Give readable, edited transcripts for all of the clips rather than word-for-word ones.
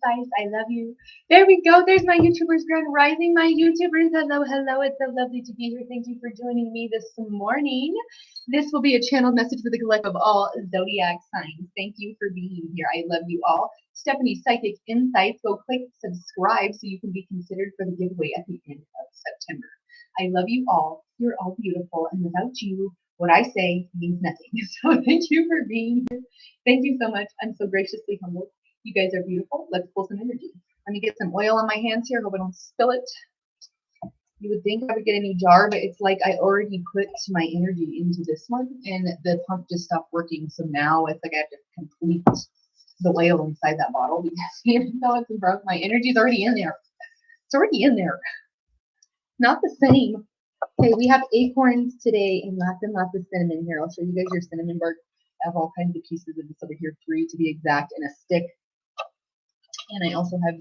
Insights. I love you. There we go. There's my YouTubers Grand Rising. My YouTubers, hello, hello. It's so lovely to be here. Thank you for joining me this morning. This will be a channeled message for the collective of all zodiac signs. Thank you for being here. I love you all. Stephanie Psychic Insights. Go click subscribe so you can be considered for the giveaway at the end of September. I love you all. You're all beautiful. And without you, what I say means nothing. So thank you for being here. Thank you so much. I'm so graciously humbled. You guys are beautiful. Let's pull some energy. Let me get some oil on my hands here. Hope I don't spill it. You would think I would get a new jar, but it's like I already put my energy into this one and the pump just stopped working. So now it's like I have to complete the oil inside that bottle because even though it's broke, my energy is already in there. It's already in there. Not the same. Okay, we have acorns today and lots of cinnamon here. I'll show you guys your cinnamon bark. I have all kinds of pieces of this over here, 3 to be exact, in a stick. And I also have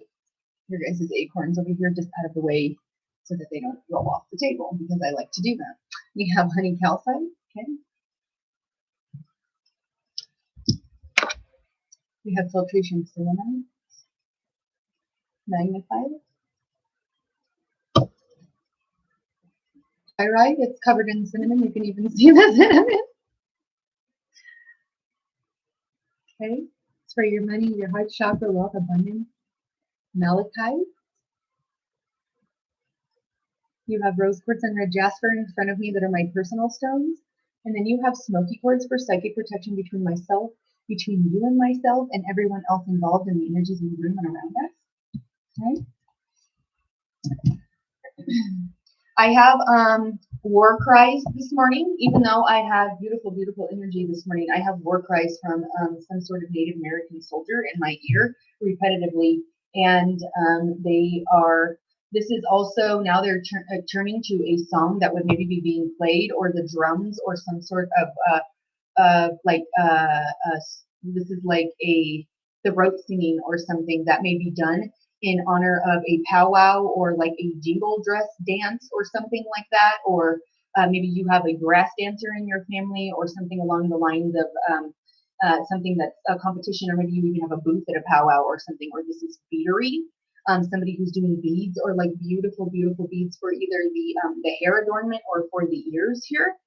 your guys' acorns over here just out of the way so that they don't roll off the table because I like to do that. We have honey calcite, okay. We have filtration cinnamon, magnified. Pyrite, it's covered in cinnamon. You can even see the cinnamon. Okay, it's for your money, your heart chakra, wealth, abundance. Malachite. You have rose quartz and red jasper in front of me that are my personal stones. And then you have smoky quartz for psychic protection between myself, between you and myself, and everyone else involved in the energies in the room and around us. Okay. I have war cries this morning, even though I had beautiful, beautiful energy this morning. I have war cries from some sort of Native American soldier in my ear repetitively. And they are, this is also, now they're turning to a song that would maybe be being played, or the drums, or some sort of this is like the rope singing or something that may be done in honor of a powwow, or like a jingle dress dance or something like that. Or maybe you have a grass dancer in your family or something along the lines of something that's a competition, or maybe you even have a booth at a powwow or something. Or this is beadery, somebody who's doing beads, or like beautiful, beautiful beads for either the hair adornment or for the ears here.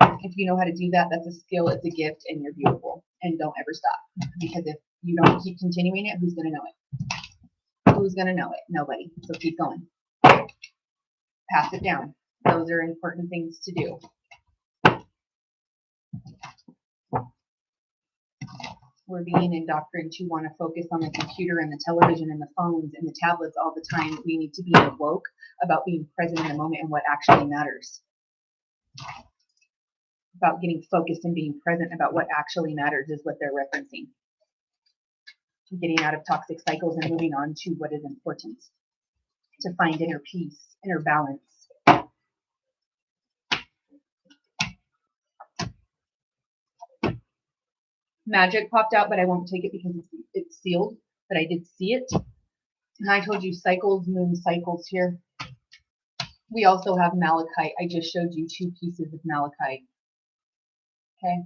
If you know how to do that, that's a skill, it's a gift, and you're beautiful. And don't ever stop, because if you don't keep continuing it, who's going to know it? Who's going to know it? Nobody. So keep going. Pass it down. Those are important things to do. We're being indoctrinated to want to focus on the computer and the television and the phones and the tablets all the time. We need to be woke about being present in the moment and what actually matters. About getting focused and being present about what actually matters is what they're referencing. Getting out of toxic cycles and moving on to what is important. To find inner peace, inner balance. Magic popped out, but I won't take it because it's sealed, but I did see it. And I told you cycles, moon cycles here. We also have malachite. I just showed you 2 pieces of malachite. Okay.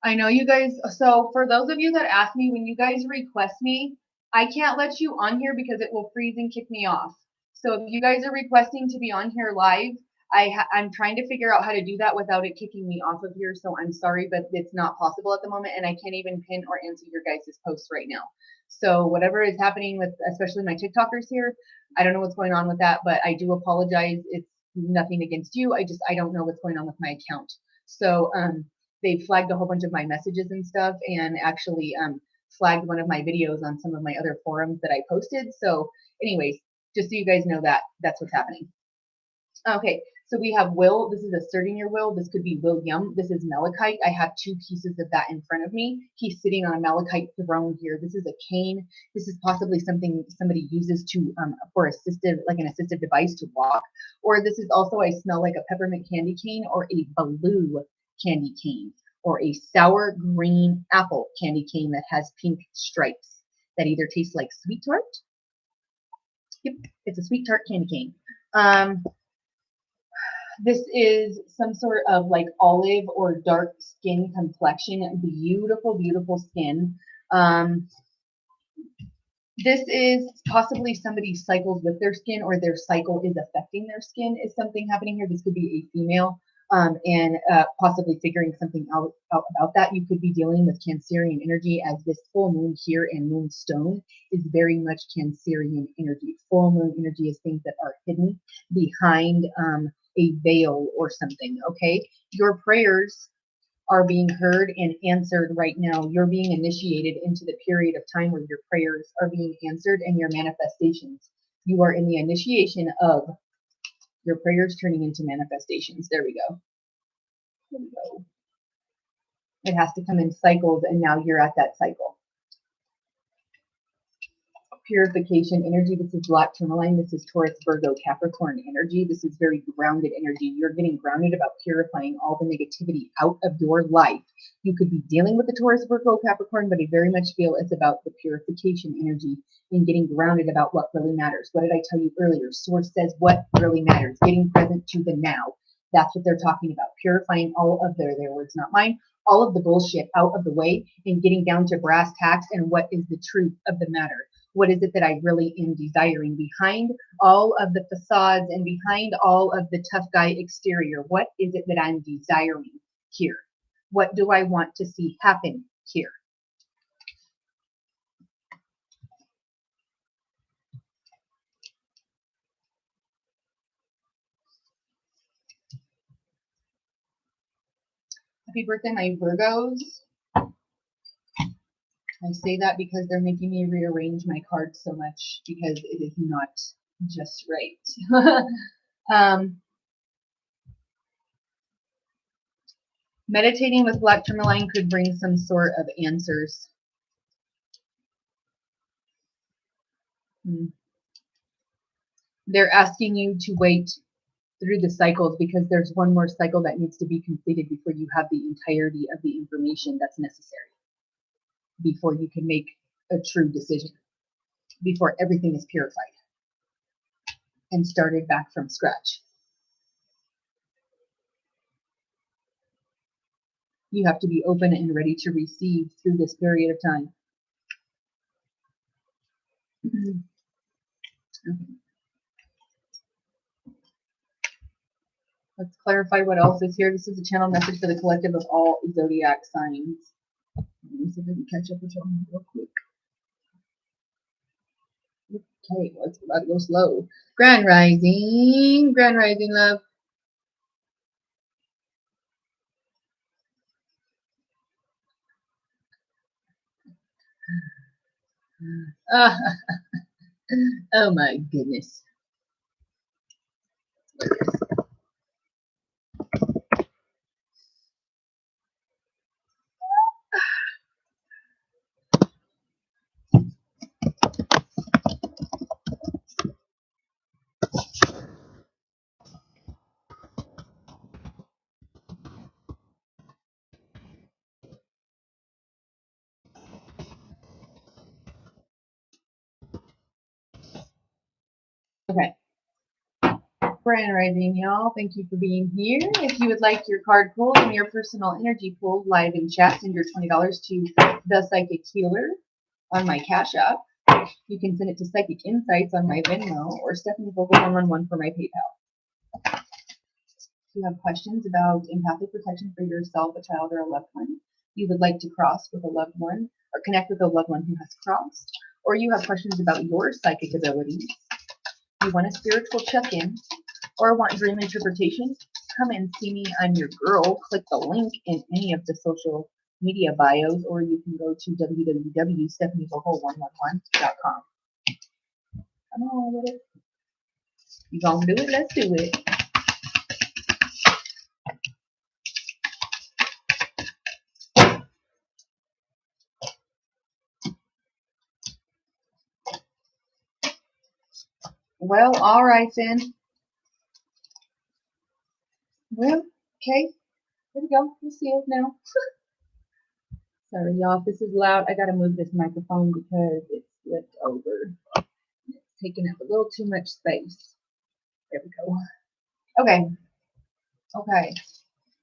I know you guys, so for those of you that ask me, when you guys request me, I can't let you on here because it will freeze and kick me off. So if you guys are requesting to be on here live, I'm trying to figure out how to do that without it kicking me off of here. So I'm sorry, but it's not possible at the moment. And I can't even pin or answer your guys' posts right now. So whatever is happening with, especially my TikTokers here, I don't know what's going on with that, but I do apologize. It's nothing against you. I don't know what's going on with my account. So, they flagged a whole bunch of my messages and stuff, and actually flagged one of my videos on some of my other forums that I posted. So anyways, just so you guys know that that's what's happening. Okay, so we have will. This is asserting your will. This could be William. This is malachite. I have 2 pieces of that in front of me. He's sitting on a malachite throne here. This is a cane. This is possibly something somebody uses to for assistive, like an assistive device to walk. Or this is also, I smell like a peppermint candy cane, or a blue candy cane, or a sour green apple candy cane that has pink stripes that either taste like sweet tart. Yep, it's a sweet tart candy cane. This is some sort of like olive or dark skin complexion. Beautiful, beautiful skin. This is possibly somebody's cycles with their skin, or their cycle is affecting their skin. Is something happening here? This could be a female, and possibly figuring something out about that. You could be dealing with Cancerian energy, as this full moon here and moonstone is very much Cancerian energy. Full moon energy is things that are hidden behind a veil or something. Okay, your prayers are being heard and answered right now. You're being initiated into the period of time where your prayers are being answered and your manifestations. You are in the initiation of your prayers turning into manifestations. There we go. There we go. It has to come in cycles, and now you're at that cycle. Purification energy. This is black tourmaline. This is Taurus, Virgo, Capricorn energy. This is very grounded energy. You're getting grounded about purifying all the negativity out of your life. You could be dealing with the Taurus, Virgo, Capricorn, but I very much feel it's about the purification energy and getting grounded about what really matters. What did I tell you earlier? Source says what really matters. Getting present to the now. That's what they're talking about. Purifying all of their words, not mine. All of the bullshit out of the way and getting down to brass tacks and what is the truth of the matter. What is it that I really am desiring behind all of the facades and behind all of the tough guy exterior? What is it that I'm desiring here? What do I want to see happen here? Happy birthday, my Virgos. I say that because they're making me rearrange my cards so much because it is not just right. Meditating with black tourmaline could bring some sort of answers. They're asking you to wait through the cycles because there's one more cycle that needs to be completed before you have the entirety of the information that's necessary, before you can make a true decision, before everything is purified and started back from scratch. You have to be open and ready to receive through this period of time. Okay. Let's clarify what else is here. This is a channel message for the collective of all zodiac signs. Let me see if I can catch up with y'all real quick. Okay, let's about to go slow. Grand rising love. Oh my goodness. Okay. Grand rising, y'all. Thank you for being here. If you would like your card pulled and your personal energy pulled live in chat, send your $20 to ThePsychicHealer on my Cash App. You can send it to Psychic Insights on my Venmo or Stephanie Vogel 111 for my PayPal. If you have questions about empathic protection for yourself, a child, or a loved one, you would like to cross with a loved one or connect with a loved one who has crossed, or you have questions about your psychic abilities, you want a spiritual check-in, or want dream interpretation, come and see me. I'm your girl. Click the link in any of the social media bios, or you can go to www.stephanievogel111.com. Come on with it. You gonna do it? Let's do it. Well, all right then. Well, okay. Here we go. We'll see it now. Sorry, y'all. If this is loud, I gotta move this microphone because it's flipped over. It's taking up a little too much space. There we go. Okay. Okay.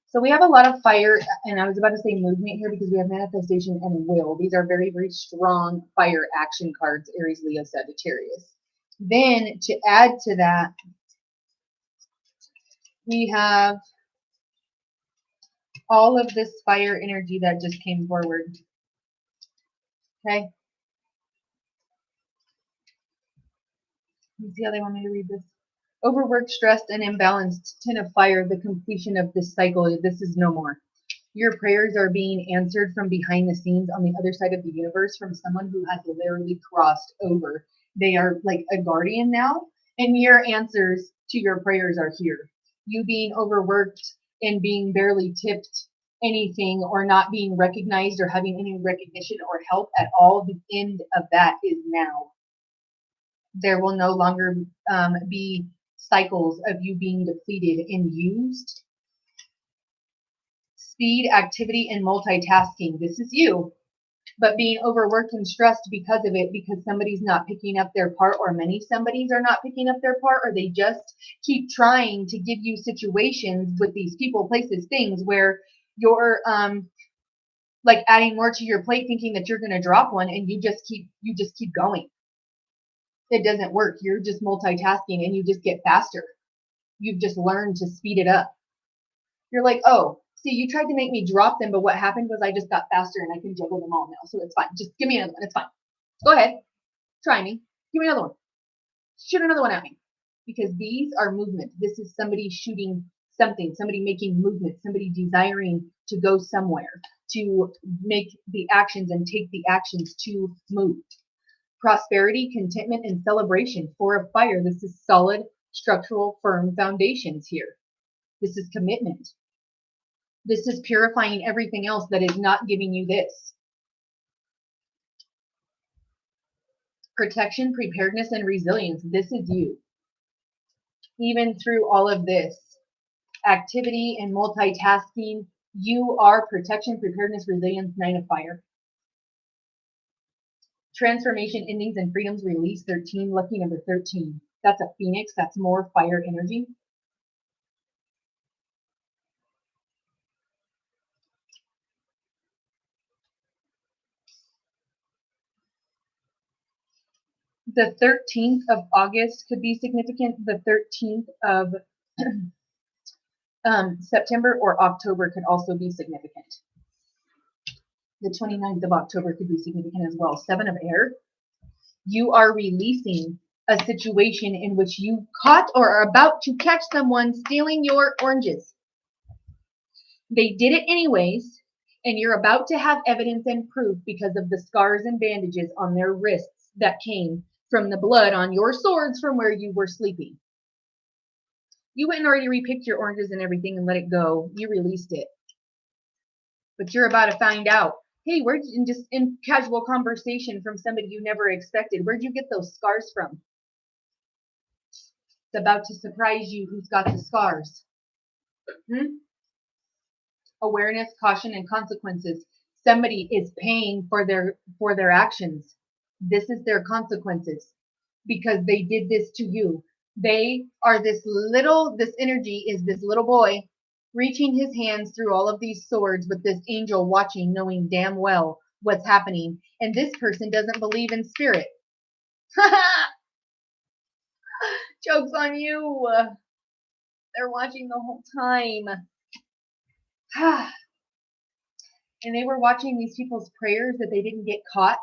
So we have a lot of fire, and I was about to say movement here because we have manifestation and will. These are very, very strong fire action cards, Aries, Leo, Sagittarius. Then to add to that, we have all of this fire energy that just came forward. Okay. You see how they want me to read this? Overworked, stressed, and imbalanced. Ten of fire, the completion of this cycle. This is no more. Your prayers are being answered from behind the scenes on the other side of the universe from someone who has literally crossed over. They are like a guardian now, and your answers to your prayers are here. You being overworked and being barely tipped anything or not being recognized or having any recognition or help at all, the end of that is now. There will no longer be cycles of you being depleted and used. Speed, activity, and multitasking. This is you, but being overworked and stressed because of it, because somebody's not picking up their part, or many somebodies are not picking up their part, or they just keep trying to give you situations with these people, places, things where you're like adding more to your plate, thinking that you're going to drop one, and you just keep going. It doesn't work. You're just multitasking, and you just get faster. You've just learned to speed it up. You're like, oh, see, you tried to make me drop them, but what happened was I just got faster and I can juggle them all now. So it's fine. Just give me another one. It's fine. Go ahead. Try me. Give me another one. Shoot another one at me. Because these are movements. This is somebody shooting something, somebody making movement, somebody desiring to go somewhere, to make the actions and take the actions to move. Prosperity, contentment, and celebration. Four of fire. This is solid, structural, firm foundations here. This is commitment. This is purifying everything else that is not giving you this. Protection, preparedness, and resilience. This is you. Even through all of this activity and multitasking, you are protection, preparedness, resilience, nine of fire. Transformation, endings, and freedoms, release, 13, lucky number 13. That's a phoenix. That's more fire energy. The 13th of August could be significant. The 13th of September or October could also be significant. The 29th of October could be significant as well. Seven of air. You are releasing a situation in which you caught or are about to catch someone stealing your oranges. They did it anyways, and you're about to have evidence and proof because of the scars and bandages on their wrists that came from the blood on your swords from where you were sleeping. You went and already repicked your oranges and everything and let it go. You released it. But you're about to find out, hey, where'd you, just in casual conversation from somebody you never expected, where'd you get those scars from? It's about to surprise you who's got the scars. Awareness, caution, and consequences. Somebody is paying for their actions. This is their consequences because they did this to you. They are this energy is this little boy reaching his hands through all of these swords with this angel watching, knowing damn well what's happening. And this person doesn't believe in spirit. Joke's on you. They're watching the whole time. And they were watching these people's prayers that they didn't get caught,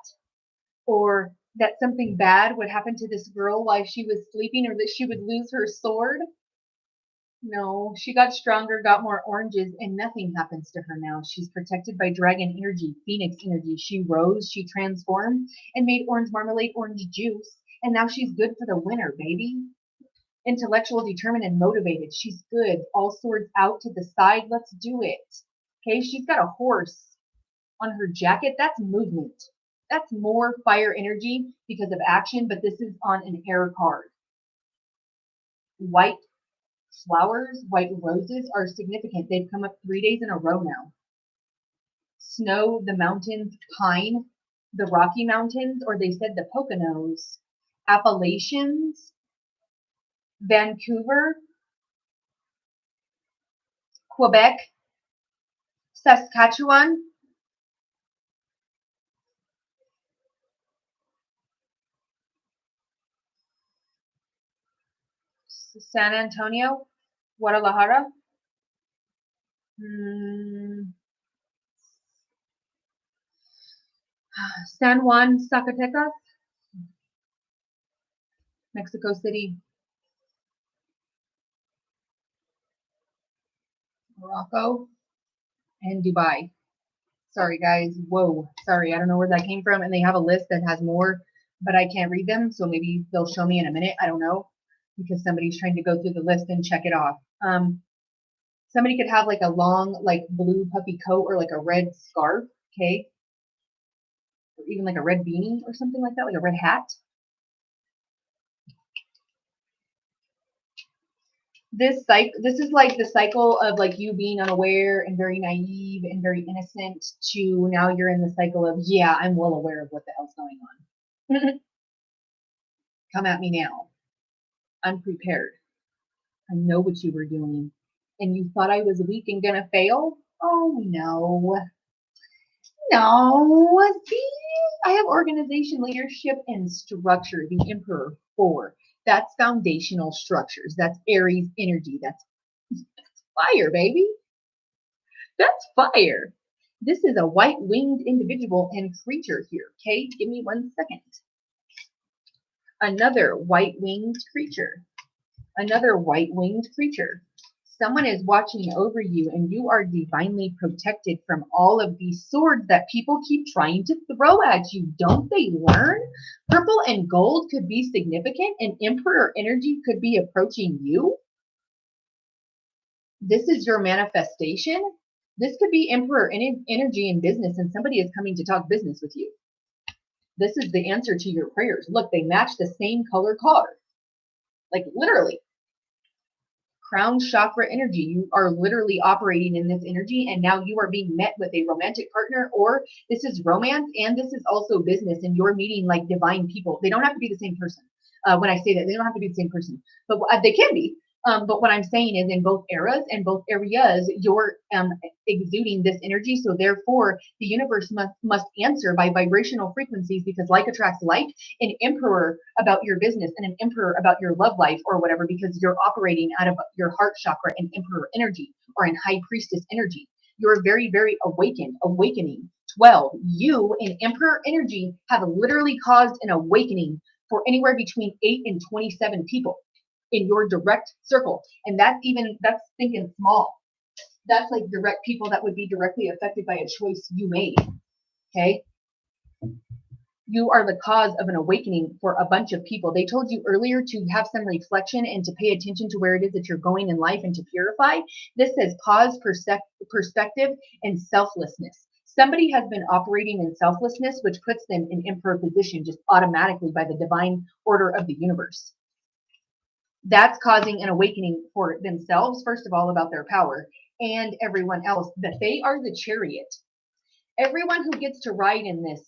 or that something bad would happen to this girl while she was sleeping, or that she would lose her sword. No, she got stronger, got more oranges, and nothing happens to her now. She's protected by dragon energy, phoenix energy. She rose, she transformed, and made orange marmalade, orange juice, and now she's good for the winter, baby. Intellectual, determined, and motivated. She's good. All swords out to the side. Let's do it. Okay, she's got a horse on her jacket. That's movement. That's more fire energy because of action, but this is on an air card. White flowers, white roses are significant. They've come up 3 days in a row now. Snow, the mountains, pine, the Rocky Mountains, or they said the Poconos, Appalachians, Vancouver, Quebec, Saskatchewan, San Antonio, Guadalajara, San Juan, Zacatecas, Mexico City, Morocco, and Dubai. Sorry, guys. Whoa. Sorry. I don't know where that came from. And they have a list that has more, but I can't read them. So maybe they'll show me in a minute. I don't know, because somebody's trying to go through the list and check it off. Somebody could have like a long, like blue puffy coat or like a red scarf. Okay. Or even like a red beanie or something like that, like a red hat. This is like the cycle of like you being unaware and very naive and very innocent to now you're in the cycle of, yeah, I'm well aware of what the hell's going on. Come at me now. Unprepared. I know what you were doing. And you thought I was weak and gonna fail? Oh no. No. See? I have organization, leadership, and structure, the Emperor 4. That's foundational structures. That's Aries energy. That's fire, baby. That's fire. This is a white-winged individual and creature here. Okay, give me 1 second. Another white-winged creature. Another white-winged creature. Someone is watching over you and you are divinely protected from all of these swords that people keep trying to throw at you. Don't they learn? Purple and gold could be significant and Emperor energy could be approaching you. This is your manifestation. This could be Emperor energy in business and somebody is coming to talk business with you. This is the answer to your prayers. Look, they match the same color card. Like literally. Crown chakra energy. You are literally operating in this energy and now you are being met with a romantic partner, or this is romance and this is also business and you're meeting like divine people. They don't have to be the same person. When I say that, they don't have to be the same person, but they can be. But what I'm saying is in both eras and both areas, you're exuding this energy. So therefore, the universe must answer by vibrational frequencies because like attracts like, an emperor about your business and an emperor about your love life or whatever, because you're operating out of your heart chakra and emperor energy or in high priestess energy. You're very, very awakening. 12, you in emperor energy have literally caused an awakening for anywhere between 8 and 27 people in your direct circle. And that's thinking small. That's like direct people that would be directly affected by a choice you made. Okay. You are the cause of an awakening for a bunch of people. They told you earlier to have some reflection and to pay attention to where it is that you're going in life and to purify. This says pause, perspective, and selflessness. Somebody has been operating in selflessness, which puts them in emperor position just automatically by the divine order of the universe. That's causing an awakening for themselves, first of all, about their power, and everyone else, that they are the chariot. Everyone who gets to ride in this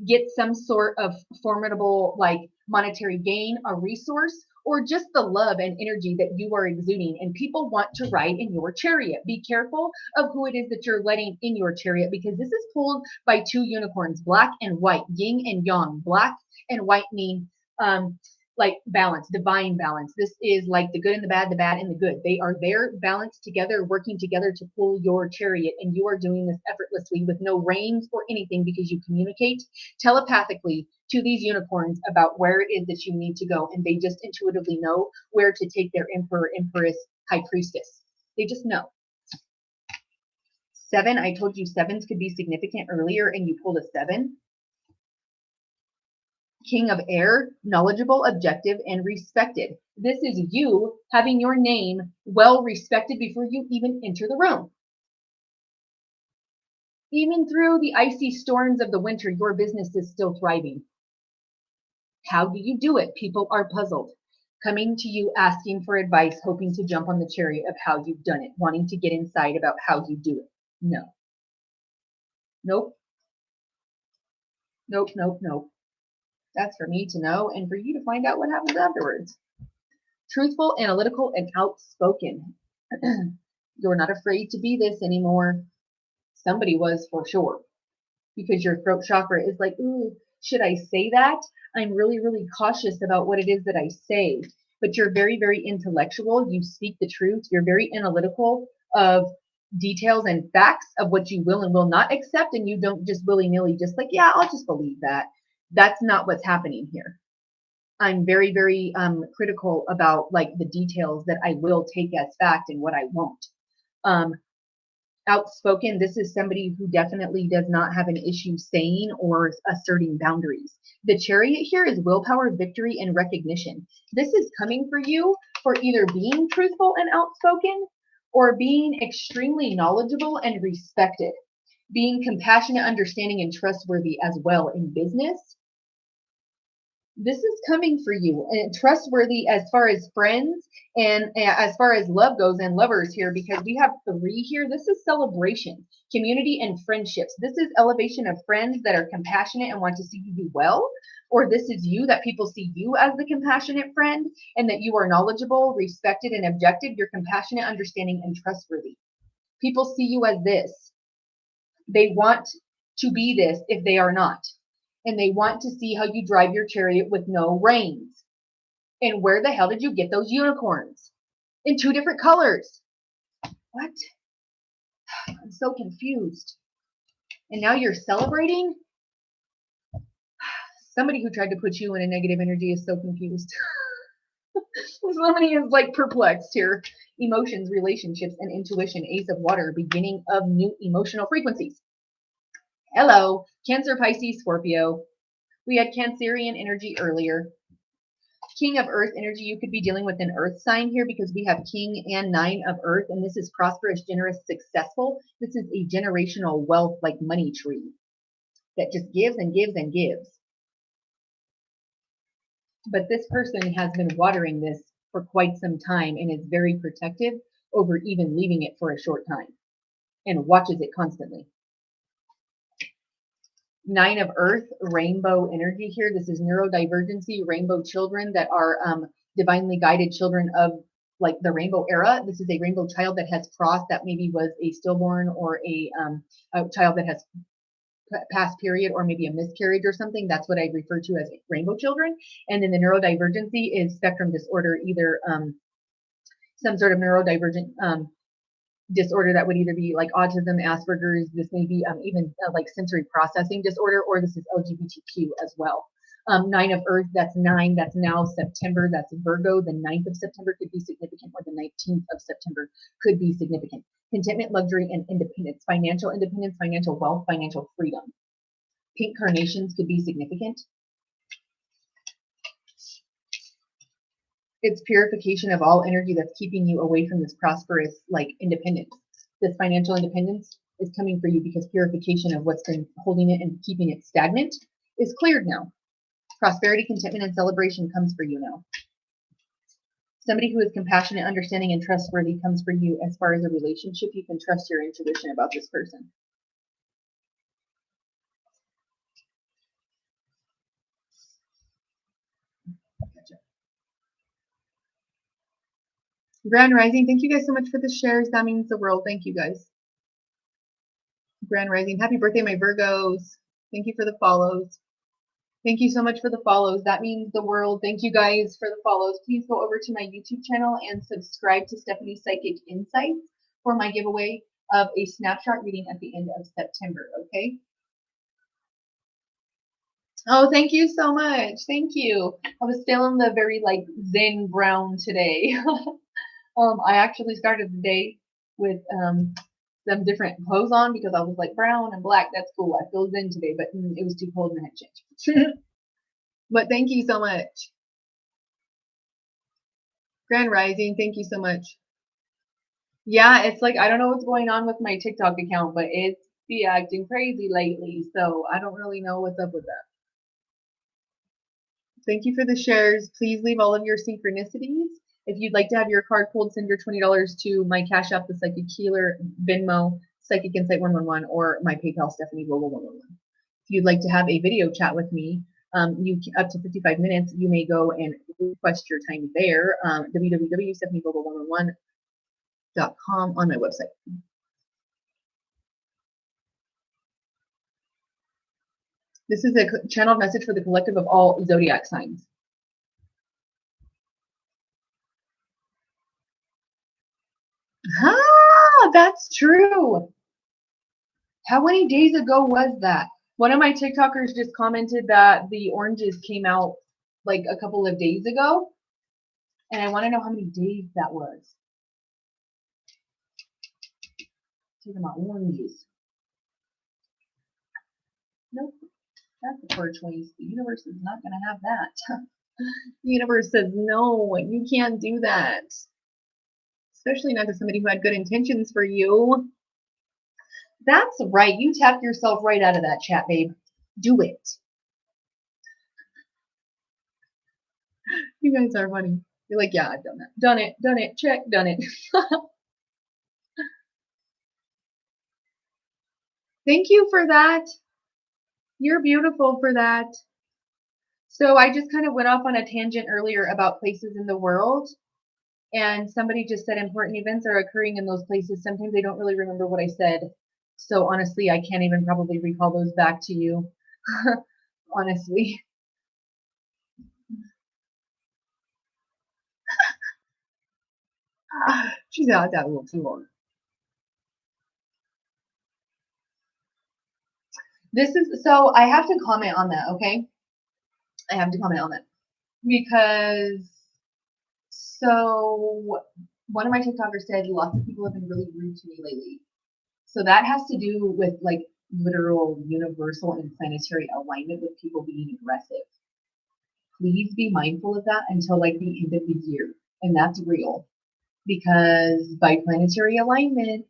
gets some sort of formidable, like monetary gain, a resource, or just the love and energy that you are exuding. And people want to ride in your chariot. Be careful of who it is that you're letting in your chariot, because this is pulled by 2 unicorns, black and white, yin and yang. Black and white mean like balance, divine balance. This is like the good and the bad and the good. They are there balanced together, working together to pull your chariot. And you are doing this effortlessly with no reins or anything, because you communicate telepathically to these unicorns about where it is that you need to go. And they just intuitively know where to take their emperor, empress, high priestess. They just know. 7, I told you 7s could be significant earlier and you pulled a 7. King of air, knowledgeable, objective, and respected. This is you having your name well respected before you even enter the room. Even through the icy storms of the winter, your business is still thriving. How do you do it? People are puzzled, coming to you asking for advice, hoping to jump on the chariot of how you've done it, wanting to get inside about how you do it. No. Nope. Nope, nope, nope. That's for me to know and for you to find out what happens afterwards. Truthful, analytical, and outspoken. You're not afraid to be this anymore. Somebody was for sure, because your throat chakra is like, ooh, should I say that? I'm really, really cautious about what it is that I say. But you're very, very intellectual. You speak the truth. You're very analytical of details and facts of what you will and will not accept. And you don't just willy-nilly just like, yeah, I'll just believe that. That's not what's happening here. I'm very, very critical about like the details that I will take as fact and what I won't. Outspoken, this is somebody who definitely does not have an issue saying or asserting boundaries. The Chariot here is willpower, victory, and recognition. This is coming for you for either being truthful and outspoken or being extremely knowledgeable and respected, being compassionate, understanding, and trustworthy as well in business. This is coming for you, and trustworthy as far as friends and as far as love goes and lovers here, because we have 3 here. This is celebration, community, and friendships. This is elevation of friends that are compassionate and want to see you do well, or this is you that people see you as the compassionate friend and that you are knowledgeable, respected, and objective. You're compassionate, understanding, and trustworthy. People see you as this. They want to be this if they are not. And they want to see how you drive your chariot with no reins. And where the hell did you get those unicorns? In 2 different colors. What? I'm so confused. And now you're celebrating? Somebody who tried to put you in a negative energy is so confused. Somebody is like perplexed here. Emotions, relationships, and intuition. Ace of Water, beginning of new emotional frequencies. Hello, Cancer, Pisces, Scorpio. We had Cancerian energy earlier. King of Earth energy, you could be dealing with an Earth sign here because we have King and 9 of Earth, and this is prosperous, generous, successful. This is a generational wealth, like money tree that just gives and gives and gives. But this person has been watering this for quite some time and is very protective over even leaving it for a short time and watches it constantly. 9 of Earth, rainbow energy here. This is neurodivergency, rainbow children that are divinely guided children of like the rainbow era. This is a rainbow child that has crossed, that maybe was a stillborn or a child that has past period or maybe a miscarriage or something. That's what I refer to as rainbow children. And then the neurodivergency is spectrum disorder, either some sort of neurodivergent disorder that would either be like autism, Asperger's, this may be even like sensory processing disorder, or this is LGBTQ as well. 9 of Earth, that's 9, that's now September, that's Virgo. The 9th of September could be significant, or the 19th of September could be significant. Contentment, luxury, and independence, financial wealth, financial freedom. Pink carnations could be significant. It's purification of all energy that's keeping you away from this prosperous, like, independence. This financial independence is coming for you because purification of what's been holding it and keeping it stagnant is cleared now. Prosperity, contentment, and celebration comes for you now. Somebody who is compassionate, understanding, and trustworthy comes for you as far as a relationship. You can trust your intuition about this person. Gotcha. Grand Rising, thank you guys so much for the shares. That means the world. Thank you guys. Grand Rising, happy birthday, my Virgos. Thank you for the follows. Thank you so much for the follows. That means the world. Thank you guys for the follows. Please go over to my YouTube channel and subscribe to Stephanie's Psychic Insights for my giveaway of a snapshot reading at the end of September, okay? Oh, thank you so much. Thank you. I was feeling the very like zen brown today. I actually started the day with some different clothes on because I was like brown and black. That's cool. I feel zen today, but it was too cold and I had to change. But thank you so much. Grand Rising, thank you so much. Yeah, it's like I don't know what's going on with my TikTok account, but it's be acting crazy lately. So I don't really know what's up with that. Thank you for the shares. Please leave all of your synchronicities. If you'd like to have your card pulled, send your $20 to my Cash App, The Psychic Healer, Venmo, Psychic Insight 111, or my PayPal, Stephanie Global 111. If you'd like to have a video chat with me, up to 55 minutes, you may go and request your time there. www.stephanieglobal111 on my website. This is a channeled message for the collective of all zodiac signs. Ah, that's true. How many days ago was that? One of my TikTokers just commented that the oranges came out like a couple of days ago. And I want to know how many days that was. Talking about oranges. Nope. That's a fur choice. The universe is not going to have that. The universe says, no, you can't do that. Especially not to somebody who had good intentions for you. That's right. You tapped yourself right out of that chat, babe. Do it. You guys are funny. You're like, yeah, I've done that. Done it. Done it. Check. Done it. Thank you for that. You're beautiful for that. So I just kind of went off on a tangent earlier about places in the world. And somebody just said important events are occurring in those places. Sometimes I don't really remember what I said. So honestly, I can't even probably recall those back to you. Honestly. She's out that a little too long. This is, so I have to comment on that, okay? I have to comment on that. Because, so one of my TikTokers said lots of people have been really rude to me lately. So that has to do with like literal universal and planetary alignment with people being aggressive. Please be mindful of that until like the end of the year. And that's real. Because by planetary alignment,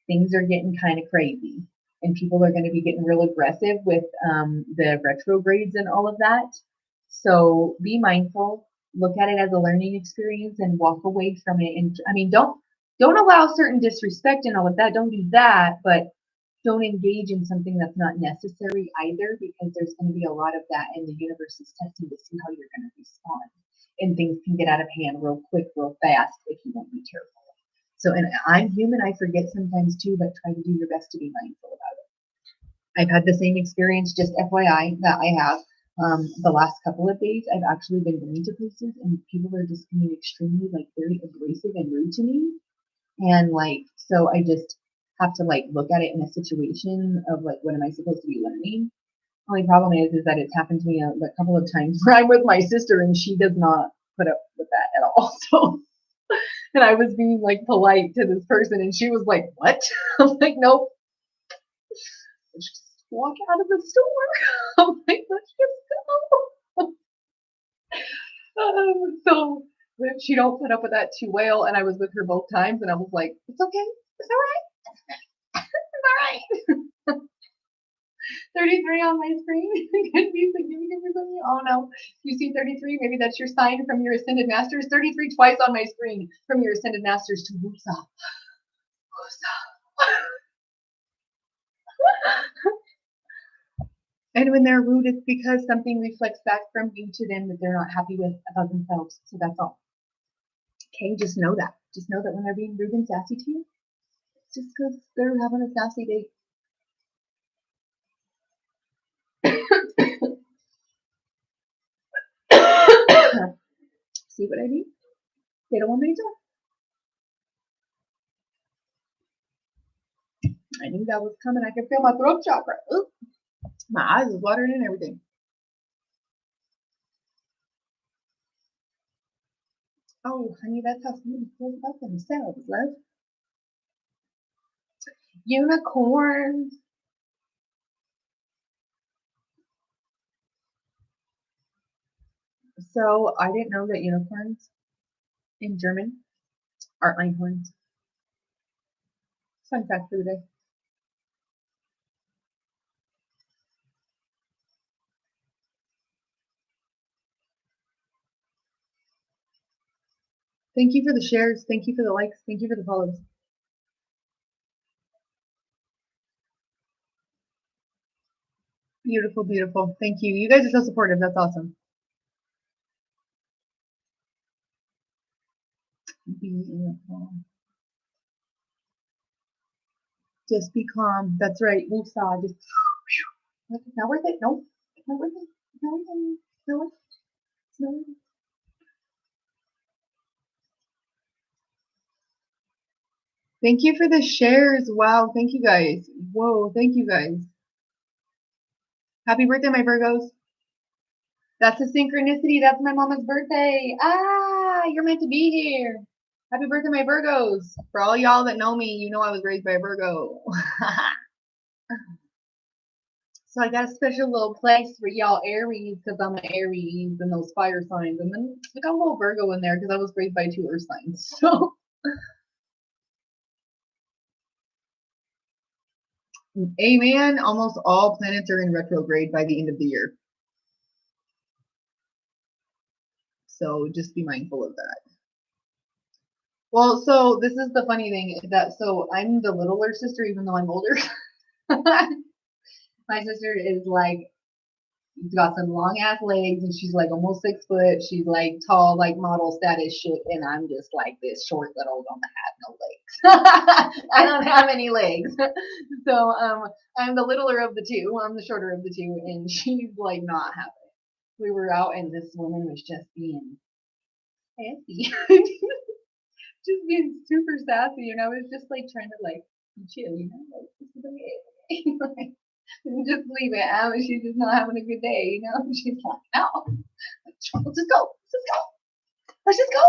things are getting kind of crazy. And people are going to be getting real aggressive with the retrogrades and all of that. So be mindful, look at it as a learning experience and walk away from it. And I mean, don't allow certain disrespect and all of that. Don't do that, but don't engage in something that's not necessary either, because there's going to be a lot of that, and the universe is testing to see how you're going to respond. And things can get out of hand real quick, real fast if you don't be careful. So, and I'm human, I forget sometimes too, but try to do your best to be mindful about it. I've had the same experience, just FYI, that I have. The last couple of days, I've actually been going to places and people are just being extremely, like, very abrasive and rude to me. And, like, so I just have to, like, look at it in a situation of, like, what am I supposed to be learning? Only problem is that it's happened to me a couple of times where I'm with my sister and she does not put up with that at all. So, and I was being like polite to this person and she was like, what? I'm like, nope. Let's just walk out of the store. I'm like, let's just go. So she don't put up with that too well. And I was with her both times and I was like, it's okay. It's all right. It's all right. 33 on my screen could be significant for some of you. Oh no, you see 33? Maybe that's your sign from your ascended masters. 33 twice on my screen from your ascended masters to Wusa. And when they're rude, it's because something reflects back from you to them that they're not happy with about themselves. So that's all. Okay, just know that. Just know that when they're being rude and sassy to you, it's just because they're having a sassy day. See what I mean? They don't want me to talk. I knew that was coming. I could feel my throat chakra. Ooh, my eyes is watering and everything. Oh, honey, that's how somebody feels about themselves, love. Unicorns. So I didn't know that unicorns in German are einhorns. Fun fact for the day. Thank you for the shares. Thank you for the likes. Thank you for the follows. Beautiful, beautiful. Thank you. You guys are so supportive. That's awesome. Beautiful. Just be calm. That's right. Woosah. Just it's not worth it. No. It's not worth it. It's not worth it. It's not worth it. It's not worth it. Thank you for the shares. Wow. Thank you guys. Whoa. Thank you guys. Happy birthday, my Virgos. That's a synchronicity. That's my mama's birthday. Ah, you're meant to be here. Happy birthday, my Virgos. For all y'all that know me, you know I was raised by a Virgo. So I got a special little place for y'all Aries because I'm an Aries and those fire signs. And then I got a little Virgo in there because I was raised by 2 earth signs. So, amen. Almost all planets are in retrograde by the end of the year. So just be mindful of that. Well, so this is the funny thing is that, so I'm the littler sister, even though I'm older. My sister is like, got some long ass legs and she's like almost 6 foot. She's like tall, like model status shit. And I'm just like this short little don't have no legs. I don't have any legs. So, I'm the littler of the two. I'm the shorter of the two. And she's like not having it. We were out and this woman was just being sassy. Just being super sassy. And I was just like trying to like chill, you know, like this is okay. Like, just leave it. She's just not having a good day, you know. She's like, no, let's just go. Let's just go. Let's just go.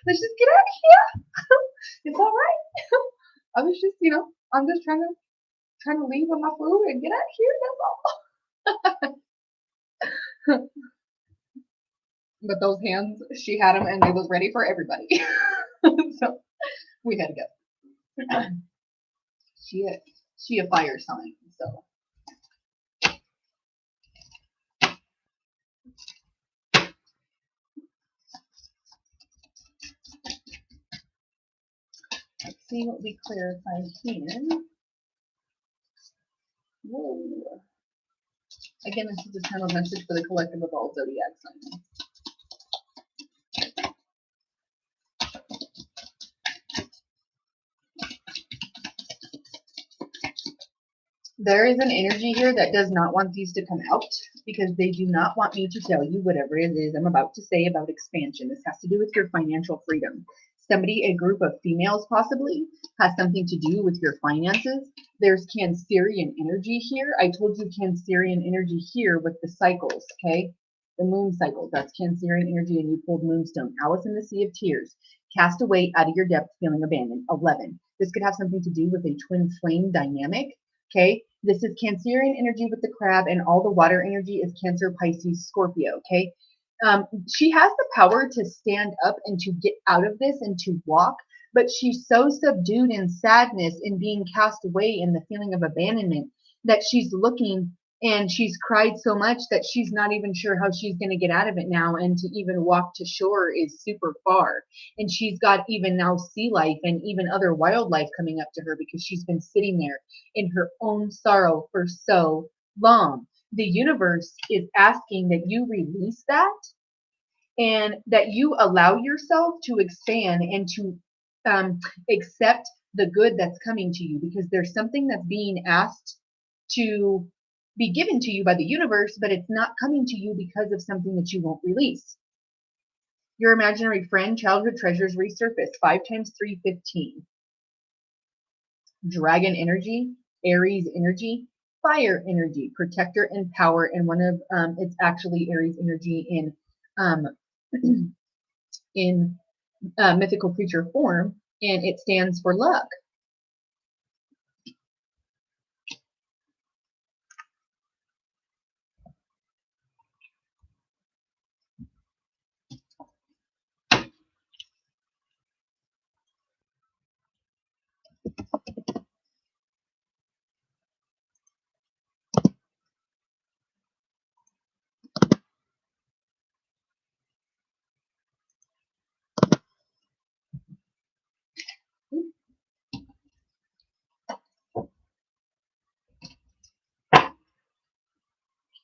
Let's just get out of here. It's all right. I was just, you know, I'm just trying to leave on my food and get out of here. That's all. But those hands, she had them and they was ready for everybody. So we had to go. She a fire sign, so. Let's see what we clarify here. Whoa. Again, this is a channel message for the collective of all zodiac signs. There is an energy here that does not want these to come out because they do not want me to tell you whatever it is I'm about to say about expansion. This has to do with your financial freedom. Somebody, a group of females possibly, has something to do with your finances. There's Cancerian energy here. I told you Cancerian energy here with the cycles, okay? The moon cycles, that's Cancerian energy, and you pulled Moonstone. Alice in the Sea of Tears. Cast away out of your depth, feeling abandoned. 11. This could have something to do with a twin flame dynamic, okay? This is Cancerian energy with the crab, and all the water energy is Cancer, Pisces, Scorpio, okay? She has the power to stand up and to get out of this and to walk, but she's so subdued in sadness and being cast away in the feeling of abandonment that she's looking and she's cried so much that she's not even sure how she's going to get out of it now. And to even walk to shore is super far. And she's got even now sea life and even other wildlife coming up to her because she's been sitting there in her own sorrow for so long. The universe is asking that you release that and that you allow yourself to expand and to accept the good that's coming to you, because there's something that's being asked to be given to you by the universe, but it's not coming to you because of something that you won't release. Your imaginary friend, childhood treasures resurface. 5 times 3, 15. Dragon energy, Aries energy, fire energy, protector and power, and one of it's actually Aries energy in mythical creature form, and it stands for luck.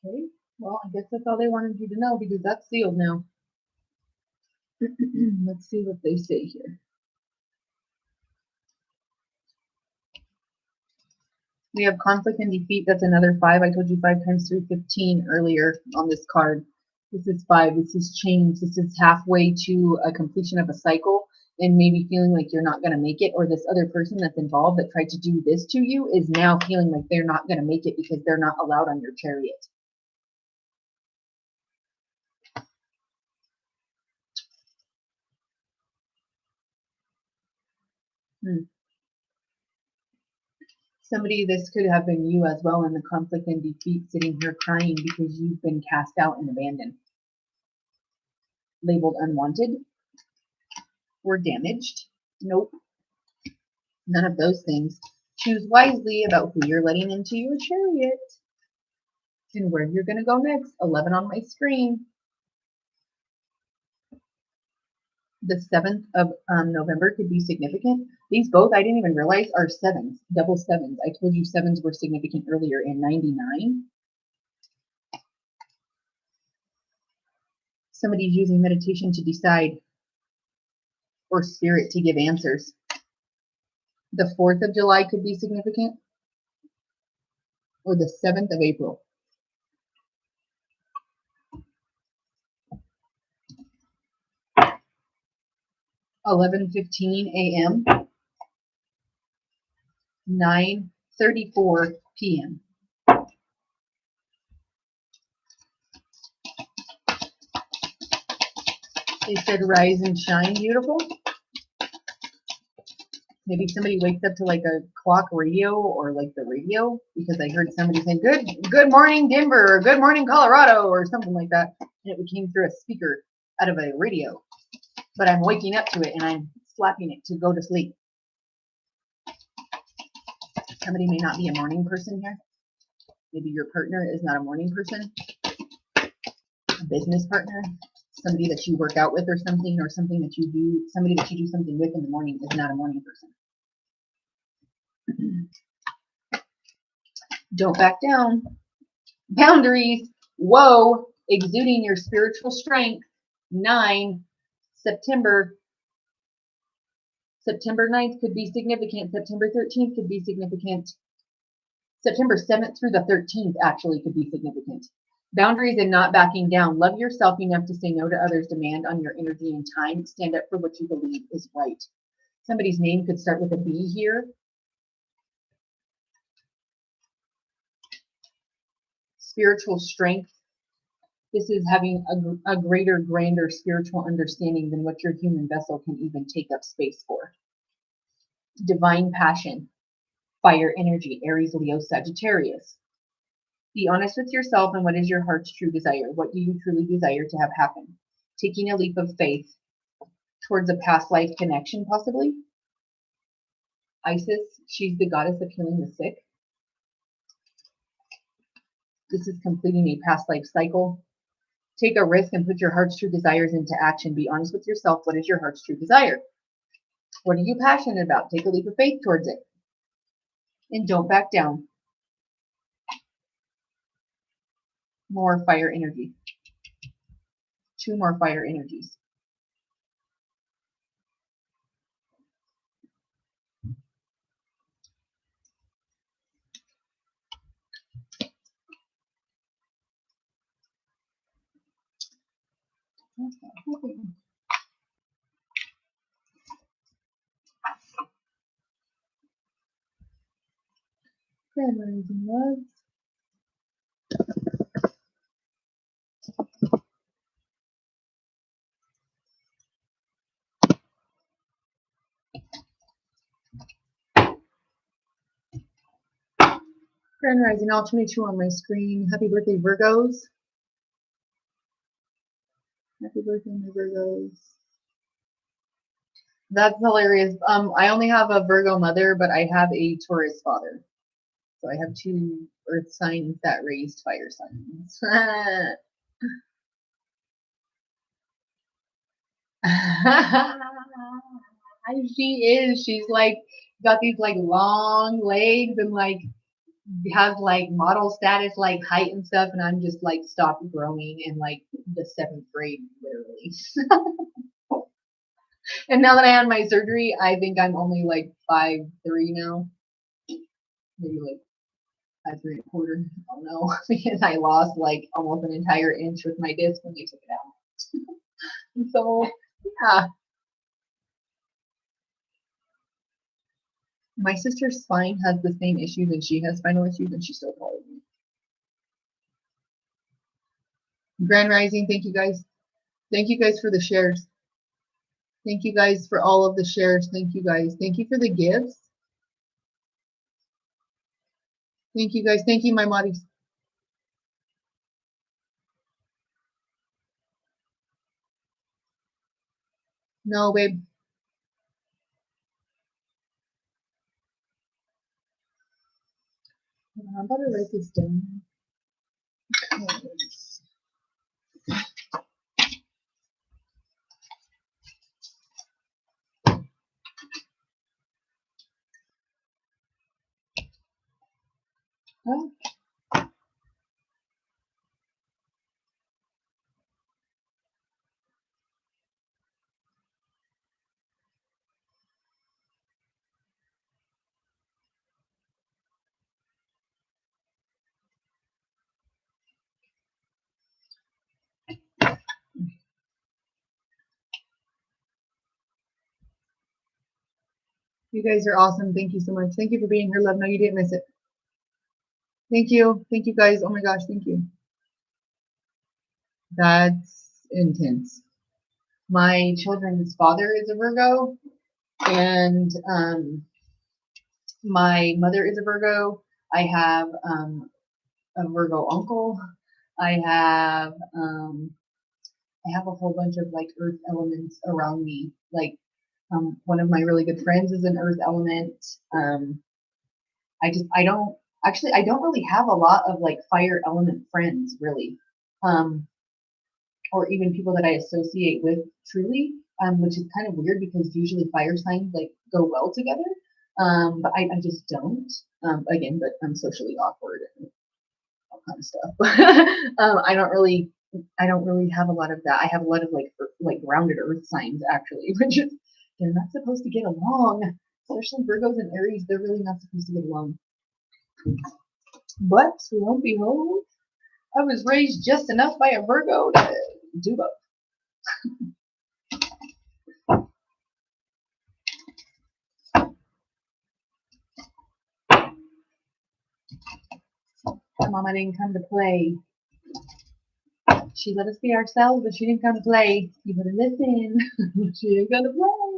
Okay, well, I guess that's all they wanted you to know because that's sealed now. Let's see what they say here. We have conflict and defeat. That's another 5. I told you 5 times 3, 15 earlier on this card. This is 5. This is change. This is halfway to a completion of a cycle and maybe feeling like you're not going to make it, or this other person that's involved that tried to do this to you is now feeling like they're not going to make it because they're not allowed on your chariot. Somebody, this could have been you as well in the conflict and defeat, sitting here crying because you've been cast out and abandoned, labeled unwanted or damaged. Nope, none of those things. Choose wisely about who you're letting into your chariot and where you're going to go next. 11 on my screen. The 7th of November could be significant. These both, I didn't even realize, are 7s, double 7s. I told you 7s were significant earlier in 99. Somebody's using meditation to decide, or spirit to give answers. The 4th of July could be significant, or the 7th of April. (11:15 a.m.) 9:34 p.m. They said rise and shine, beautiful. Maybe somebody wakes up to like a clock radio or like the radio because I heard somebody saying good morning Denver or good morning Colorado or something like that, and it came through a speaker out of a radio. But I'm waking up to it and I'm slapping it to go to sleep. Somebody may not be a morning person here. Maybe your partner is not a morning person. A business partner, somebody that you work out with or something that you do, somebody that you do something with in the morning is not a morning person. Don't back down. Boundaries. Whoa. Exuding your spiritual strength. 9. September 9th could be significant. September 13th could be significant. September 7th through the 13th actually could be significant. Boundaries and not backing down. Love yourself enough to say no to others' demand on your energy and time. Stand up for what you believe is right. Somebody's name could start with a B here. Spiritual strength. This is having a greater, grander spiritual understanding than what your human vessel can even take up space for. Divine passion. Fire energy. Aries, Leo, Sagittarius. Be honest with yourself and what is your heart's true desire. What do you truly desire to have happen? Taking a leap of faith towards a past life connection, possibly. Isis, she's the goddess of healing the sick. This is completing a past life cycle. Take a risk and put your heart's true desires into action. Be honest with yourself. What is your heart's true desire? What are you passionate about? Take a leap of faith towards it. And don't back down. More fire energy. 2 more fire energies. Grand rising loves. Grand rising, all 22 on my screen. Happy birthday, Virgos. Happy birthday, my Virgos. That's hilarious. I only have a Virgo mother, but I have a Taurus father. So I have 2 earth signs that raised fire signs. She is. She's like got these like long legs and like has like model status like height and stuff, and I'm just like stopped growing in like the 7th grade literally. And now that I had my surgery, I think I'm only like 5'3" now. Maybe like at 3 1/4. Oh no, because I lost like almost an entire inch with my disc when they took it out. So yeah. My sister's spine has the same issues and she has spinal issues and she still calls me. Grand Rising, thank you guys. Thank you guys for the shares. Thank you guys for all of the shares. Thank you guys. Thank you for the gifts. Thank you guys. Thank you, my moddies. No, babe. I'm about to write this down. Oh. You guys are awesome. Thank you so much. Thank you for being here, love. No, you didn't miss it. Thank you. Thank you guys. Oh my gosh, thank you. That's intense. My children's father is a Virgo, and my mother is a Virgo. I have a Virgo uncle. I have a whole bunch of like earth elements around me. Like one of my really good friends is an earth element. I don't really have a lot of like fire element friends really. Or even people that I associate with truly, which is kind of weird because usually fire signs like go well together. But I just don't. Again, but I'm socially awkward and all kind of stuff. I don't really have a lot of that. I have a lot of like grounded earth signs actually, which is they're not supposed to get along. Especially Virgos and Aries, they're really not supposed to get along. But lo and behold, I was raised just enough by a Virgo to do both. My mama didn't come to play. She let us be ourselves, but she didn't come to play. You better listen. She didn't come to play.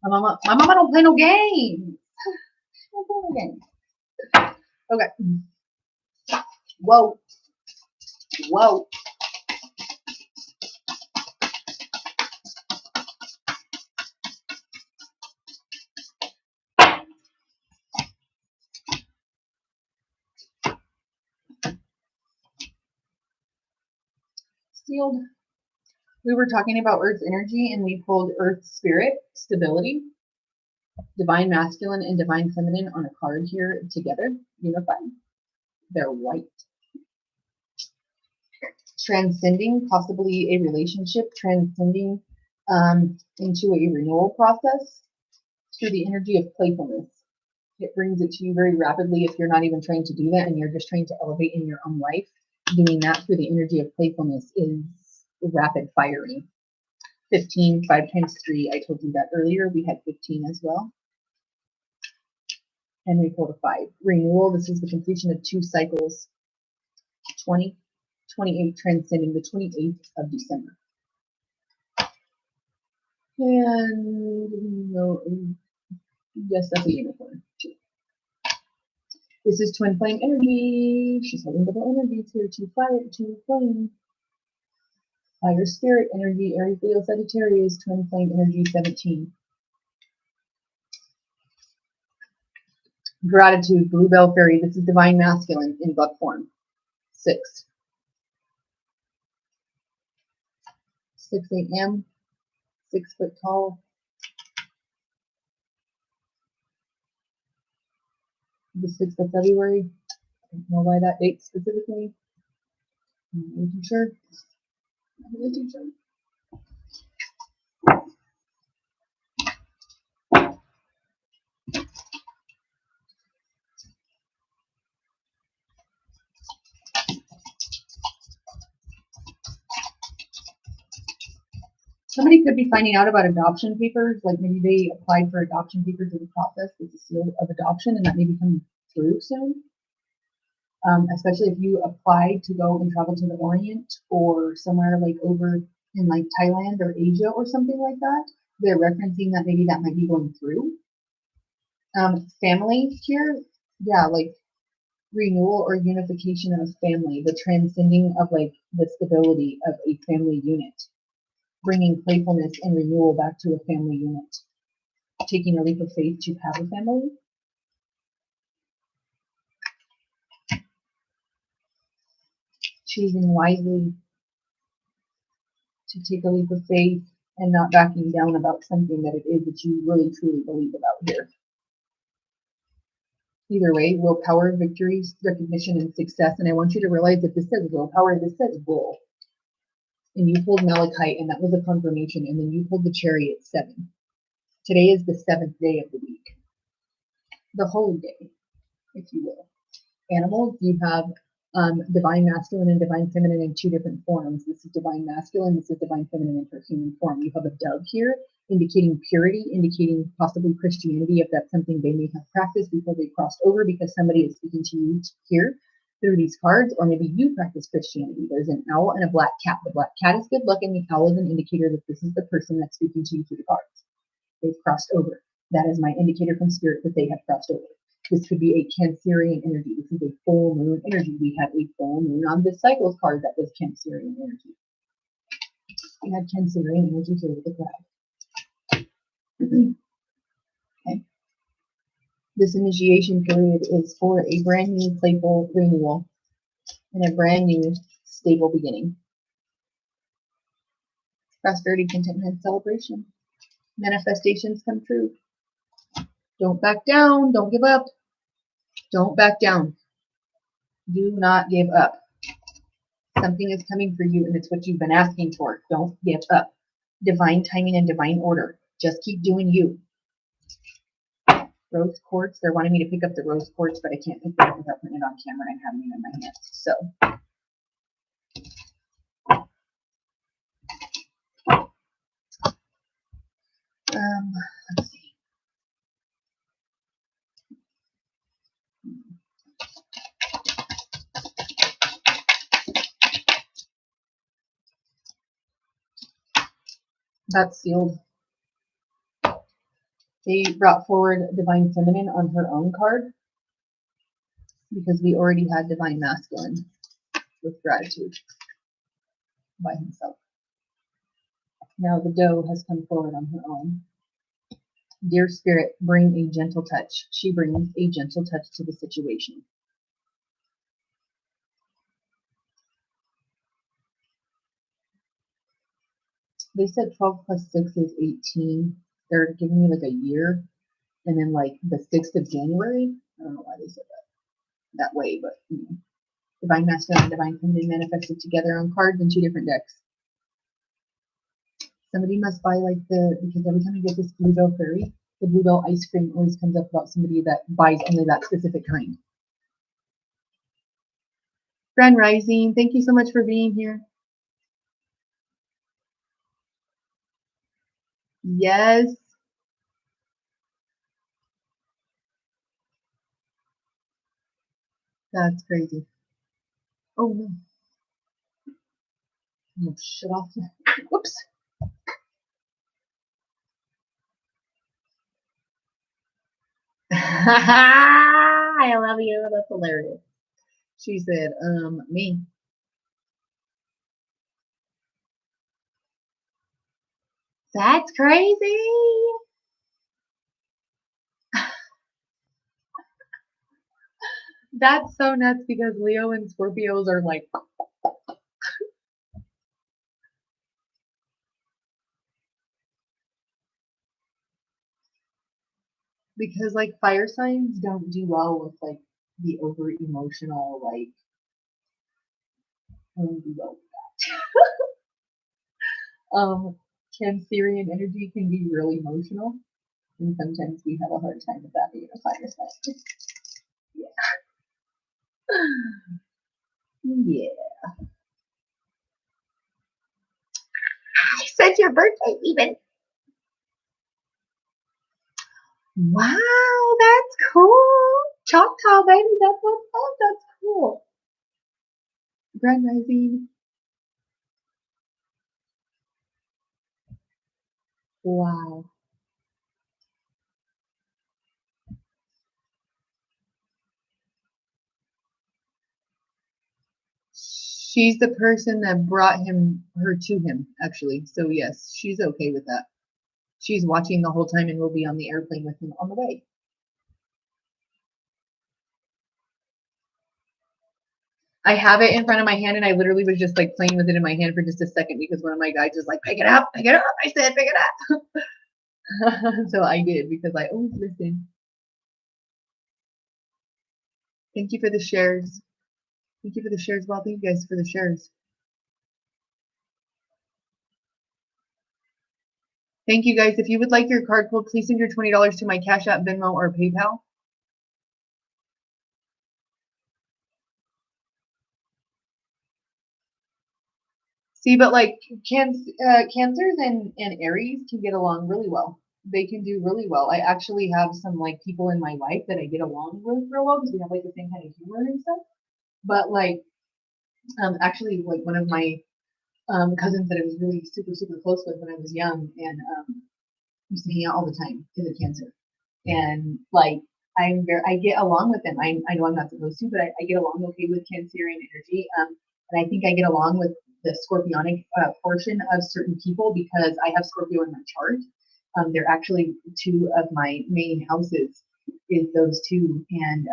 My mama don't play no games. She don't play no games. Okay. Whoa. Whoa. Sealed. We were talking about Earth's energy and we pulled Earth's spirit, stability, divine masculine and divine feminine on a card here together, unified. They're white. Transcending, possibly a relationship, transcending into a renewal process through the energy of playfulness. It brings it to you very rapidly if you're not even trying to do that and you're just trying to elevate in your own life. Doing that through the energy of playfulness is rapid firing. 15, 5 times 3. I told you that earlier. We had 15 as well. And we pulled a 5. Renewal. This is the completion of 2 cycles. 20, 28, transcending the 28th of December. And no, yes, that's a unicorn. This is twin flame energy. She's holding double energies here. 2 fire, 2 flame. Fire spirit energy, Aries, Leo, Sagittarius, twin flame energy, 17. Gratitude, bluebell fairy. This is divine masculine in buck form. 6. 6 a.m. 6 foot tall. The 6th of February. I don't know why that date specifically. I'm not really too sure. I'm really too sure. Somebody could be finding out about adoption papers, like maybe they applied for adoption papers in the process with the seal of adoption, and that may be coming through soon. Especially if you applied to go and travel to the Orient or somewhere like over in like Thailand or Asia or something like that. They're referencing that maybe that might be going through. Family here, yeah, like renewal or unification of family, the transcending of like the stability of a family unit, bringing playfulness and renewal back to a family unit, taking a leap of faith to have a family. Choosing wisely to take a leap of faith and not backing down about something that it is that you really truly believe about here. Either way, willpower, victories, recognition, and success. And I want you to realize that this says willpower, this says bull. And you pulled Malachite, and that was a confirmation. And then you pulled the Chariot 7. Today is the 7th day of the week. The holy day, if you will. Animals, you have divine masculine and divine feminine in 2 different forms. This is divine masculine, this is divine feminine in her human form. You have a dove here, indicating purity, indicating possibly Christianity, if that's something they may have practiced before they crossed over, because somebody is speaking to you here through these cards, or maybe you practice Christianity. There's an owl and a black cat. The black cat is good luck, and the owl is an indicator that this is the person that's speaking to you through the cards. They've crossed over. That is my indicator from spirit that they have crossed over. This could be a Cancerian energy. This is a full moon energy. We had a full moon on this cycles card that was Cancerian energy. We had Cancerian energy here with the cloud. Okay. This initiation period is for a brand new playful renewal and a brand new stable beginning. Prosperity, contentment, celebration. Manifestations come true. Don't back down. Don't give up. Don't back down. Do not give up. Something is coming for you, and it's what you've been asking for. Don't give up. Divine timing and divine order. Just keep doing you. Rose quartz. They're wanting me to pick up the rose quartz, but I can't pick them up without putting it on camera and having it in my hands. So. Let's see. That's sealed. They brought forward Divine Feminine on her own card because we already had Divine Masculine with gratitude by himself. Now the doe has come forward on her own. Dear Spirit, bring a gentle touch. She brings a gentle touch to the situation. They said 12 plus 6 is 18. They're giving me like a year. And then like the 6th of January. I don't know why they said that way, but you know. Divine Masculine and Divine Feminine manifested together on cards in 2 different decks. Somebody must buy like because every time you get this Bluebell Prairie, the Bluebell ice cream always comes up about somebody that buys only that specific kind. Grand Rising, thank you so much for being here. Yes. That's crazy. Oh no. Oh, shut off. Whoops. I love you. That's hilarious. She said, me. That's crazy. That's so nuts because Leo and Scorpios are like, because like fire signs don't do well with like the over emotional, like, don't do well with that. Cancerian energy can be really emotional, and sometimes we have a hard time with that being a fire sign. Yeah. Yeah. Since your birthday, even. Wow, that's cool. Choctaw, baby, that's what's up. That's cool. Grand Rising. Wow. She's the person that brought her to him, actually. So yes, she's okay with that. She's watching the whole time and will be on the airplane with him on the way. I have it in front of my hand and I literally was just like playing with it in my hand for just a second because one of my guys was like, pick it up, pick it up. I said, pick it up. So I did because I always listen. Thank you for the shares. Thank you for the shares. Well, thank you guys for the shares. Thank you guys. If you would like your card pulled, please send your $20 to my Cash App, Venmo, or PayPal. See, but like Cancers and Aries can get along really well. They can do really well. I actually have some like people in my life that I get along with real well because we have like the same kind of humor and stuff. But like, actually, like one of my cousins that I was really super close with when I was young and used to hang out all the time is a Cancer, and like I get along with them. I know I'm not supposed to, but I get along okay with Cancerian energy. And I think I get along with the Scorpionic portion of certain people because I have Scorpio in my chart. They're actually two of my main houses is those two, and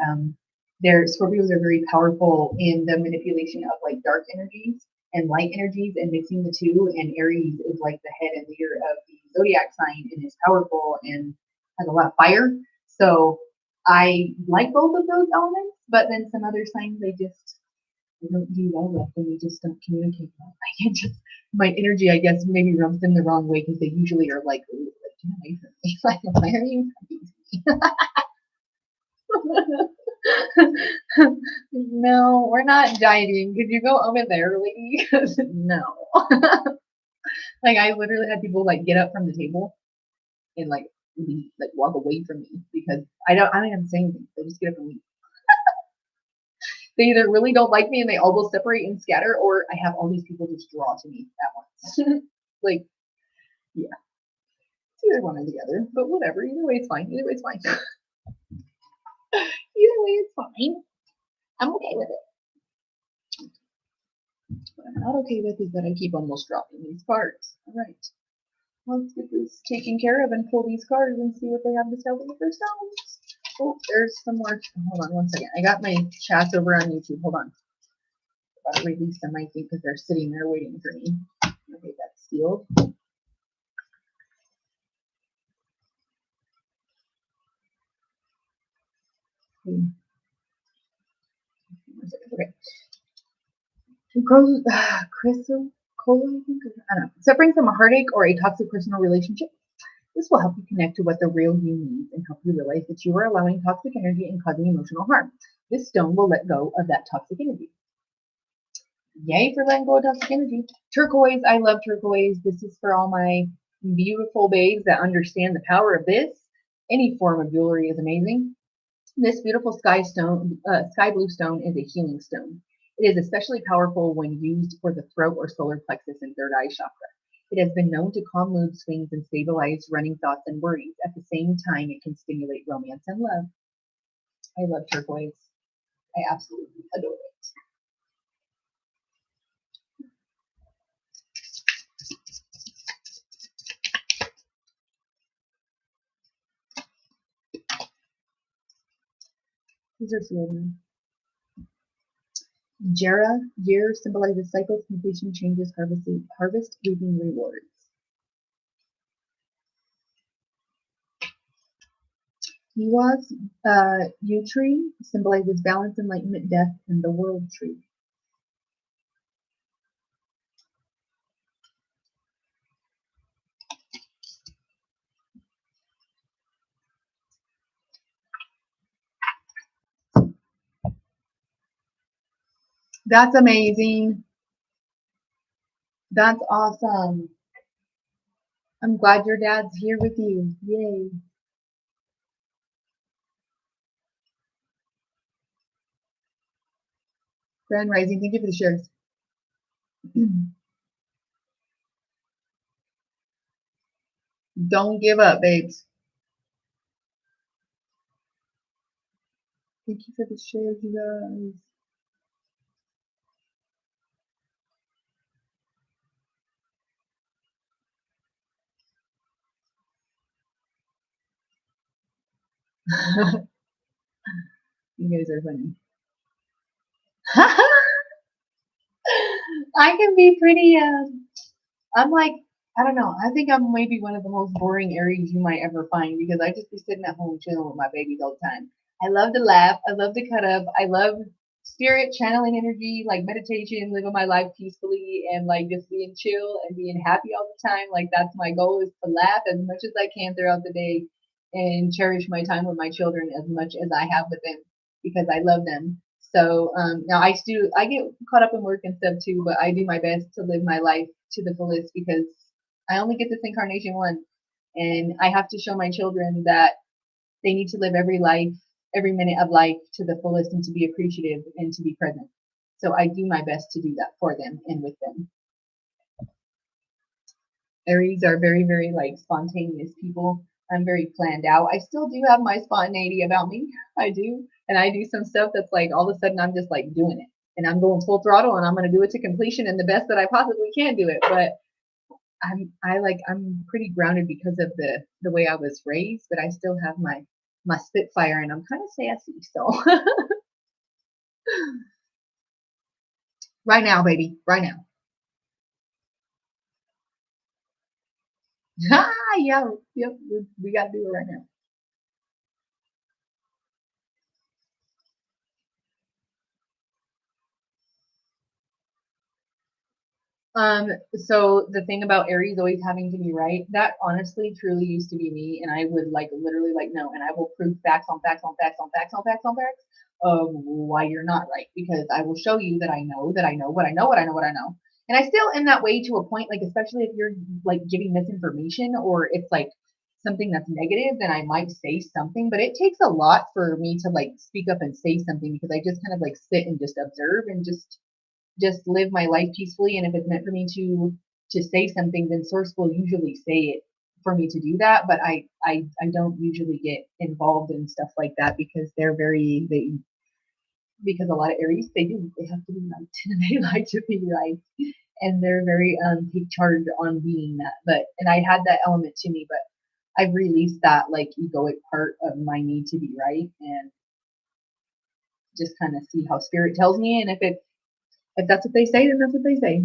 their Scorpios are very powerful in the manipulation of like dark energies and light energies and mixing the two. And Aries is like the head and leader of the zodiac sign and is powerful and has a lot of fire. So I like both of those elements, but then some other signs I don't do well with and we just don't communicate well. I can just my energy, I guess, maybe rubs them the wrong way because they usually are like, "Ooh, like, get away from me." Like, why are you No, we're not dieting. Could you go over there, lady? No. Like I literally had people like get up from the table and like walk away from me because I don't even say anything. They just get up and leave. They either really don't like me and they all will separate and scatter, or I have all these people just draw to me at once. Like, yeah, it's either one or the other, but whatever. Either way, it's fine. Either way, it's fine. Either way, it's fine. I'm okay with it. What I'm not okay with is that I keep almost dropping these cards. All right. Let's get this taken care of and pull these cards and see what they have to tell me for themselves. Oh, there's some more. Hold on one second. I got my chats over on YouTube. Hold on. I'll release them, I think, because they're sitting there waiting for me. Okay, that's sealed. Okay. Crystal Cola, I think. I don't know. Suffering from a heartache or a toxic personal relationship. This will help you connect to what the real you needs and help you realize that you are allowing toxic energy and causing emotional harm. This stone will let go of that toxic energy. Yay for letting go of toxic energy. Turquoise, I love turquoise. This is for all my beautiful babes that understand the power of this. Any form of jewelry is amazing. This beautiful sky blue stone is a healing stone. It is especially powerful when used for the throat or solar plexus and third eye chakra. It has been known to calm mood swings and stabilize running thoughts and worries. At the same time, it can stimulate romance and love. I love turquoise. I absolutely adore it. These are sealed. Year symbolizes cycles, completion, changes, harvest, reaping rewards. Yua's yew tree symbolizes balance, enlightenment, death, and the world tree. That's amazing. That's awesome. I'm glad your dad's here with you. Yay. Grand Rising, thank you for the shares. Don't give up, babes. Thank you for the shares, you guys. You guys are funny. I can be pretty, I'm like, I don't know. I think I'm maybe one of the most boring Aries you might ever find because I just be sitting at home chilling with my babies all the time. I love to laugh. I love to cut up. I love spirit channeling energy, like meditation, living my life peacefully and like just being chill and being happy all the time. Like that's my goal is to laugh as much as I can throughout the day and cherish my time with my children as much as I have with them because I love them. So now I get caught up in work and stuff too, but I do my best to live my life to the fullest because I only get this incarnation once, and I have to show my children that they need to live every minute of life to the fullest and to be appreciative and to be present. So I do my best to do that for them and with them. Aries are very, very like spontaneous people. I'm very planned out. I still do have my spontaneity about me. I do. And I do some stuff that's like all of a sudden I'm just like doing it. And I'm going full throttle and I'm gonna do it to completion and the best that I possibly can do it. But I'm pretty grounded because of the way I was raised, but I still have my spitfire and I'm kind of sassy. So right now, baby, right now. Ah, yeah, yep, we got to do it right now. So the thing about Aries always having to be right, that honestly truly used to be me, and I would like literally like no, and I will prove facts on facts on facts on facts on facts on facts of why you're not right because I will show you that I know what I know what I know what I know. And I still am that way to a point, like especially if you're like giving misinformation or it's like something that's negative, then I might say something, but it takes a lot for me to like speak up and say something because I just kind of like sit and just observe and just live my life peacefully. And if it's meant for me to say something, then source will usually say it for me to do that. But I don't usually get involved in stuff like that because they because a lot of Aries they have to be right and they like to be right and they're very take charge on being that. But and I had that element to me, but I've released that like egoic part of my need to be right and just kind of see how spirit tells me. And if that's what they say, then that's what they say.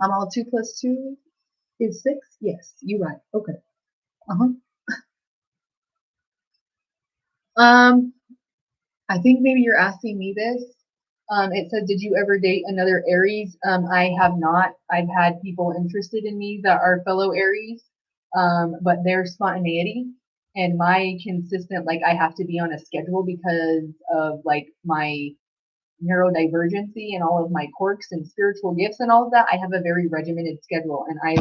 I'm all 2 + 2 is 6? Yes, you're right. Okay. Uh-huh. Um, I think maybe you're asking me this. It said, did you ever date another Aries? I have not. I've had people interested in me that are fellow Aries, but their spontaneity and my consistent, like I have to be on a schedule because of like my neurodivergency and all of my quirks and spiritual gifts and all of that, I have a very regimented schedule and I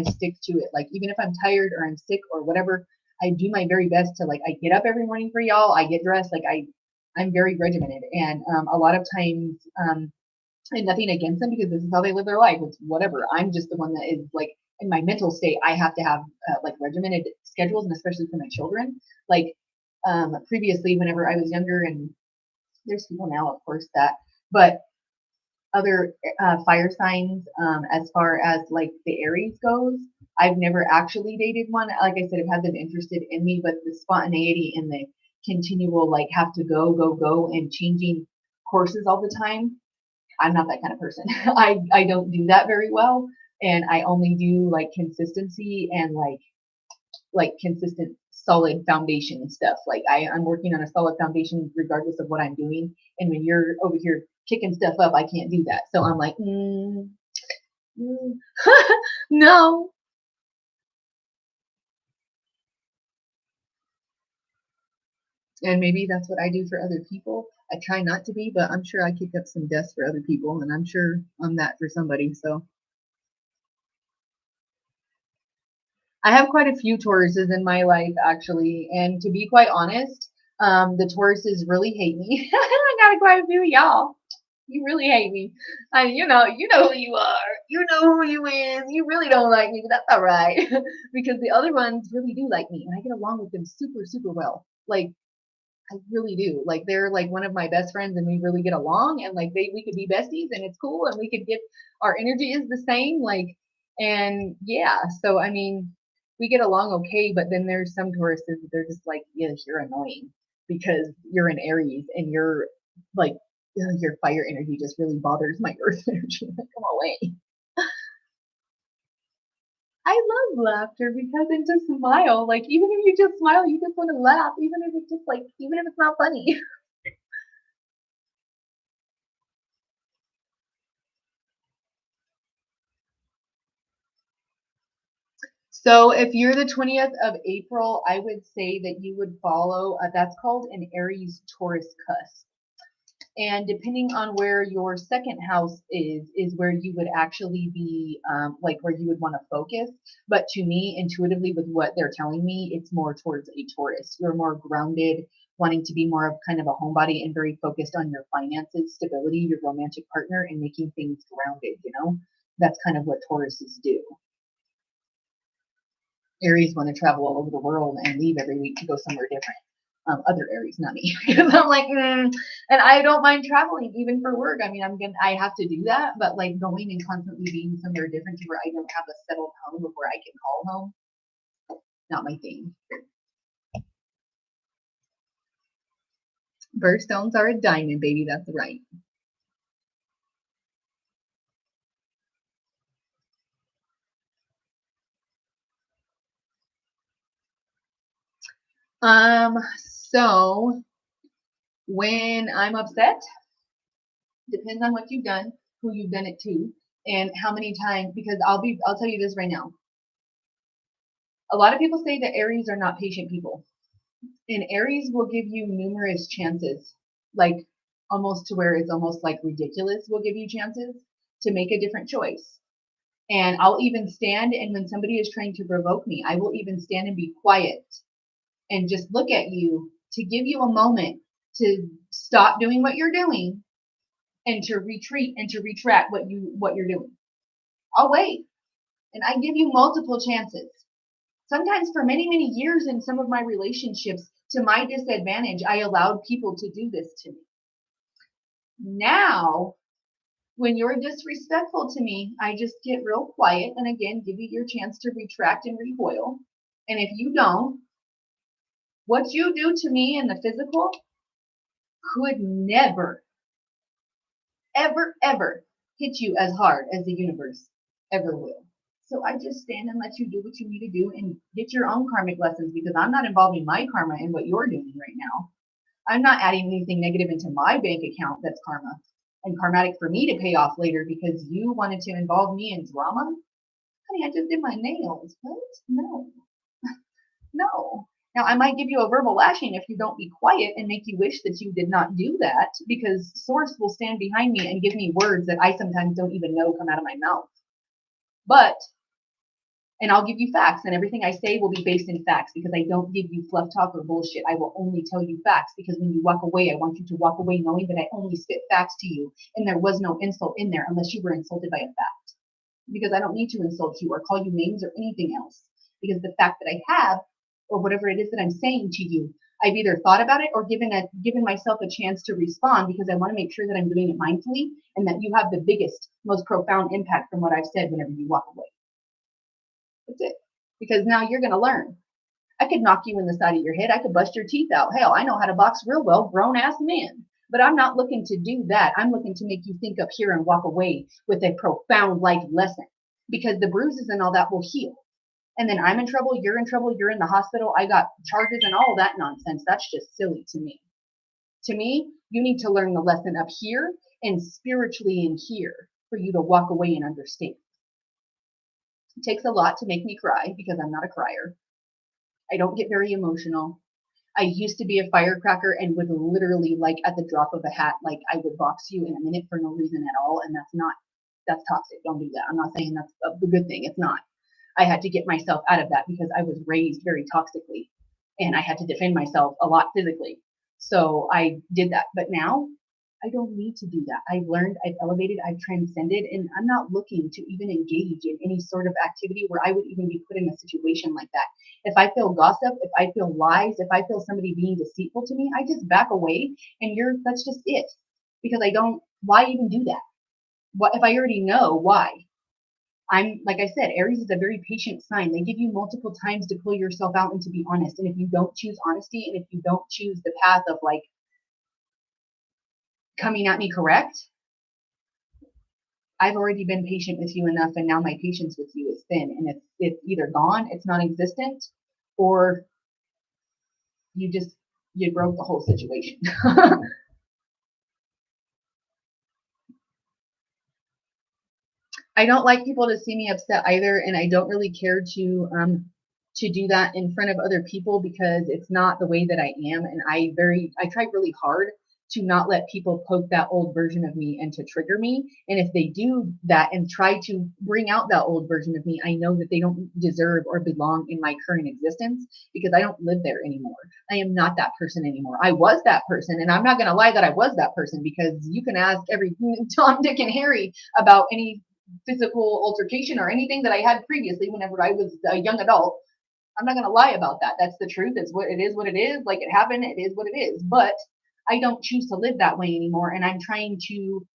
stick to it. Like even if I'm tired or I'm sick or whatever, I do my very best to like I get up every morning for y'all. I get dressed like I'm very regimented and a lot of times and nothing against them because this is how they live their life. It's whatever. I'm just the one that is like in my mental state. I have to have like regimented schedules and especially for my children. Like previously, whenever I was younger and there's people now, of course, that, but other fire signs, as far as like the Aries goes, I've never actually dated one. Like I said, I've had them interested in me, but the spontaneity and the continual like have to go and changing courses all the time. I'm not that kind of person. I don't do that very well, and I only do like consistency and like consistent solid foundation and stuff. Like I'm working on a solid foundation regardless of what I'm doing. And when you're over here kicking stuff up, I can't do that. So I'm like, mm, no. And maybe that's what I do for other people. I try not to be, but I'm sure I kick up some dust for other people, and I'm sure I'm that for somebody. So I have quite a few Tauruses in my life, actually, and to be quite honest, the Tauruses really hate me. I got quite a few, y'all. You really hate me. You know who you are. You know who you is. You really don't like me, but that's all right. Because the other ones really do like me, and I get along with them super, super well. Like, I really do. Like, they're like one of my best friends, and we really get along, and like we could be besties, and it's cool, and we could get our energy is the same. Like, and yeah, so I mean, we get along okay, but then there's some Tauruses that they're just like, yeah, you're annoying because you're an Aries and you're like, ugh, your fire energy just really bothers my earth energy. Like, come away. I love laughter because it's a smile. Like, even if you just smile, you just want to laugh, even if it's just like, even if it's not funny. So if you're the 20th of April, I would say that you would follow, that's called an Aries Taurus cusp. And depending on where your second house is where you would actually be, like where you would want to focus. But to me, intuitively, with what they're telling me, it's more towards a Taurus. You're more grounded, wanting to be more of kind of a homebody and very focused on your finances, stability, your romantic partner, and making things grounded, you know? That's kind of what Tauruses do. Aries want to travel all over the world and leave every week to go somewhere different. Other Aries, not me, because I'm like, and I don't mind traveling even for work. I mean, I have to do that, but like going and constantly being somewhere different to where I don't have a settled home before I can call home, not my thing. Birthstones are a diamond, baby. That's right. Um, so when I'm upset, depends on what you've done, who you've done it to, and how many times. Because I'll tell you this right now. A lot of people say that Aries are not patient people. And Aries will give you numerous chances, like almost to where it's almost like ridiculous, will give you chances to make a different choice. And I'll even stand, and when somebody is trying to provoke me, I will even stand and be quiet and just look at you to give you a moment to stop doing what you're doing and to retreat and to retract what you're doing. I'll wait, and I give you multiple chances. Sometimes for many, many years in some of my relationships, to my disadvantage, I allowed people to do this to me. Now, when you're disrespectful to me, I just get real quiet and again give you your chance to retract and recoil. And if you don't, what you do to me in the physical could never, ever, ever hit you as hard as the universe ever will. So I just stand and let you do what you need to do and get your own karmic lessons because I'm not involving my karma in what you're doing right now. I'm not adding anything negative into my bank account that's karma and karmatic for me to pay off later because you wanted to involve me in drama. Honey, I just did my nails. What? No, no. Now, I might give you a verbal lashing if you don't be quiet and make you wish that you did not do that because Source will stand behind me and give me words that I sometimes don't even know come out of my mouth. But and I'll give you facts, and everything I say will be based in facts because I don't give you fluff talk or bullshit. I will only tell you facts because when you walk away, I want you to walk away knowing that I only spit facts to you, and there was no insult in there unless you were insulted by a fact. Because I don't need to insult you or call you names or anything else. Because the fact that I have, or whatever it is that I'm saying to you, I've either thought about it or given myself a chance to respond because I want to make sure that I'm doing it mindfully and that you have the biggest, most profound impact from what I've said whenever you walk away. That's it. Because now you're going to learn. I could knock you in the side of your head. I could bust your teeth out. Hell, I know how to box real well, grown ass men. But I'm not looking to do that. I'm looking to make you think up here and walk away with a profound life lesson because the bruises and all that will heal. And then I'm in trouble, you're in the hospital, I got charges and all that nonsense. That's just silly to me. To me, you need to learn the lesson up here and spiritually in here for you to walk away and understand. It takes a lot to make me cry because I'm not a crier. I don't get very emotional. I used to be a firecracker and would literally, like, at the drop of a hat, like, I would box you in a minute for no reason at all. And that's toxic. Don't do that. I'm not saying that's a good thing. It's not. I had to get myself out of that because I was raised very toxically and I had to defend myself a lot physically. So I did that. But now I don't need to do that. I've learned, I've elevated, I've transcended, and I'm not looking to even engage in any sort of activity where I would even be put in a situation like that. If I feel gossip, if I feel lies, if I feel somebody being deceitful to me, I just back away and that's just it. Because I don't, why even do that? What if I already know why? I'm like I said, Aries is a very patient sign. They give you multiple times to pull yourself out and to be honest. And if you don't choose honesty and if you don't choose the path of like coming at me correct, I've already been patient with you enough, and now my patience with you is thin, and it's either gone, it's non-existent, or you broke the whole situation. I don't like people to see me upset either, and I don't really care to do that in front of other people because it's not the way that I am, and I try really hard to not let people poke that old version of me and to trigger me. And if they do that and try to bring out that old version of me, I know that they don't deserve or belong in my current existence because I don't live there anymore. I am not that person anymore. I was that person, and I'm not going to lie that I was that person because you can ask every Tom, Dick, and Harry about any physical altercation or anything that I had previously whenever I was a young adult. I'm not going to lie about that. That's the truth. It's what it is, what it is. Like it happened, it is what it is. But I don't choose to live that way anymore. And I'm trying to,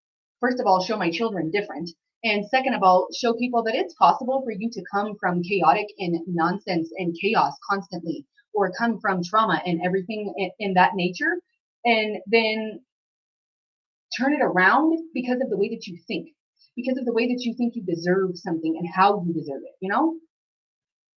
first of all, show my children different. And second of all, show people that it's possible for you to come from chaotic and nonsense and chaos constantly, or come from trauma and everything in that nature, and then turn it around because of the way that you think, because of the way that you think you deserve something and how you deserve it, you know?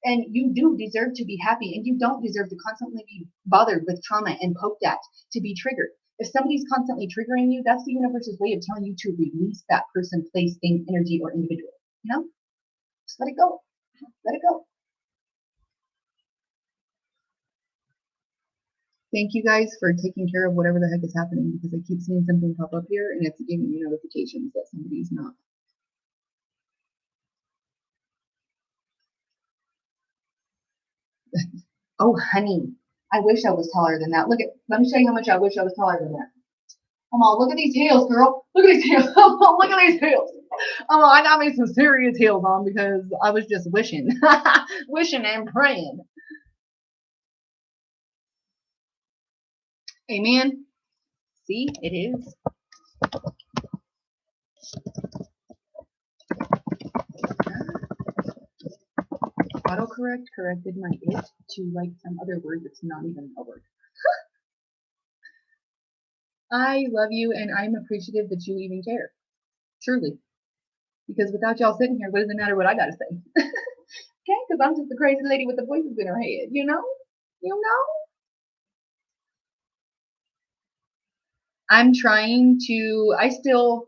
And you do deserve to be happy, and you don't deserve to constantly be bothered with trauma and poked at, to be triggered. If somebody's constantly triggering you, that's the universe's way of telling you to release that person, place, thing, energy, or individual. You know? Just let it go. Let it go. Thank you guys for taking care of whatever the heck is happening because I keep seeing something pop up here and it's giving me notifications that somebody's not. Oh, honey, I wish I was taller than that. Let me show you how much I wish I was taller than that. Come on, look at these heels, girl. Look at these heels. Look at these heels. I got me some serious heels on because I was just wishing, wishing and praying. Amen. See, it is. Autocorrect corrected my it to like some other word that's not even a word. I love you and I'm appreciative that you even care. Truly. Because without y'all sitting here, what does it matter what I gotta say? Okay, because I'm just a crazy lady with the voices in her head, you know? You know? I'm trying to I still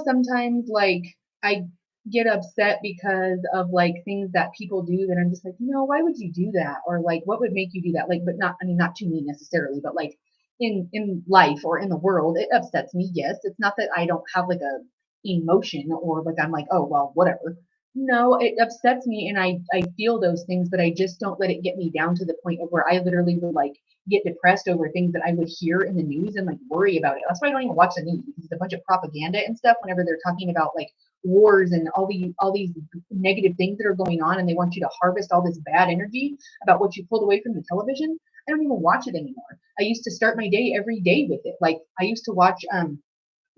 sometimes like I get upset because of like things that people do that I'm just like, why would you do that? Or like what would make you do that? Like, but not I mean not to me necessarily, but like in life or in the world, it upsets me. Yes. It's not that I don't have like a emotion or like I'm like, oh well, whatever. No, it upsets me and I feel those things, but I just don't let it get me down to the point of where I literally would like get depressed over things that I would hear in the news and like worry about it. That's why I don't even watch the news because it's a bunch of propaganda and stuff whenever they're talking about like wars and all these negative things that are going on and they want you to harvest all this bad energy about what you pulled away from the television. I don't even watch it anymore. I used to start my day every day with it. Like I used to watch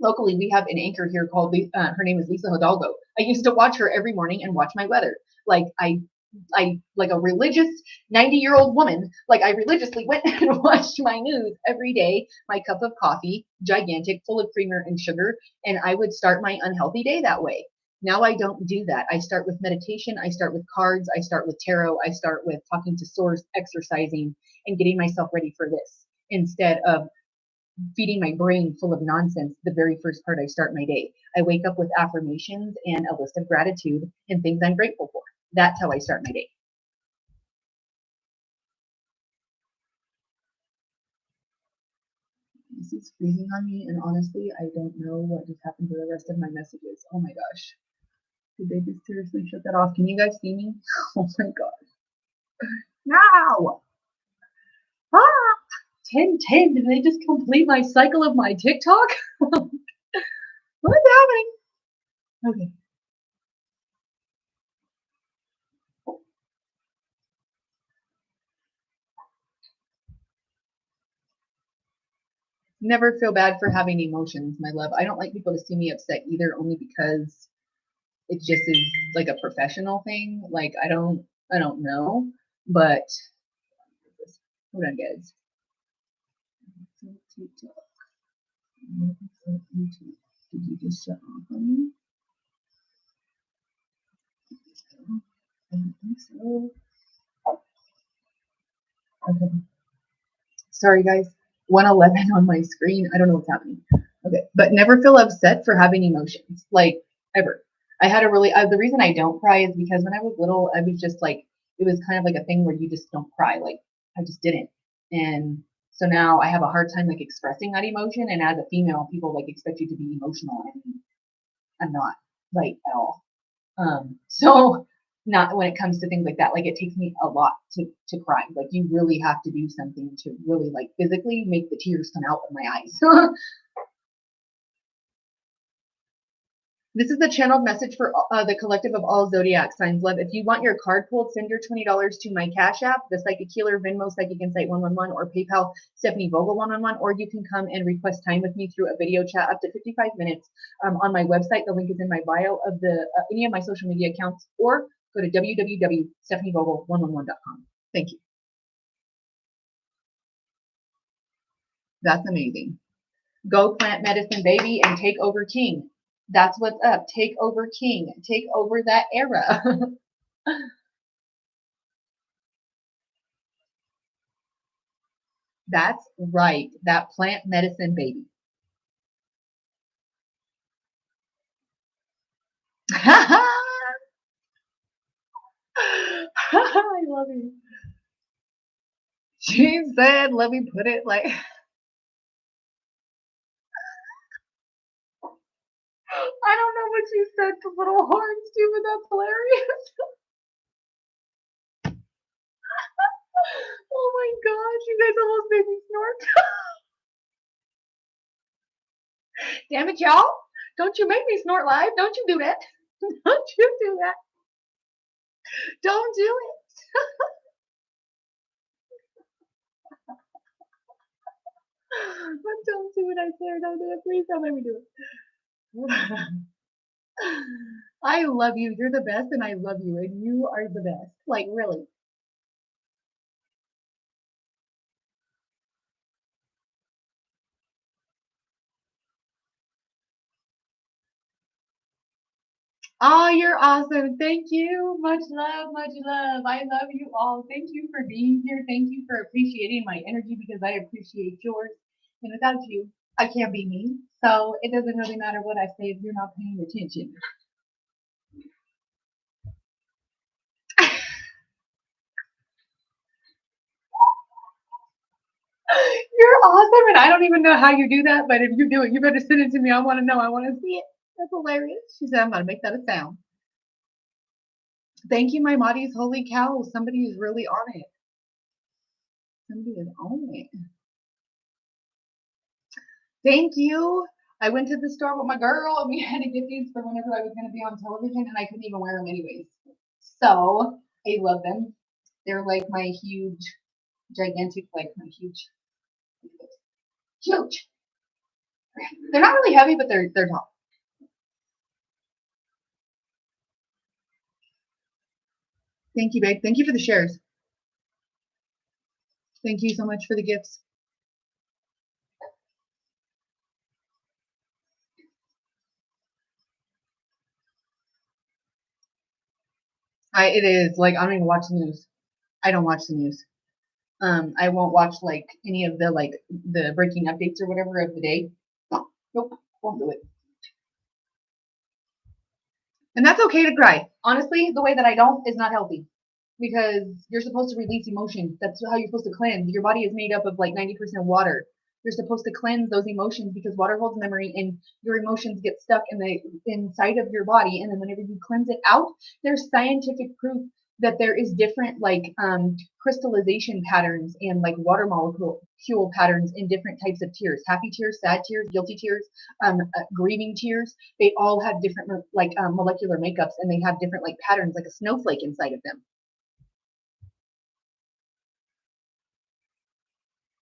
locally we have an anchor here called her name is Lisa Hidalgo. I used to watch her every morning and watch my weather. Like I like a religious 90-year-old woman, like I religiously went and watched my news every day, my cup of coffee, gigantic, full of creamer and sugar, and I would start my unhealthy day that way. Now I don't do that. I start with meditation, I start with cards, I start with tarot, I start with talking to source, exercising, and getting myself ready for this instead of feeding my brain full of nonsense the very first part I start my day. I wake up with affirmations and a list of gratitude and things I'm grateful for. That's how I start my day. This is freezing on me, and honestly, I don't know what just happened to the rest of my messages. Oh my gosh. Did they just seriously shut that off? Can you guys see me? Oh my god. No! Ah! 10:10. Did they just complete my cycle of my TikTok? What's happening? Okay. Never feel bad for having emotions, my love. I don't like people to see me upset either, only because it just is like a professional thing. Like I don't know, but hold on, guys. Did you just shut off on me? I don't think so. Okay. Sorry, guys. 111 on my screen. I don't know what's happening. Okay, but never feel upset for having emotions, like ever. I had a really the reason I don't cry is because when I was little, I was just like it was kind of like a thing where you just don't cry. Like I just didn't, and so now I have a hard time like expressing that emotion. And as a female, people like expect you to be emotional, and I'm not like at all. So not when it comes to things like that. Like it takes me a lot to cry. Like you really have to do something to really like physically make the tears come out of my eyes. This is the channeled message for the collective of all zodiac signs. Love, if you want your card pulled, send your $20 to my Cash App, the Psychic Healer, Venmo, Psychic Insight 111, or PayPal, Stephanie Vogel 111, or you can come and request time with me through a video chat up to 55 minutes on my website. The link is in my bio of the any of my social media accounts, or go to www.stephanievogel111.com. Thank you. That's amazing. Go plant medicine, baby, and take over King. That's what's up. Take over King. Take over that era. That's right. That plant medicine, baby. I love you. She said, let me put it like, I don't know what she said to little horns too, but that's hilarious. Oh my gosh, you guys almost made me snort. Damn it, y'all. Don't you make me snort live. Don't you do that. Don't you do that. Don't do it. Don't do it, I swear. Don't do it. Please don't make me do it. I love you. You're the best, and I love you, and you are the best. Like, really. Oh, you're awesome. Thank you. Much love, much love. I love you all. Thank you for being here. Thank you for appreciating my energy because I appreciate yours. And without you, I can't be me. So it doesn't really matter what I say if you're not paying attention. You're awesome, and I don't even know how you do that, but if you do it, you better send it to me. I want to know. I want to see it. That's hilarious. She said, I'm going to make that a sound. Thank you, my bodies. Holy cow. Somebody is really on it. Somebody is on it. Thank you. I went to the store with my girl and we had to get these for whenever I was going to be on television and I couldn't even wear them anyways. So I love them. They're like my huge, gigantic, like my huge. They're not really heavy, but they're tall. Thank you, babe. Thank you for the shares. Thank you so much for the gifts. It is like I don't even watch the news. I don't watch the news. I won't watch like any of the like the breaking updates or whatever of the day. Nope, won't do it. And that's okay to cry. Honestly, the way that I don't is not healthy because you're supposed to release emotion. That's how you're supposed to cleanse. Your body is made up of like 90% water. You're supposed to cleanse those emotions because water holds memory and your emotions get stuck in the inside of your body. And then whenever you cleanse it out, there's scientific proof that there is different crystallization patterns and like water molecule patterns in different types of tears: happy tears, sad tears, guilty tears, grieving tears. They all have different molecular makeups, and they have different like patterns, like a snowflake inside of them.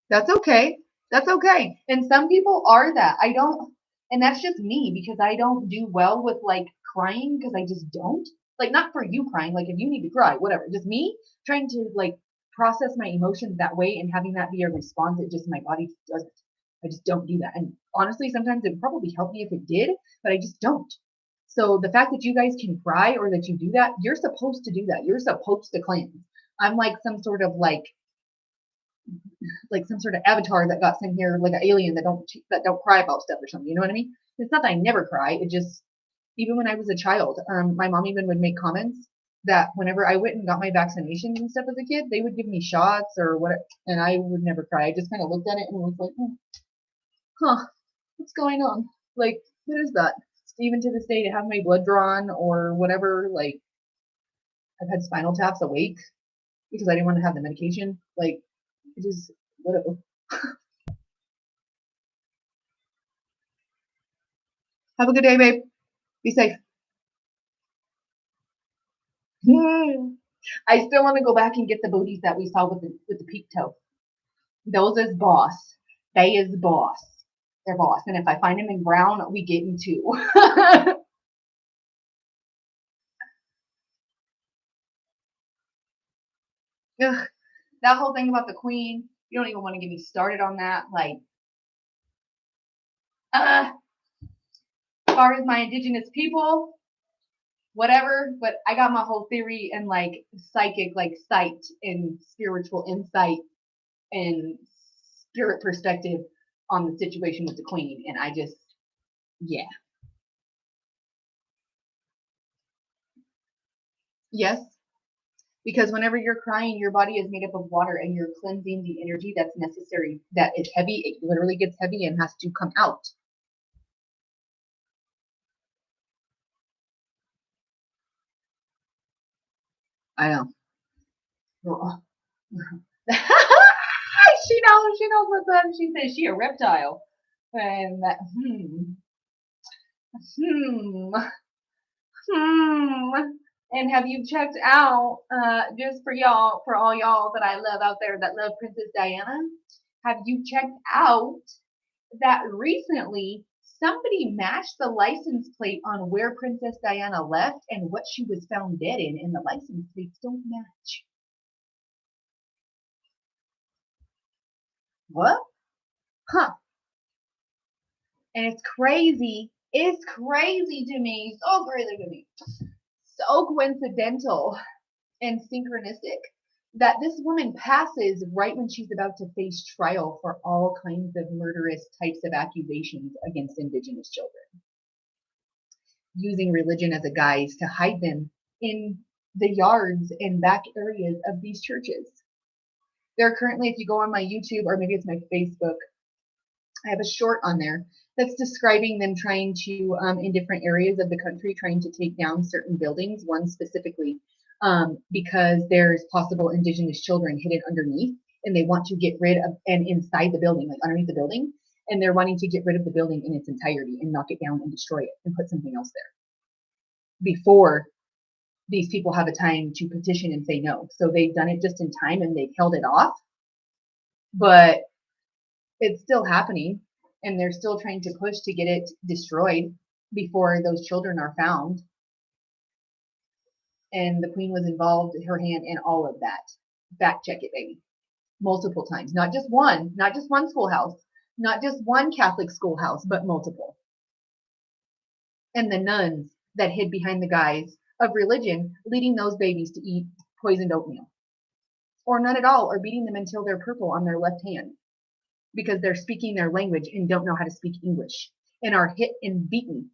That's okay. That's okay. And some people are that. I don't, and that's just me because I don't do well with like crying because I just don't. Like, not for you crying, like if you need to cry, whatever. Just me trying to like process my emotions that way and having that be a response that just my body doesn't. I just don't do that. And honestly, sometimes it would probably help me if it did, but I just don't. So the fact that you guys can cry or that you do that, you're supposed to do that. You're supposed to cleanse. I'm like some sort of like some sort of avatar that got sent here, like an alien that don't cry about stuff or something. You know what I mean? It's not that I never cry. It just, even when I was a child, my mom even would make comments that whenever I went and got my vaccinations and stuff as a kid, they would give me shots or what, and I would never cry. I just kind of looked at it and was like, huh, what's going on? Like, what is that? Even to this day, to have my blood drawn or whatever, like, I've had spinal taps awake because I didn't want to have the medication. Like, it just, whatever. Have a good day, babe. Be safe. I still want to go back and get the booties that we saw with the peak toe. Those is boss. They is boss. They're boss. And if I find them in brown, we get them too. Ugh, that whole thing about the queen, you don't even want to get me started on that. Like, as far as my indigenous people, whatever, but I got my whole theory and like psychic, like sight and spiritual insight and spirit perspective on the situation with the queen. And I just, yeah. Yes. Because whenever you're crying, your body is made up of water and you're cleansing the energy that's necessary, that is heavy. It literally gets heavy and has to come out. I know. She knows what's up. She says she a reptile. And that, hmm, And have you checked out, just for y'all, for all y'all that I love out there that love Princess Diana, have you checked out that recently somebody matched the license plate on where Princess Diana left and what she was found dead in, and the license plates don't match? What? Huh. And it's crazy. It's crazy to me. So crazy to me. So coincidental and synchronistic that this woman passes right when she's about to face trial for all kinds of murderous types of accusations against Indigenous children, using religion as a guise to hide them in the yards and back areas of these churches. There are currently, if you go on my YouTube or maybe it's my Facebook, I have a short on there that's describing them trying to, in different areas of the country, trying to take down certain buildings, one specifically, because there's possible Indigenous children hidden underneath, and they want to get rid of, and inside the building, like underneath the building, and they're wanting to get rid of the building in its entirety and knock it down and destroy it and put something else there before these people have a time to petition and say no. So they've done it just in time and they've held it off, but it's still happening, and they're still trying to push to get it destroyed before those children are found. And the queen was involved, her hand in all of that. Fact check it, baby. Multiple times. Not just one schoolhouse, not just one Catholic schoolhouse, but multiple. And the nuns that hid behind the guise of religion, leading those babies to eat poisoned oatmeal. Or none at all, or beating them until they're purple on their left hand because they're speaking their language and don't know how to speak English, and are hit and beaten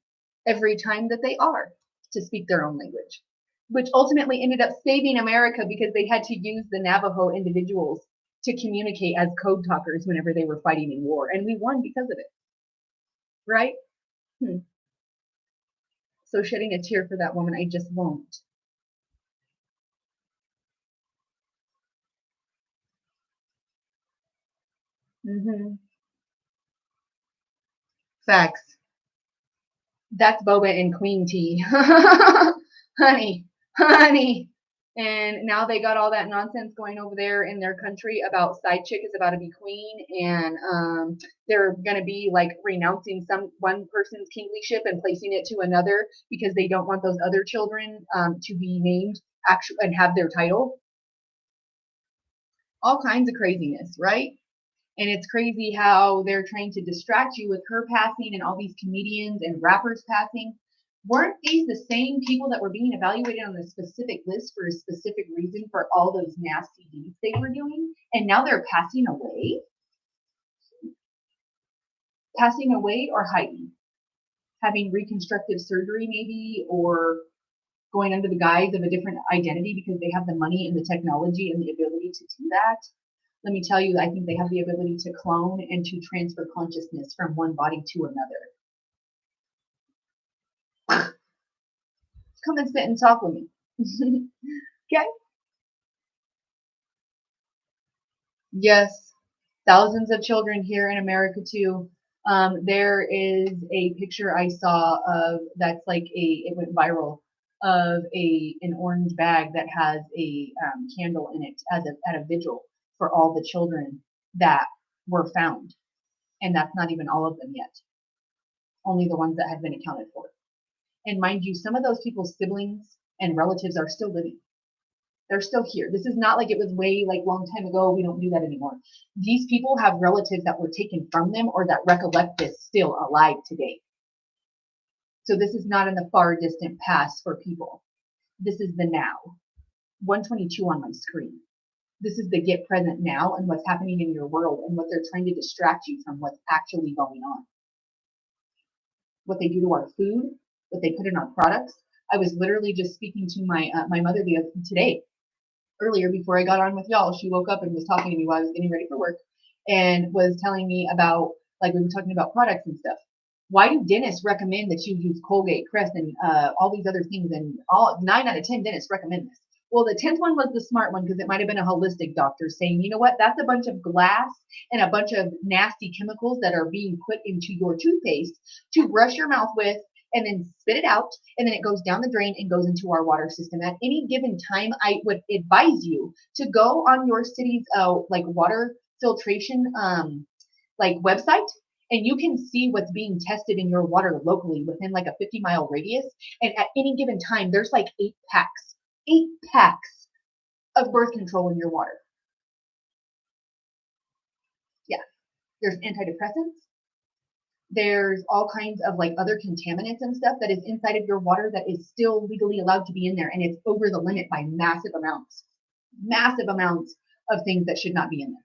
every time that they are to speak their own language, which ultimately ended up saving America because they had to use the Navajo individuals to communicate as code talkers whenever they were fighting in war. And we won because of it, right? So shedding a tear for that woman, I just won't. Facts. That's boba and queen tea. honey, honey. And now they got all that nonsense going over there in their country about side chick is about to be queen, and they're gonna be like renouncing one person's kinglyship and placing it to another because they don't want those other children to be named actually and have their title. All kinds of craziness, right? And it's crazy how they're trying to distract you with her passing and all these comedians and rappers passing. Weren't these the same people that were being evaluated on a specific list for a specific reason for all those nasty deeds they were doing? And now they're passing away? Passing away or hiding? Having reconstructive surgery maybe, or going under the guise of a different identity because they have the money and the technology and the ability to do that. Let me tell you, I think they have the ability to clone and to transfer consciousness from one body to another. Come and sit and talk with me. Okay? Yes. Thousands of children here in America too. There is a picture I saw of that's like it went viral of an orange bag that has a candle in it as at a vigil for all the children that were found. And that's not even all of them yet. Only the ones that have been accounted for. And mind you, some of those people's siblings and relatives are still living. They're still here. This is not like it was way like long time ago. We don't do that anymore. These people have relatives that were taken from them or that recollect this still alive today. So this is not in the far distant past for people. This is the now. 122 on my screen. This is the get present now and what's happening in your world and what they're trying to distract you from what's actually going on. What they do to our food, what they put in our products. I was literally just speaking to my mother today. Earlier, before I got on with y'all, she woke up and was talking to me while I was getting ready for work and was telling me about, like, we were talking about products and stuff. Why do dentists recommend that you use Colgate, Crest, and all these other things? And all 9 out of 10 dentists recommend this. Well, the 10th one was the smart one because it might have been a holistic doctor saying, you know what, that's a bunch of glass and a bunch of nasty chemicals that are being put into your toothpaste to brush your mouth with and then spit it out, and then it goes down the drain and goes into our water system. At any given time, I would advise you to go on your city's like water filtration like website, and you can see what's being tested in your water locally within like a 50-mile radius. And at any given time, there's like 8 packs of birth control in your water. Yeah, there's antidepressants. There's all kinds of like other contaminants and stuff that is inside of your water that is still legally allowed to be in there, and it's over the limit by massive amounts of things that should not be in there.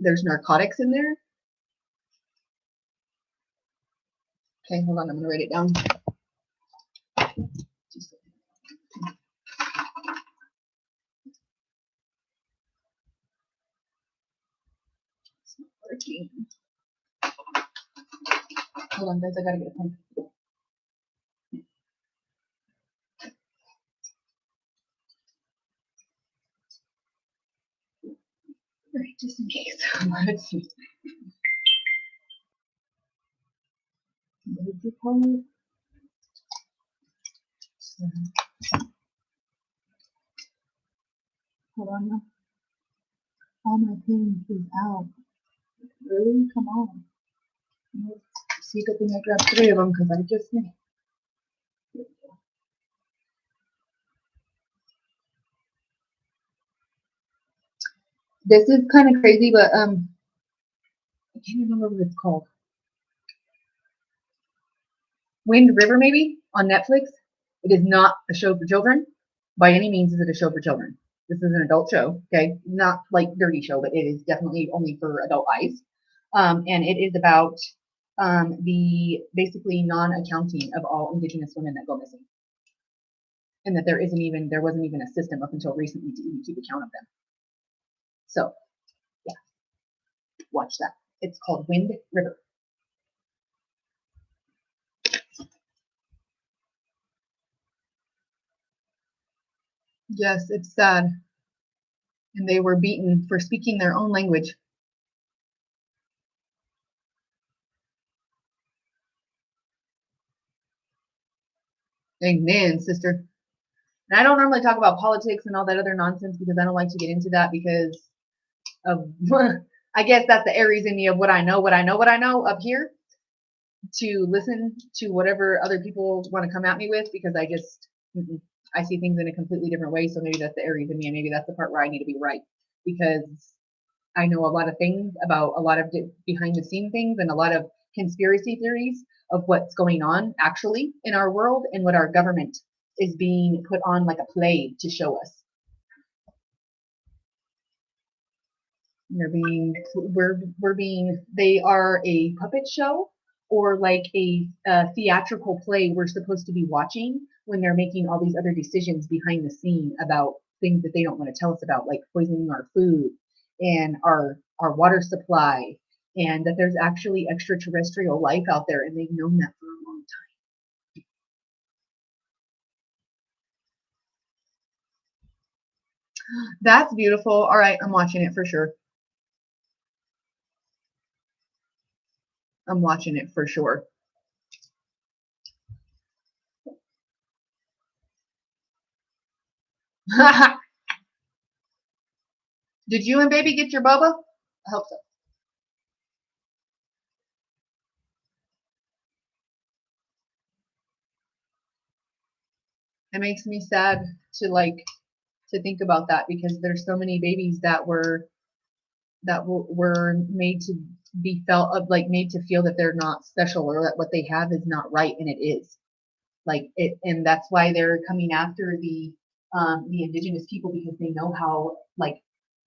There's narcotics in there. Okay, hold on, I'm gonna write it down. It's not working. Hold on, guys, I gotta get a pen. All right, just in case. Let's see. What did you call it? Hold on now. All my pins is out. Really? Come on. See, good thing I grabbed 3 of them because I just need. This is kind of crazy, but I can't remember what it's called. Wind River, maybe, on Netflix. It is not a show for children. By any means is it a show for children. This is an adult show, okay? Not like dirty show, but it is definitely only for adult eyes. And it is about the basically non-accounting of all Indigenous women that go missing. and that there wasn't even a system up until recently to even keep account of them. So yeah, watch that. It's called Wind River. Yes, it's sad. And they were beaten for speaking their own language. Amen, sister. And I don't normally talk about politics and all that other nonsense because I don't like to get into that because of, I guess that's the Aries in me of what I know up here, to listen to whatever other people want to come at me with, because I see things in a completely different way. So maybe that's the Aries in me, and maybe that's the part where I need to be right, because I know a lot of things about a lot of behind the scene things and a lot of conspiracy theories of what's going on actually in our world and what our government is being put on like a play to show us. They are a puppet show, or like a theatrical play we're supposed to be watching when they're making all these other decisions behind the scene about things that they don't want to tell us about, like poisoning our food and our water supply, and that there's actually extraterrestrial life out there, and they've known that for a long time. That's beautiful. All right, I'm watching it for sure. I'm watching it for sure. Did you and baby get your boba? I hope so. It makes me sad to think about that, because there's so many babies that were made to be made to feel that they're not special, or that what they have is not right, and it is. And that's why they're coming after the indigenous people, because they know how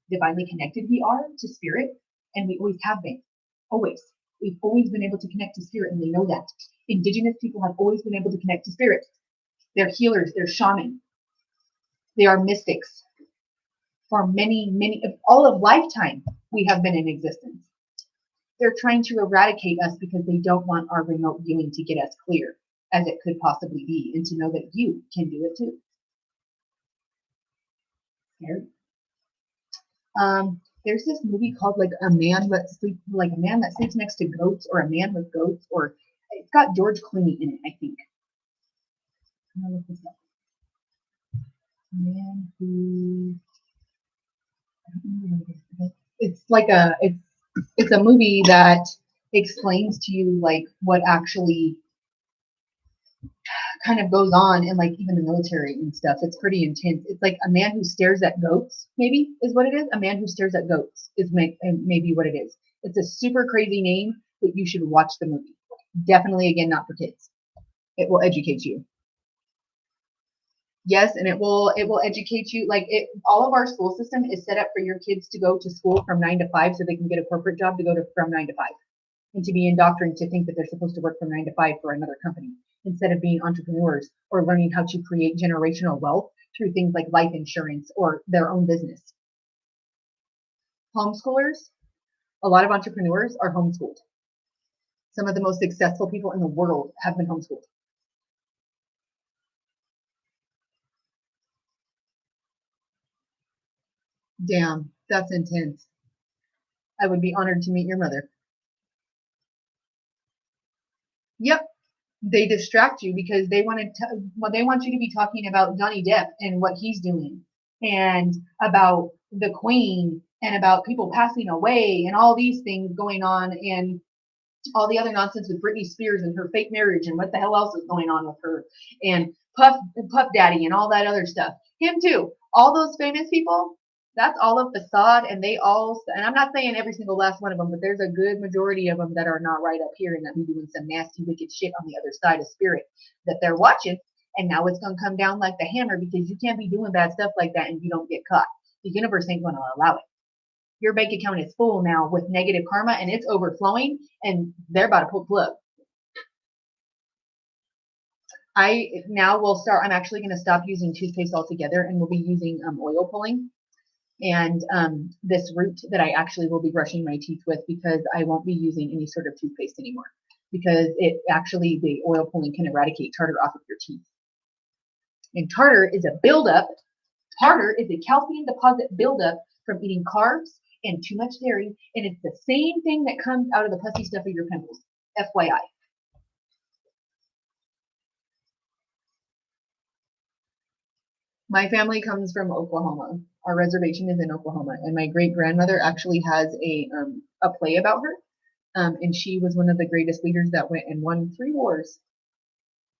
divinely connected we are to spirit, and we always have been. Always. We've always been able to connect to spirit, and they know that. Indigenous people have always been able to connect to spirit. They're healers, they're shamans. They are mystics. For all of lifetime, we have been in existence. They're trying to eradicate us because they don't want our remote viewing to get as clear as it could possibly be, and to know that you can do it too. Scary. There's this movie called a man that sleeps next to goats, or a man with goats, or it's got George Clooney in it, I think. I'm gonna look this up. Man who, I don't remember. It's a movie that explains to you what actually kind of goes on in even the military and stuff. It's pretty intense. It's like a man who stares at goats, maybe is what it is. A man who stares at goats is maybe what it is. It's a super crazy name, but you should watch the movie. Definitely, again, not for kids. It will educate you. Yes, and it will educate you. All of our school system is set up for your kids to go to school from 9 to 5, so they can get a corporate job to go to from 9 to 5, and to be indoctrinated to think that they're supposed to work from 9 to 5 for another company, instead of being entrepreneurs or learning how to create generational wealth through things like life insurance or their own business. Homeschoolers, a lot of entrepreneurs are homeschooled. Some of the most successful people in the world have been homeschooled. Damn, that's intense. I would be honored to meet your mother. Yep. They distract you because they want you to be talking about Johnny Depp and what he's doing, and about the Queen, and about people passing away, and all these things going on, and all the other nonsense with Britney Spears and her fake marriage, and what the hell else is going on with her, and Puff Daddy, and all that other stuff. Him too. All those famous people, that's all a facade, and and I'm not saying every single last one of them, but there's a good majority of them that are not right up here, and that be doing some nasty, wicked shit on the other side of spirit that they're watching, and now it's going to come down like the hammer, because you can't be doing bad stuff like that and you don't get caught. The universe ain't going to allow it. Your bank account is full now with negative karma, and it's overflowing, and they're about to pull the plug. I now will start. I'm actually going to stop using toothpaste altogether, and we'll be using oil pulling and this root that I actually will be brushing my teeth with, because I won't be using any sort of toothpaste anymore, because it actually, the oil pulling can eradicate tartar off of your teeth. And tartar is a buildup. Tartar is a calcium deposit buildup from eating carbs and too much dairy, and it's the same thing that comes out of the pussy stuff of your pimples. FYI. My family comes from Oklahoma. Our reservation is in Oklahoma, and my great grandmother actually has a play about her, and she was one of the greatest leaders that went and won 3 wars,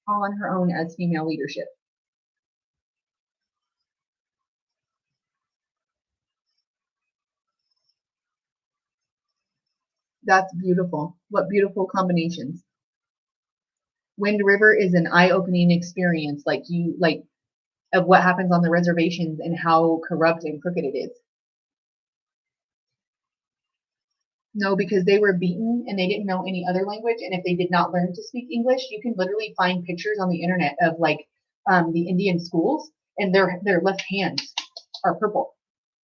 all on her own as female leadership. That's beautiful. What beautiful combinations. Wind River is an eye-opening experience, like of what happens on the reservations and how corrupt and crooked it is. No, because they were beaten and they didn't know any other language. And if they did not learn to speak English, you can literally find pictures on the internet of the Indian schools, and their left hands are purple.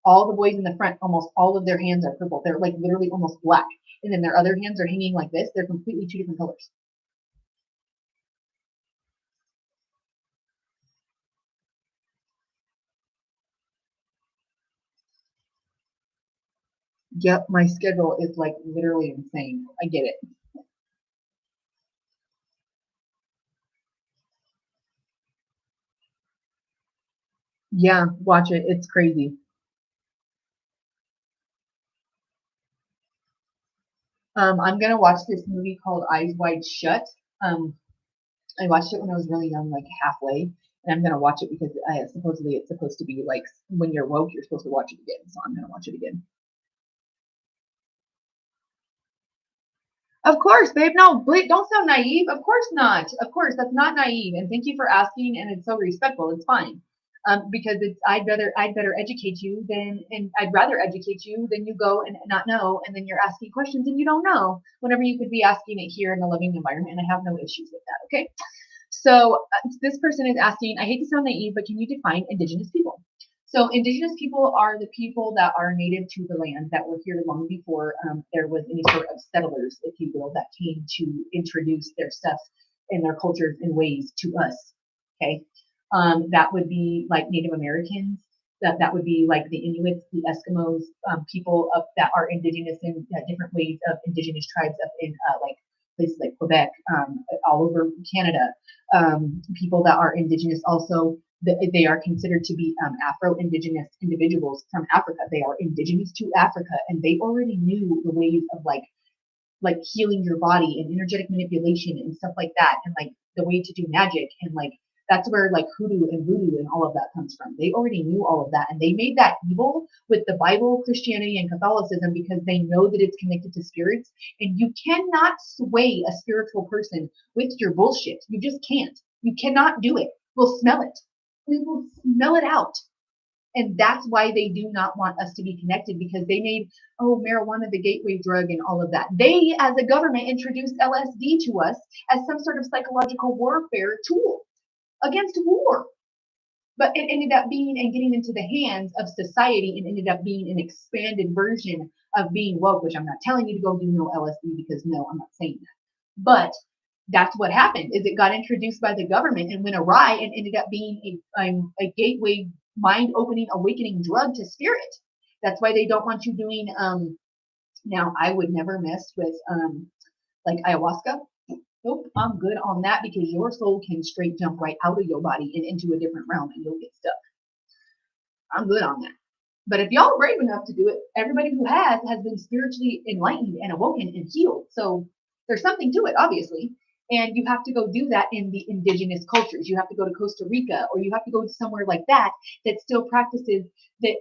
All the boys in the front, almost all of their hands are purple. They're like literally almost black. And then their other hands are hanging like this. They're completely 2 different colors. Yep, my schedule is like literally insane. I get it. Yeah, watch it. It's crazy. I'm gonna watch this movie called Eyes Wide Shut. Um, I watched it when I was really young, like halfway, and I'm gonna watch it because supposedly it's supposed to be like when you're woke, you're supposed to watch it again. So I'm gonna watch it again. Of course, babe. No, don't sound naive. Of course not. Of course, that's not naive. And thank you for asking. And it's so respectful. It's fine. Because I'd better educate you than, and I'd rather educate you than you go and not know, and then you're asking questions and you don't know. Whenever you could be asking it here in a loving environment, and I have no issues with that. Okay. So this person is asking. I hate to sound naive, but can you define Indigenous people? So Indigenous people are the people that are native to the land, that were here long before there was any sort of settlers, if you will, that came to introduce their stuff and their cultures and ways to us. Okay, that would be like Native Americans. That would be like the Inuits, the Eskimos, people that are indigenous in different ways of indigenous tribes up in like places like Quebec, all over Canada. People that are indigenous also, they are considered to be Afro-Indigenous individuals from Africa. They are indigenous to Africa, and they already knew the ways of like healing your body and energetic manipulation and stuff like that, and like the way to do magic, and like that's where like hoodoo and voodoo and all of that comes from. They already knew all of that, and they made that evil with the Bible, Christianity, and Catholicism because they know that it's connected to spirits, and you cannot sway a spiritual person with your bullshit. You just can't. You cannot do it. We'll smell it. We will smell it out. And that's why they do not want us to be connected, because they made, marijuana the gateway drug and all of that. They, as a government, introduced LSD to us as some sort of psychological warfare tool against war. But it ended up being and getting into the hands of society, and ended up being an expanded version of being woke, which I'm not telling you to go do no LSD, because no, I'm not saying that. But that's what happened, is it got introduced by the government and went awry and ended up being a gateway, mind opening, awakening drug to spirit. That's why they don't want you doing now I would never mess with like ayahuasca. Nope, I'm good on that, because your soul can straight jump right out of your body and into a different realm, and you'll get stuck. I'm good on that. But if y'all are brave enough to do it, everybody who has been spiritually enlightened and awoken and healed. So there's something to it, obviously. And you have to go do that in the indigenous cultures. You have to go to Costa Rica, or you have to go to somewhere like that that still practices the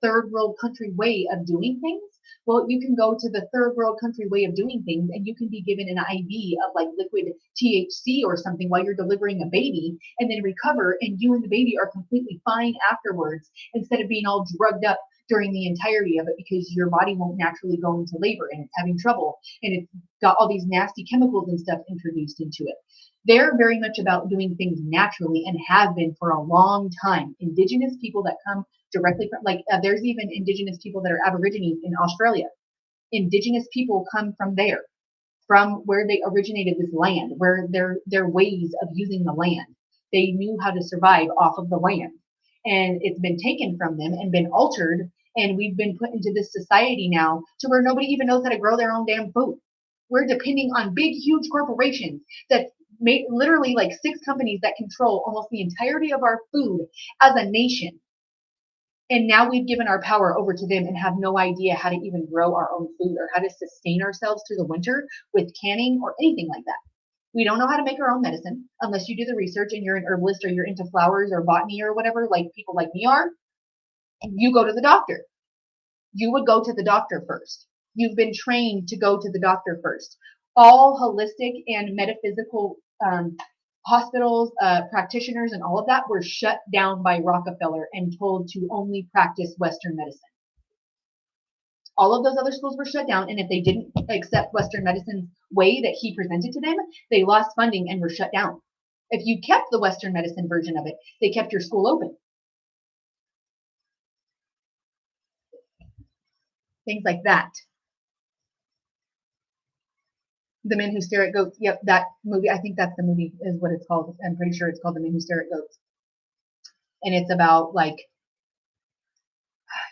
third world country way of doing things. Well, you can go to the third world country way of doing things, and you can be given an IV of like liquid THC or something while you're delivering a baby, and then recover, and you and the baby are completely fine afterwards, instead of being all drugged up during the entirety of it because your body won't naturally go into labor and it's having trouble and it's got all these nasty chemicals and stuff introduced into it. They're very much about doing things naturally and have been for a long time. Indigenous people that come directly from, like, there's even indigenous people that are Aborigines in Australia. Indigenous people come from there, from where they originated this land, where their ways of using the land. They knew how to survive off of the land. And it's been taken from them and been altered. And we've been put into this society now to where nobody even knows how to grow their own damn food. We're depending on big, huge corporations that make literally like 6 companies that control almost the entirety of our food as a nation. And now we've given our power over to them and have no idea how to even grow our own food or how to sustain ourselves through the winter with canning or anything like that. We don't know how to make our own medicine unless you do the research and you're an herbalist or you're into flowers or botany or whatever, like people like me are. You go to the doctor. You would go to the doctor first. You've been trained to go to the doctor first. All holistic and metaphysical hospitals, practitioners, and all of that were shut down by Rockefeller and told to only practice Western medicine. All of those other schools were shut down, and if they didn't accept Western medicine's way that he presented to them, they lost funding and were shut down. If you kept the Western medicine version of it, they kept your school open. Things like that. The Men Who Stare at Goats. Yep, that movie. I think that's the movie is what it's called. I'm pretty sure it's called The Men Who Stare at Goats. And it's about, like,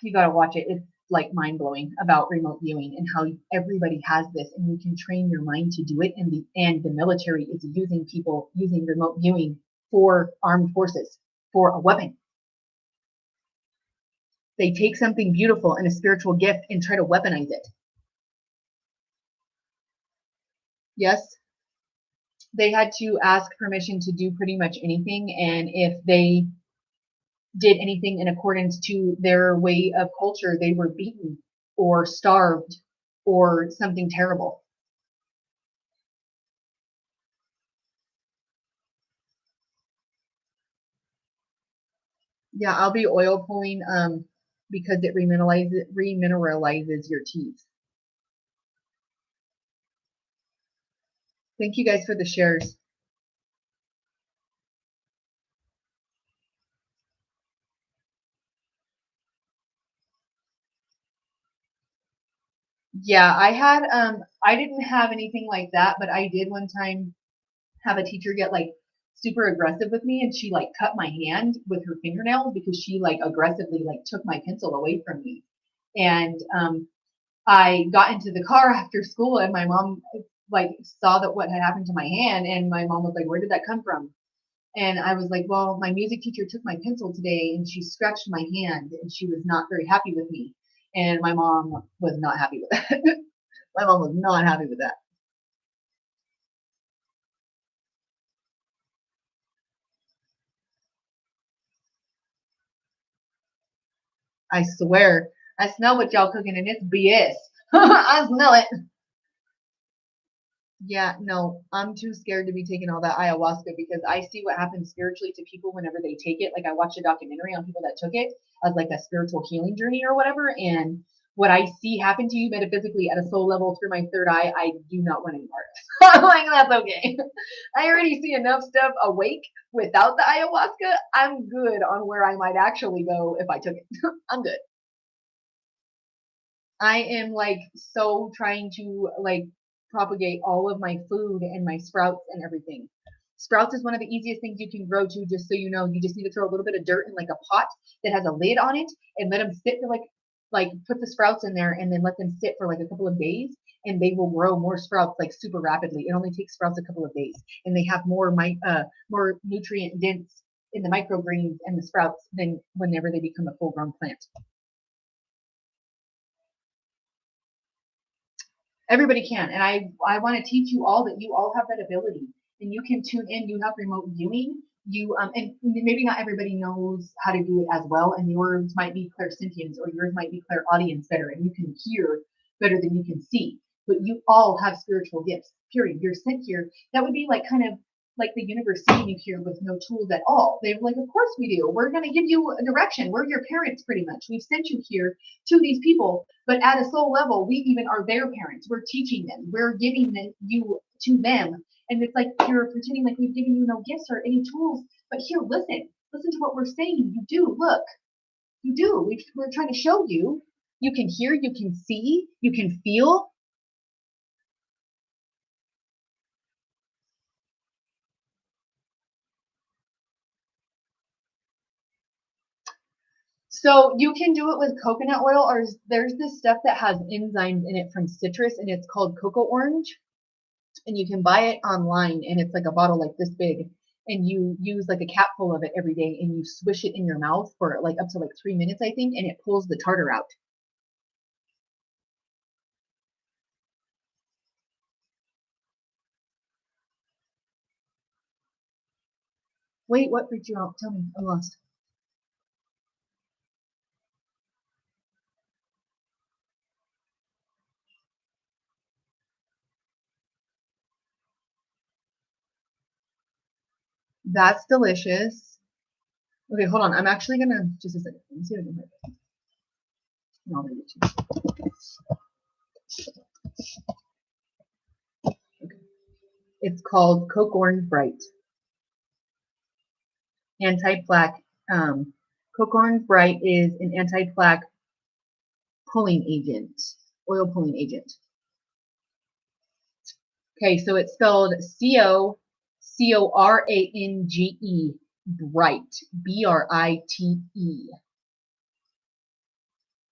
you got to watch it. It's like mind blowing about remote viewing and how everybody has this and you can train your mind to do it. And the military is using people using remote viewing for armed forces, for a weapon. They take something beautiful and a spiritual gift and try to weaponize it. Yes, they had to ask permission to do pretty much anything. And if they did anything in accordance to their way of culture, they were beaten or starved or something terrible. Yeah, I'll be oil pulling because it remineralizes your teeth. Thank you guys for the shares. Yeah, I didn't have anything like that, but I did one time have a teacher get like super aggressive with me and she like cut my hand with her fingernails because she like aggressively like took my pencil away from me. And I got into the car after school and my mom like saw that what had happened to my hand and my mom was like, "Where did that come from?" And I was like, "Well, my music teacher took my pencil today and she scratched my hand and she was not very happy with me." And my mom was not happy with that. My mom was not happy with that. I swear. I smell what y'all cooking and it's BS. I smell it. Yeah, no, I'm too scared to be taking all that ayahuasca because I see what happens spiritually to people whenever they take it. Like I watched a documentary on people that took it as like a spiritual healing journey or whatever. And what I see happen to you metaphysically at a soul level through my third eye, I do not want any part of. I'm like, that's okay. I already see enough stuff awake without the ayahuasca. I'm good on where I might actually go if I took it. I'm good. I am like so trying to like propagate all of my food and my sprouts and everything. Sprouts is one of the easiest things you can grow too, just so you know. You just need to throw a little bit of dirt in like a pot that has a lid on it and let them sit for like put the sprouts in there and then let them sit for like a couple of days and they will grow more sprouts like super rapidly. It only takes sprouts a couple of days and they have more more nutrient dense in the microgreens and the sprouts than whenever they become a full grown plant. Everybody can. And I want to teach you all that you all have that ability and you can tune in. You have remote viewing. You and maybe not everybody knows how to do it as well. And yours might be clairsentience or yours might be clairaudience better and you can hear better than you can see. But you all have spiritual gifts, period. You're sent here. That would be like kind of like the universe seeing you here with no tools at all. They're like, of course we do. We're going to give you a direction. We're your parents pretty much. We've sent you here to these people, but at a soul level, we even are their parents. We're teaching them. We're giving you to them. And it's like you're pretending like we've given you no gifts or any tools. But here, listen to what we're saying. You do. Look, you do. We're trying to show you. You can hear, you can see, you can feel. So you can do it with coconut oil, or there's this stuff that has enzymes in it from citrus, and it's called cocoa orange. And you can buy it online, and it's like a bottle like this big. And you use like a capful of it every day, and you swish it in your mouth for like up to like 3 minutes, I think, and it pulls the tartar out. Wait, what freaked you out? Tell me, I'm lost. That's delicious. Okay, hold on. I'm actually gonna just a second. Let me see if I can hear it. No, I'll read it to you. Okay. It's called Coke Orange Bright. Anti-plaque. Coke Orange Bright is an anti-plaque pulling agent, oil pulling agent. Okay, so it's spelled Cocorange, Bright, Brite.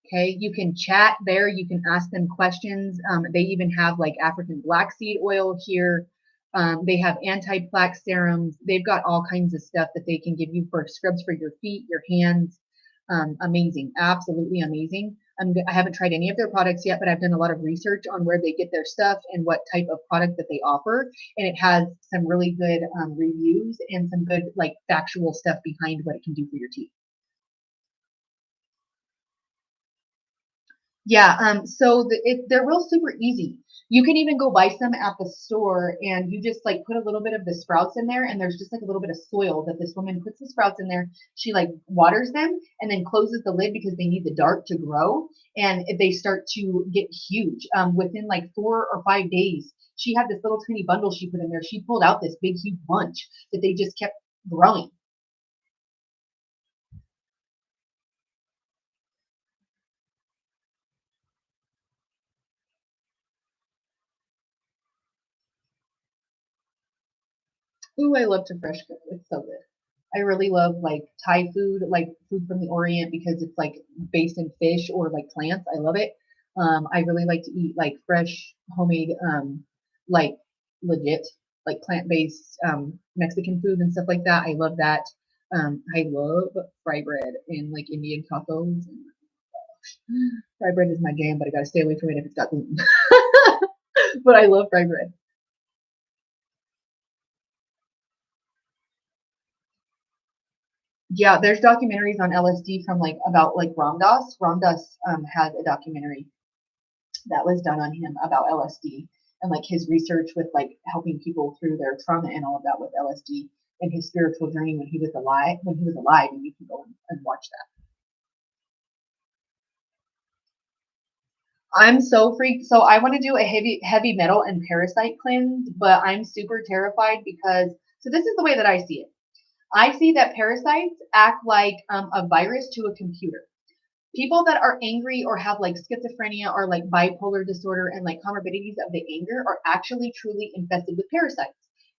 Okay, you can chat there. You can ask them questions. They even have like African black seed oil here. They have anti-plaque serums. They've got all kinds of stuff that they can give you for scrubs for your feet, your hands. Amazing, absolutely amazing. I haven't tried any of their products yet, but I've done a lot of research on where they get their stuff and what type of product that they offer. And it has some really good reviews and some good like factual stuff behind what it can do for your teeth. Yeah, so they're real super easy. You can even go buy some at the store, and you just like put a little bit of the sprouts in there, and there's just like a little bit of soil that this woman puts the sprouts in there. She like waters them and then closes the lid because they need the dark to grow, and they start to get huge. Within like 4 or 5 days, she had this little tiny bundle she put in there. She pulled out this big huge bunch that they just kept growing. Ooh, I love to fresh cook. It's so good. I really love like Thai food, like food from the Orient because it's like based in fish or like plants. I love it. I really like to eat like fresh, homemade, like legit, like plant-based Mexican food and stuff like that. I love that. I love fry bread and like Indian tacos. And fry bread is my jam, but I gotta stay away from it if it's got gluten. But I love fry bread. Yeah, there's documentaries on LSD from like about like Ram Dass. Ram Dass had a documentary that was done on him about LSD and like his research with like helping people through their trauma and all of that with LSD and his spiritual journey when he was alive. And you can go and watch that. I'm so freaked. So I want to do a heavy metal and parasite cleanse, but I'm super terrified because so this is the way that I see it. I see that parasites act like a virus to a computer. People that are angry or have like schizophrenia or like bipolar disorder and like comorbidities of the anger are actually truly infested with parasites.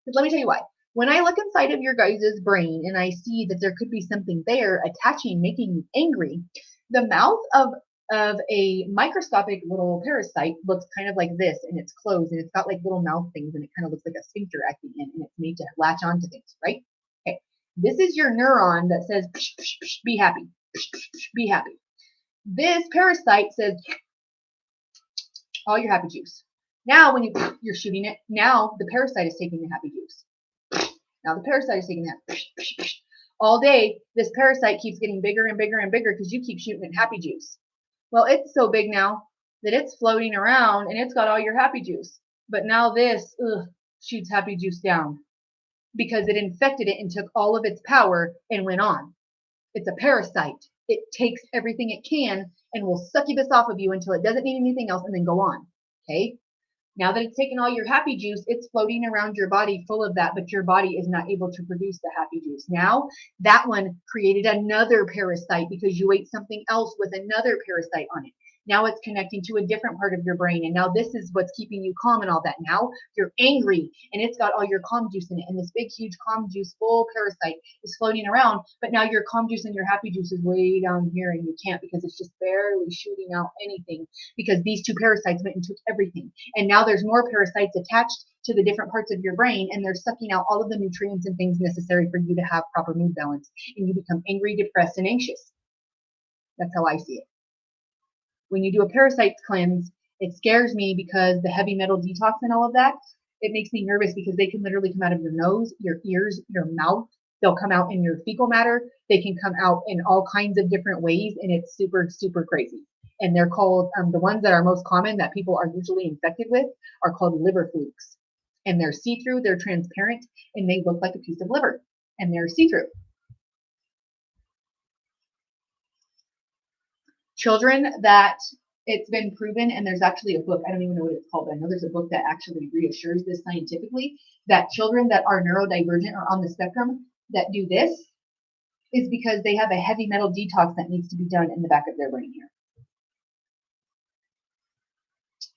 Because let me tell you why. When I look inside of your guys' brain and I see that there could be something there attaching, making you angry, the mouth of a microscopic little parasite looks kind of like this and it's closed and it's got like little mouth things and it kind of looks like a sphincter at the end and it's made to latch onto things, right? Okay. This is your neuron that says, psh, psh, psh, be happy, psh, psh, psh, be happy. This parasite says, all your happy juice. Now, when you're shooting it, now the parasite is taking the happy juice. Now the parasite is taking that. All day, this parasite keeps getting bigger and bigger and bigger because you keep shooting it happy juice. Well, it's so big now that it's floating around and it's got all your happy juice. But now this shoots happy juice down. because it infected it and took all of its power and went on. It's a parasite. It takes everything it can and will succubus off of you until it doesn't need anything else and then go on. Okay? Now that it's taken all your happy juice, it's floating around your body full of that, but your body is not able to produce the happy juice. Now, that one created another parasite because you ate something else with another parasite on it. Now it's connecting to a different part of your brain. And now this is what's keeping you calm and all that. Now you're angry and it's got all your calm juice in it. And this big, huge calm juice full parasite is floating around. But now your calm juice and your happy juice is way down here and you can't because it's just barely shooting out anything because these two parasites went and took everything. And now there's more parasites attached to the different parts of your brain and they're sucking out all of the nutrients and things necessary for you to have proper mood balance. And you become angry, depressed, and anxious. That's how I see it. When you do a parasite cleanse, it scares me because the heavy metal detox and all of that, it makes me nervous because they can literally come out of your nose, your ears, your mouth. They'll come out in your fecal matter. They can come out in all kinds of different ways, and it's super, super crazy. And they're called, the ones that are most common that people are usually infected with are called liver flukes. And they're see-through, they're transparent, and they look like a piece of liver. And they're see-through. Children that it's been proven, and there's actually a book, I don't even know what it's called, but I know there's a book that actually reassures this scientifically, that children that are neurodivergent or on the spectrum that do this is because they have a heavy metal detox that needs to be done in the back of their brain here.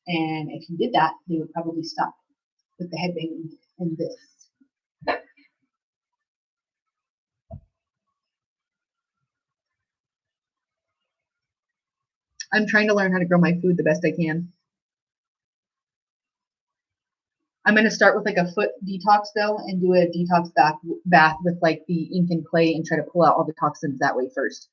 And if you did that, they would probably stop with the head banging and this. I'm trying to learn how to grow my food the best I can. I'm going to start with like a foot detox though and do a detox bath with like the ink and clay and try to pull out all the toxins that way first.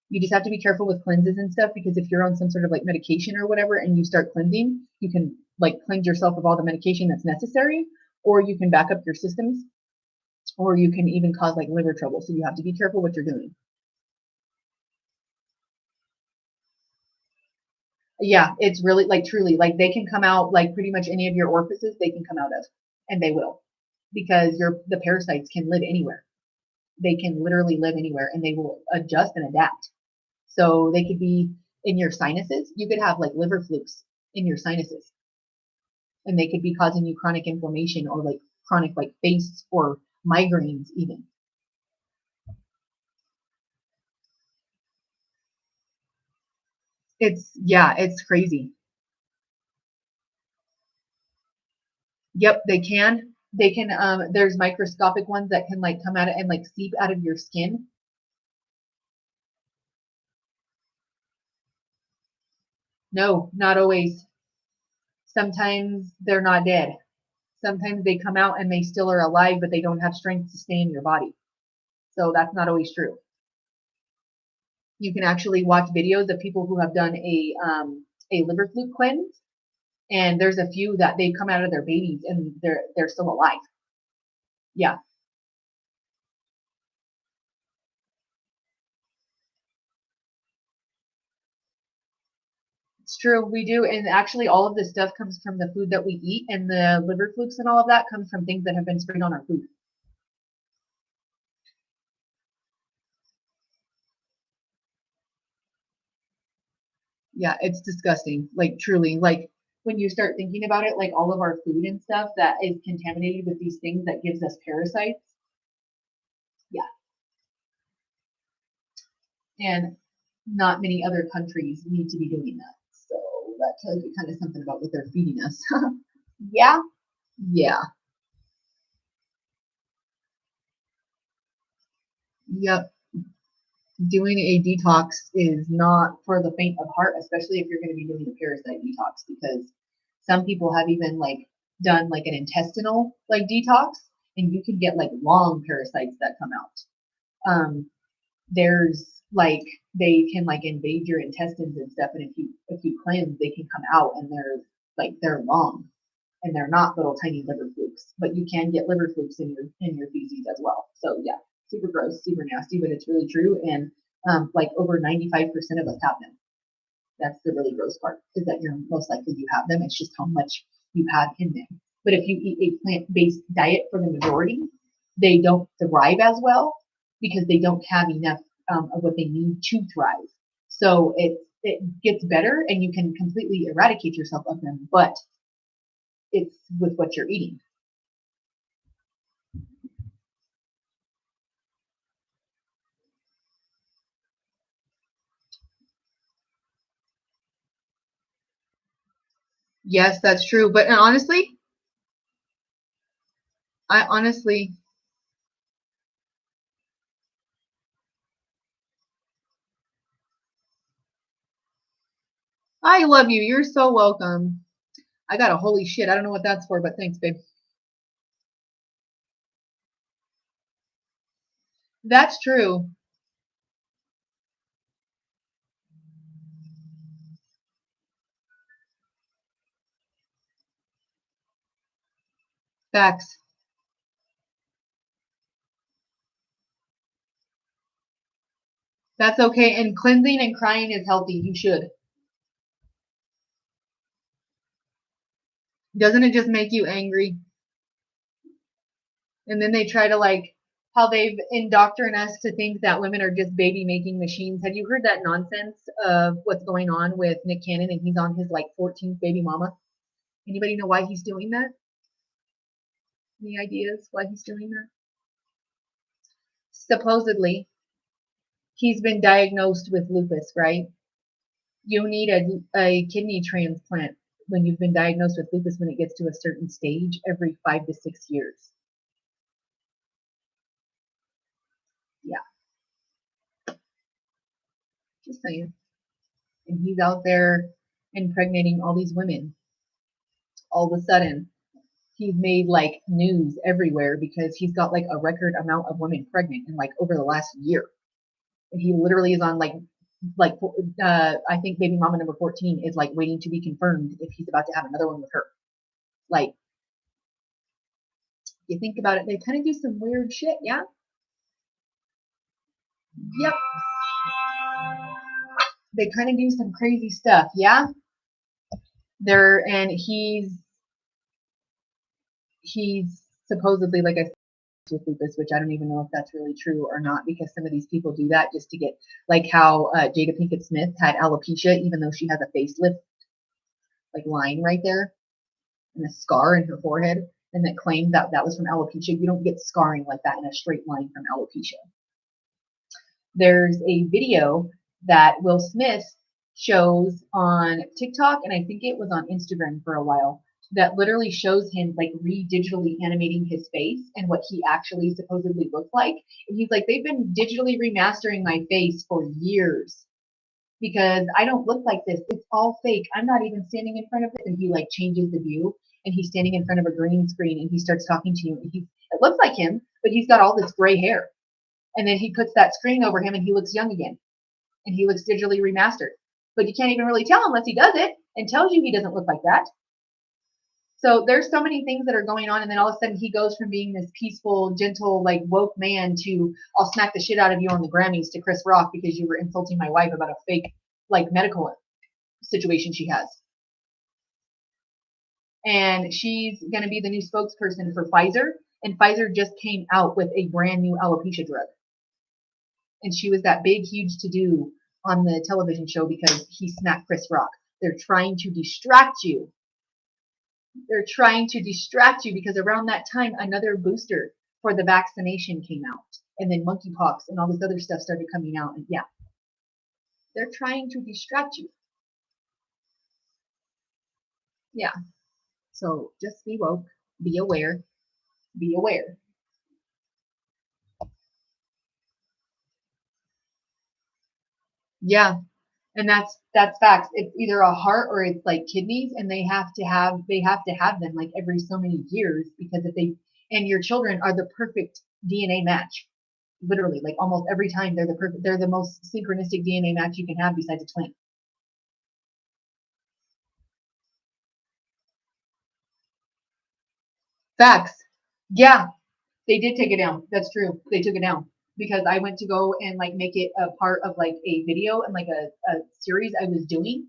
You just have to be careful with cleanses and stuff because if you're on some sort of like medication or whatever and you start cleansing, you can like cleanse yourself of all the medication that's necessary, or you can back up your systems, or you can even cause like liver trouble. So you have to be careful what you're doing. Yeah, it's really like truly like they can come out like pretty much any of your orifices they can come out of, and they will, because the parasites can live anywhere. They can literally live anywhere and they will adjust and adapt. So they could be in your sinuses. You could have like liver flukes in your sinuses, and they could be causing you chronic inflammation or like chronic like face or migraines even. It's crazy. Yep, they can. They can, there's microscopic ones that can like come out and like seep out of your skin. No, not always. Sometimes they're not dead. Sometimes they come out and they still are alive, but they don't have strength to stay in your body. So that's not always true. You can actually watch videos of people who have done a liver fluke cleanse, and there's a few that they've come out of their babies and they're still alive. Yeah. It's true, we do, and actually all of this stuff comes from the food that we eat, and the liver flukes and all of that comes from things that have been sprayed on our food. Yeah, it's disgusting, like truly, like when you start thinking about it, like all of our food and stuff that is contaminated with these things that gives us parasites. Yeah, and not many other countries need to be doing that. So that tells you kind of something about what they're feeding us. Yeah, yeah, yep. Doing a detox is not for the faint of heart, especially if you're going to be doing a parasite detox, because some people have even like done like an intestinal like detox, and you can get like long parasites that come out. There's like they can like invade your intestines and stuff, and if you cleanse, they can come out and they're long, and they're not little tiny liver flukes, but you can get liver flukes in your feces as well. So yeah, super gross, super nasty, but it's really true. And like over 95% of us have them. That's the really gross part, is that you're most likely you have them. It's just how much you have in them. But if you eat a plant-based diet for the majority, they don't thrive as well because they don't have enough of what they need to thrive. So it gets better and you can completely eradicate yourself of them, but it's with what you're eating. Yes, that's true. But honestly, I love you. You're so welcome. I got a holy shit. I don't know what that's for, but thanks, babe. That's true. Facts. That's okay. And cleansing and crying is healthy. You should. Doesn't it just make you angry? And then they try to like how they've indoctrinated us to think that women are just baby making machines. Have you heard that nonsense of what's going on with Nick Cannon and he's on his like 14th baby mama? Anybody know why he's doing that? Any ideas why he's doing that? Supposedly, he's been diagnosed with lupus, right? You need a kidney transplant when you've been diagnosed with lupus when it gets to a certain stage every 5 to 6 years. Yeah, just saying. And he's out there impregnating all these women. All of a sudden, he's made like news everywhere because he's got like a record amount of women pregnant in like over the last year. And he literally is on like I think baby mama number 14 is like waiting to be confirmed if he's about to have another one with her. Like, you think about it, they kind of do some weird shit, yeah? Yep. They kind of do some crazy stuff, yeah? And he's supposedly, like I said, with lupus, which I don't even know if that's really true or not, because some of these people do that just to get, like how Jada Pinkett Smith had alopecia, even though she has a facelift, like line right there, and a scar in her forehead, and that claimed that that was from alopecia. You don't get scarring like that in a straight line from alopecia. There's a video that Will Smith shows on TikTok, and I think it was on Instagram for a while, that literally shows him like digitally animating his face and what he actually supposedly looked like. And he's like, they've been digitally remastering my face for years because I don't look like this. It's all fake. I'm not even standing in front of it. And he like changes the view and he's standing in front of a green screen and he starts talking to you. And it looks like him, but he's got all this gray hair. And then he puts that screen over him and he looks young again. And he looks digitally remastered. But you can't even really tell unless he does it and tells you he doesn't look like that. So there's so many things that are going on, and then all of a sudden he goes from being this peaceful, gentle, like woke man to I'll smack the shit out of you on the Grammys to Chris Rock because you were insulting my wife about a fake like medical situation she has. And she's going to be the new spokesperson for Pfizer, and Pfizer just came out with a brand new alopecia drug. And she was that big, huge to-do on the television show because he smacked Chris Rock. They're trying to distract you. They're trying to distract you because around that time, another booster for the vaccination came out. And then monkeypox and all this other stuff started coming out. And yeah, they're trying to distract you. Yeah. So just be woke, be aware, be aware. Yeah. And that's facts. It's either a heart or it's like kidneys, and they have to have them like every so many years because if they and your children are the perfect DNA match. Literally, like almost every time they're the most synchronistic DNA match you can have besides a twin. Facts. Yeah, they did take it down. That's true. They took it down because I went to go and like make it a part of like a video and like a series I was doing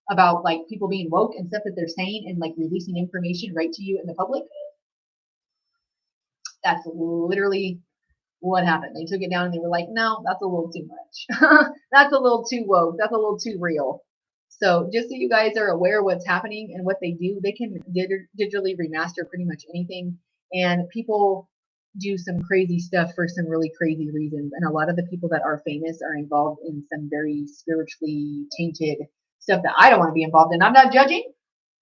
about like people being woke and stuff that they're saying and like releasing information right to you in the public. That's literally what happened. They took it down and they were like, no, that's a little too much. That's a little too woke. That's a little too real. So just so you guys are aware of what's happening and what they do, they can digitally remaster pretty much anything. And people do some crazy stuff for some really crazy reasons. And a lot of the people that are famous are involved in some very spiritually tainted stuff that I don't want to be involved in. I'm not judging.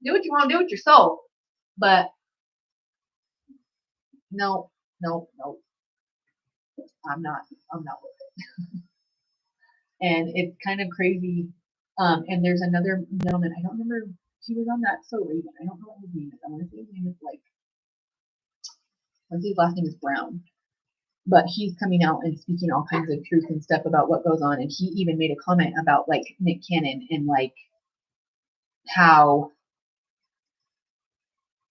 Do what you want to do with your soul. But no, no, no. I'm not with it. And it's kind of crazy. And there's another gentleman, I don't remember, he was on that So Raven. I don't know what his name is. I want to say his name is like, let's see, his last name is Brown. But he's coming out and speaking all kinds of truth and stuff about what goes on. And he even made a comment about like Nick Cannon and like how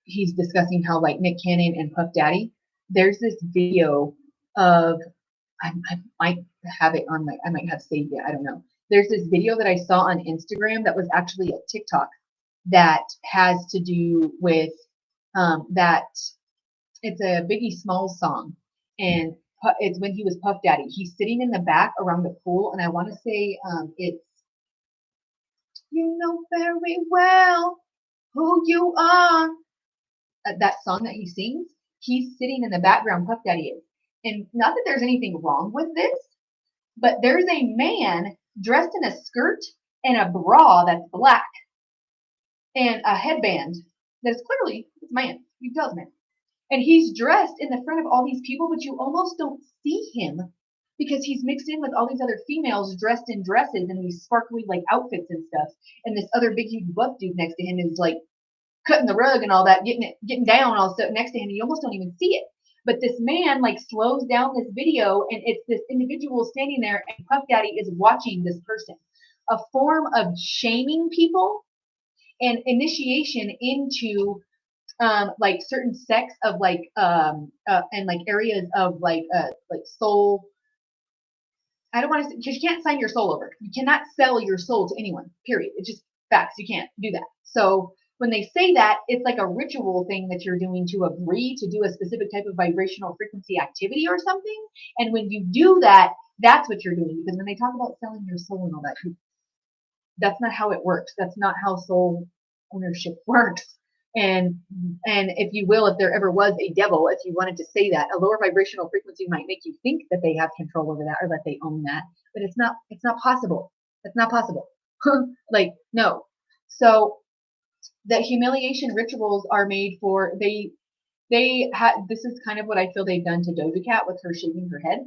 he's discussing how like Nick Cannon and Puff Daddy, there's this video of, I might have it on my, I might have saved it. I don't know. There's this video that I saw on Instagram that was actually a TikTok that has to do with that it's a Biggie Smalls song. And it's when he was Puff Daddy. He's sitting in the back around the pool. And I want to say it's, you know very well who you are. That song that he sings, he's sitting in the background, Puff Daddy is. And not that there's anything wrong with this, but there's a man dressed in a skirt and a bra that's black and a headband that's clearly it's man. You can tell it's man. And he's dressed in the front of all these people, but you almost don't see him because he's mixed in with all these other females dressed in dresses and these sparkly like outfits and stuff. And this other big huge buff dude next to him is like cutting the rug and all that, getting down all stuff next to him, and you almost don't even see it. But this man like slows down this video, and it's this individual standing there, and Puff Daddy is watching this person. A form of shaming people and initiation into like certain sects of like and like areas of like soul. I don't want to, because you can't sign your soul over. You cannot sell your soul to anyone. Period. It's just facts. You can't do that. So when they say that, it's like a ritual thing that you're doing to agree to do a specific type of vibrational frequency activity or something. And when you do that, that's what you're doing. Because when they talk about selling your soul and all that, that's not how it works. That's not how soul ownership works. And if you will, if there ever was a devil, if you wanted to say that, a lower vibrational frequency might make you think that they have control over that or that they own that, but it's not possible. It's not possible. Like, no. So the humiliation rituals are made for, this is kind of what I feel they've done to Doja Cat with her shaving her head.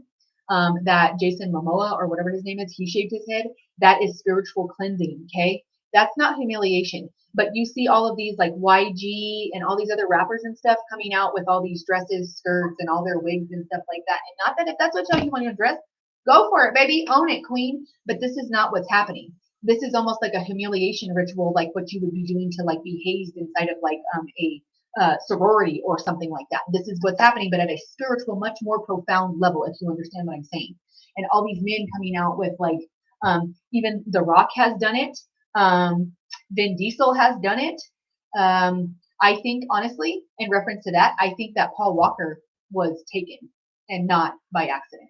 That Jason Momoa or whatever his name is, he shaved his head. That is spiritual cleansing. Okay. That's not humiliation. But you see all of these like YG and all these other rappers and stuff coming out with all these dresses, skirts, and all their wigs and stuff like that. And not that if that's what you want to dress, go for it, baby. Own it, queen. But this is not what's happening. This is almost like a humiliation ritual, like what you would be doing to like be hazed inside of like a sorority or something like that. This is what's happening, but at a spiritual, much more profound level, if you understand what I'm saying. And all these men coming out with like, even The Rock has done it. Vin Diesel has done it. I think, honestly, in reference to that, I think that Paul Walker was taken and not by accident.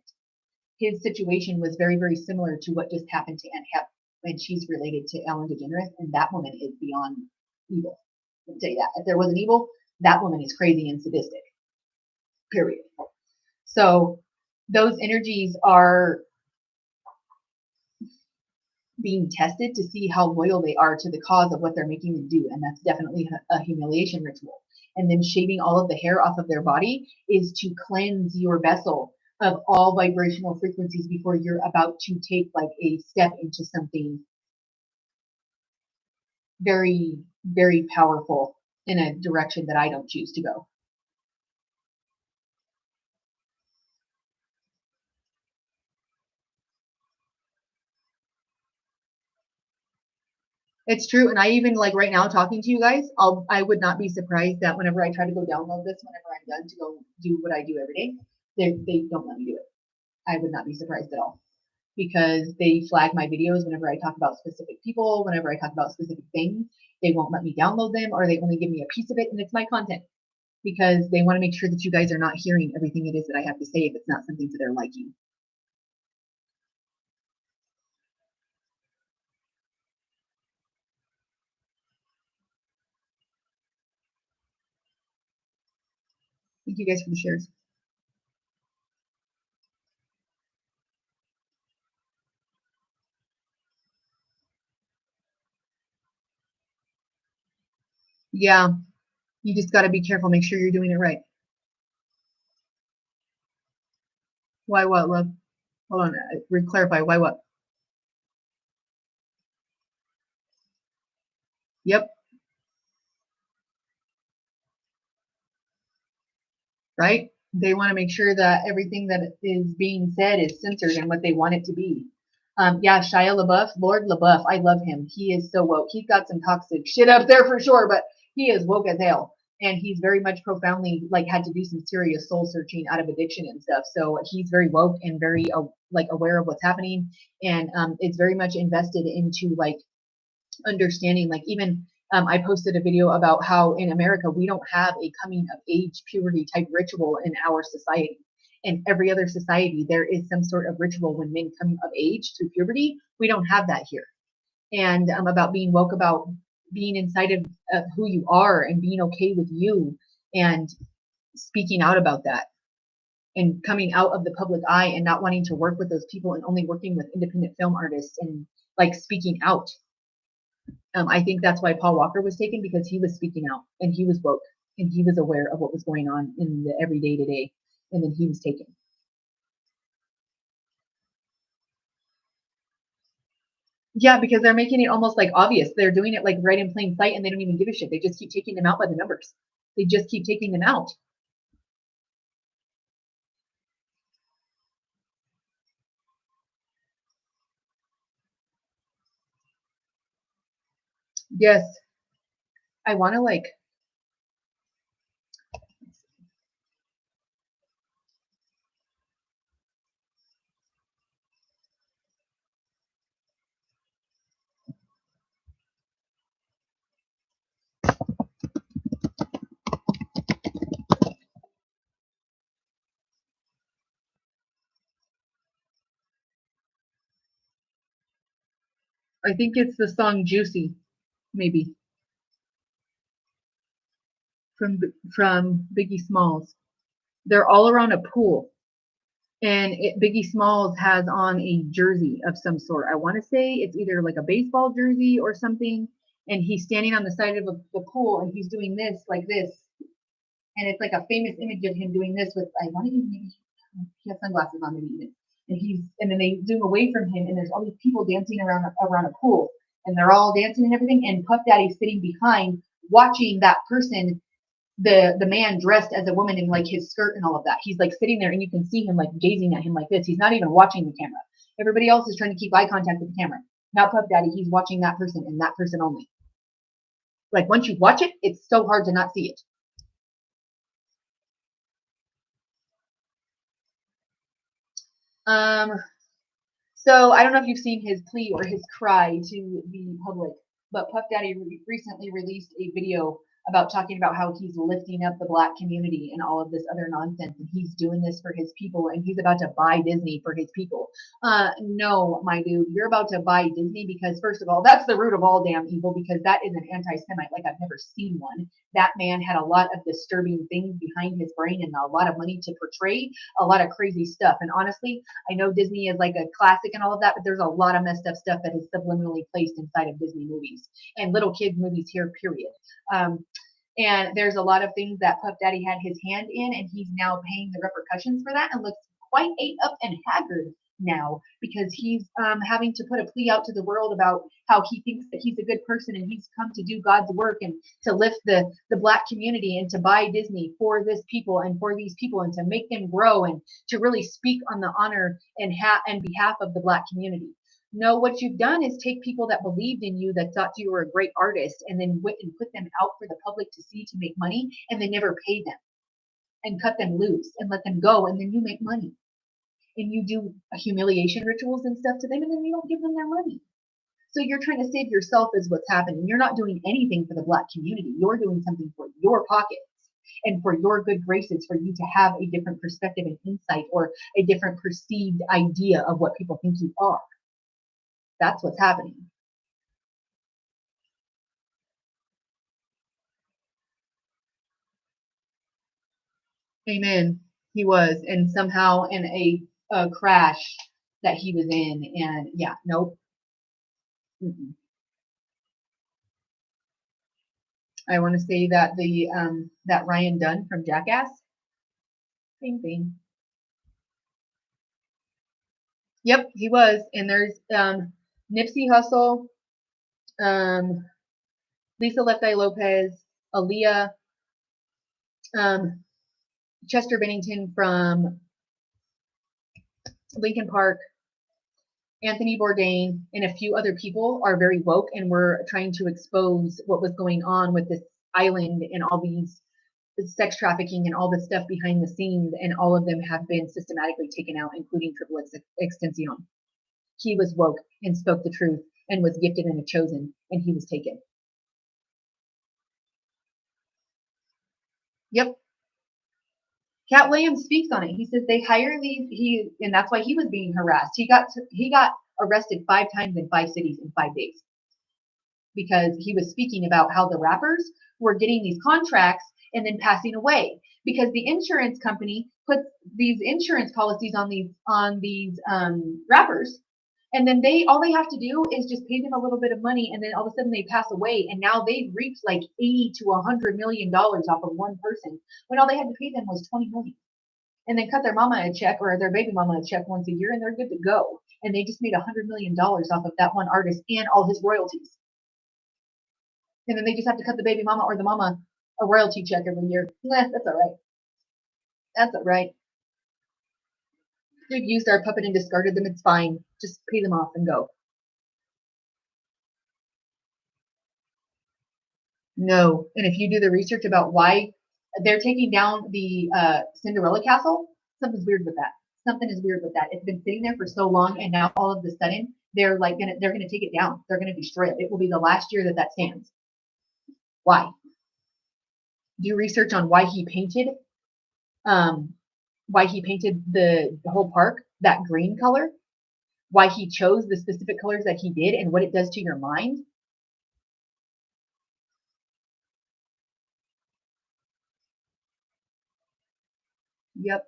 His situation was very, very similar to what just happened to Aunt Hep, and she's related to Ellen DeGeneres, and that woman is beyond evil. I'll tell you that. If there was an evil, that woman is crazy and sadistic. Period. So those energies are being tested to see how loyal they are to the cause of what they're making them do. And that's definitely a humiliation ritual. And then shaving all of the hair off of their body is to cleanse your vessel of all vibrational frequencies before you're about to take like a step into something very, very powerful in a direction that I don't choose to go. It's true. And I even like right now talking to you guys, I would not be surprised that whenever I try to go download this, whenever I'm done to go do what I do every day, they don't let me do it. I would not be surprised at all. because they flag my videos whenever I talk about specific people, whenever I talk about specific things. They won't let me download them, or they only give me a piece of it, and it's my content, because they want to make sure that you guys are not hearing everything it is that I have to say if it's not something to their liking. Thank you guys for the shares. Yeah, you just got to be careful. Make sure you're doing it right. Why what, love? Hold on. Clarify. Why what? Yep. Right? They want to make sure that everything that is being said is censored and what they want it to be. Yeah, Shia LaBeouf, Lord LaBeouf, I love him. He is so woke. He's got some toxic shit up there for sure, but he is woke as hell. And he's very much profoundly like had to do some serious soul searching out of addiction and stuff. So he's very woke and very like aware of what's happening, and is very much invested into like understanding. Like even I posted a video about how in America we don't have a coming of age puberty type ritual in our society. In every other society, there is some sort of ritual when men come of age through puberty. We don't have that here. And about being woke, about being inside of who you are and being okay with you, and speaking out about that, and coming out of the public eye and not wanting to work with those people and only working with independent film artists and like speaking out. I think that's why Paul Walker was taken, because he was speaking out and he was woke and he was aware of what was going on in the everyday today, and then he was taken. Yeah, because they're making it almost like obvious. They're doing it like right in plain sight, and they don't even give a shit. They just keep taking them out by the numbers. They just keep taking them out. Yes, I want to like. I think it's the song "Juicy," maybe from Biggie Smalls. They're all around a pool, and Biggie Smalls has on a jersey of some sort. I want to say it's either like a baseball jersey or something, and he's standing on the side of the pool, and he's doing this like this, and it's like a famous image of him doing this with, I want to maybe he has sunglasses on, maybe even, and then they zoom away from him, and there's all these people dancing around a pool, and they're all dancing and everything, and Puff Daddy's sitting behind watching that person, the man dressed as a woman in like his skirt and all of that. He's like sitting there, and you can see him like gazing at him like this. He's not even watching the camera. Everybody else is trying to keep eye contact with the camera. Not Puff Daddy. He's watching that person and that person only. Like once you watch it, it's so hard to not see it. Um, so I don't know if you've seen his plea or his cry to the public, but Puff Daddy recently released a video about talking about how he's lifting up the Black community and all of this other nonsense, and he's doing this for his people, and he's about to buy Disney for his people. No, my dude, you're about to buy Disney because, first of all, that's the root of all damn evil, because that is an anti-Semite like I've never seen one. That man had a lot of disturbing things behind his brain and a lot of money to portray a lot of crazy stuff. And honestly, I know Disney is like a classic and all of that, but there's a lot of messed up stuff that is subliminally placed inside of Disney movies and little kids movies here, period. And there's a lot of things that Puff Daddy had his hand in, and he's now paying the repercussions for that, and looks quite ate up and haggard now, because he's having to put a plea out to the world about how he thinks that he's a good person and he's come to do God's work and to lift the Black community and to buy Disney for this people and for these people and to make them grow and to really speak on the honor and behalf of the Black community. No, what you've done is take people that believed in you, that thought you were a great artist, and then went and put them out for the public to see, to make money, and they never pay them and cut them loose and let them go, and then you make money. and you do humiliation rituals and stuff to them, and then you don't give them their money. So you're trying to save yourself is what's happening. You're not doing anything for the Black community. You're doing something for your pockets and for your good graces, for you to have a different perspective and insight, or a different perceived idea of what people think you are. That's what's happening. Amen. He was, and somehow in a crash that he was in, and yeah, nope. Mm-mm. I want to say that the that Ryan Dunn from Jackass, same thing. Yep, he was. And there's Nipsey Hussle, Lisa Left Eye Lopez, Aaliyah, Chester Bennington from Lincoln Park, Anthony Bourdain, and a few other people are very woke, and were trying to expose what was going on with this island and all these sex trafficking and all this stuff behind the scenes, and all of them have been systematically taken out, including Triple Extension. He was woke and spoke the truth and was gifted and a chosen, and he was taken. Yep. Cat Williams speaks on it. He says they hire these, and that's why he was being harassed. He got arrested 5 times in 5 cities in 5 days, because he was speaking about how the rappers were getting these contracts and then passing away, because the insurance company puts these insurance policies on these rappers, and then all they have to do is just pay them a little bit of money, and then all of a sudden they pass away, and now they've reaped like $80 to $100 million off of one person, when all they had to pay them was $20 million, and then cut their mama a check, or their baby mama a check once a year, and they're good to go. And they just made $100 million off of that one artist and all his royalties. And then they just have to cut the baby mama or the mama a royalty check every year. That's all right. That's all right. We've used our puppet and discarded them. It's fine. Just pay them off and go. No. And if you do the research about why they're taking down the Cinderella castle, something's weird with that. Something is weird with that. It's been sitting there for so long, and now all of a sudden they're gonna take it down. They're gonna destroy it. It will be the last year that stands. Why? Do research on why he painted the whole park that green color, why he chose the specific colors that he did, and what it does to your mind. Yep.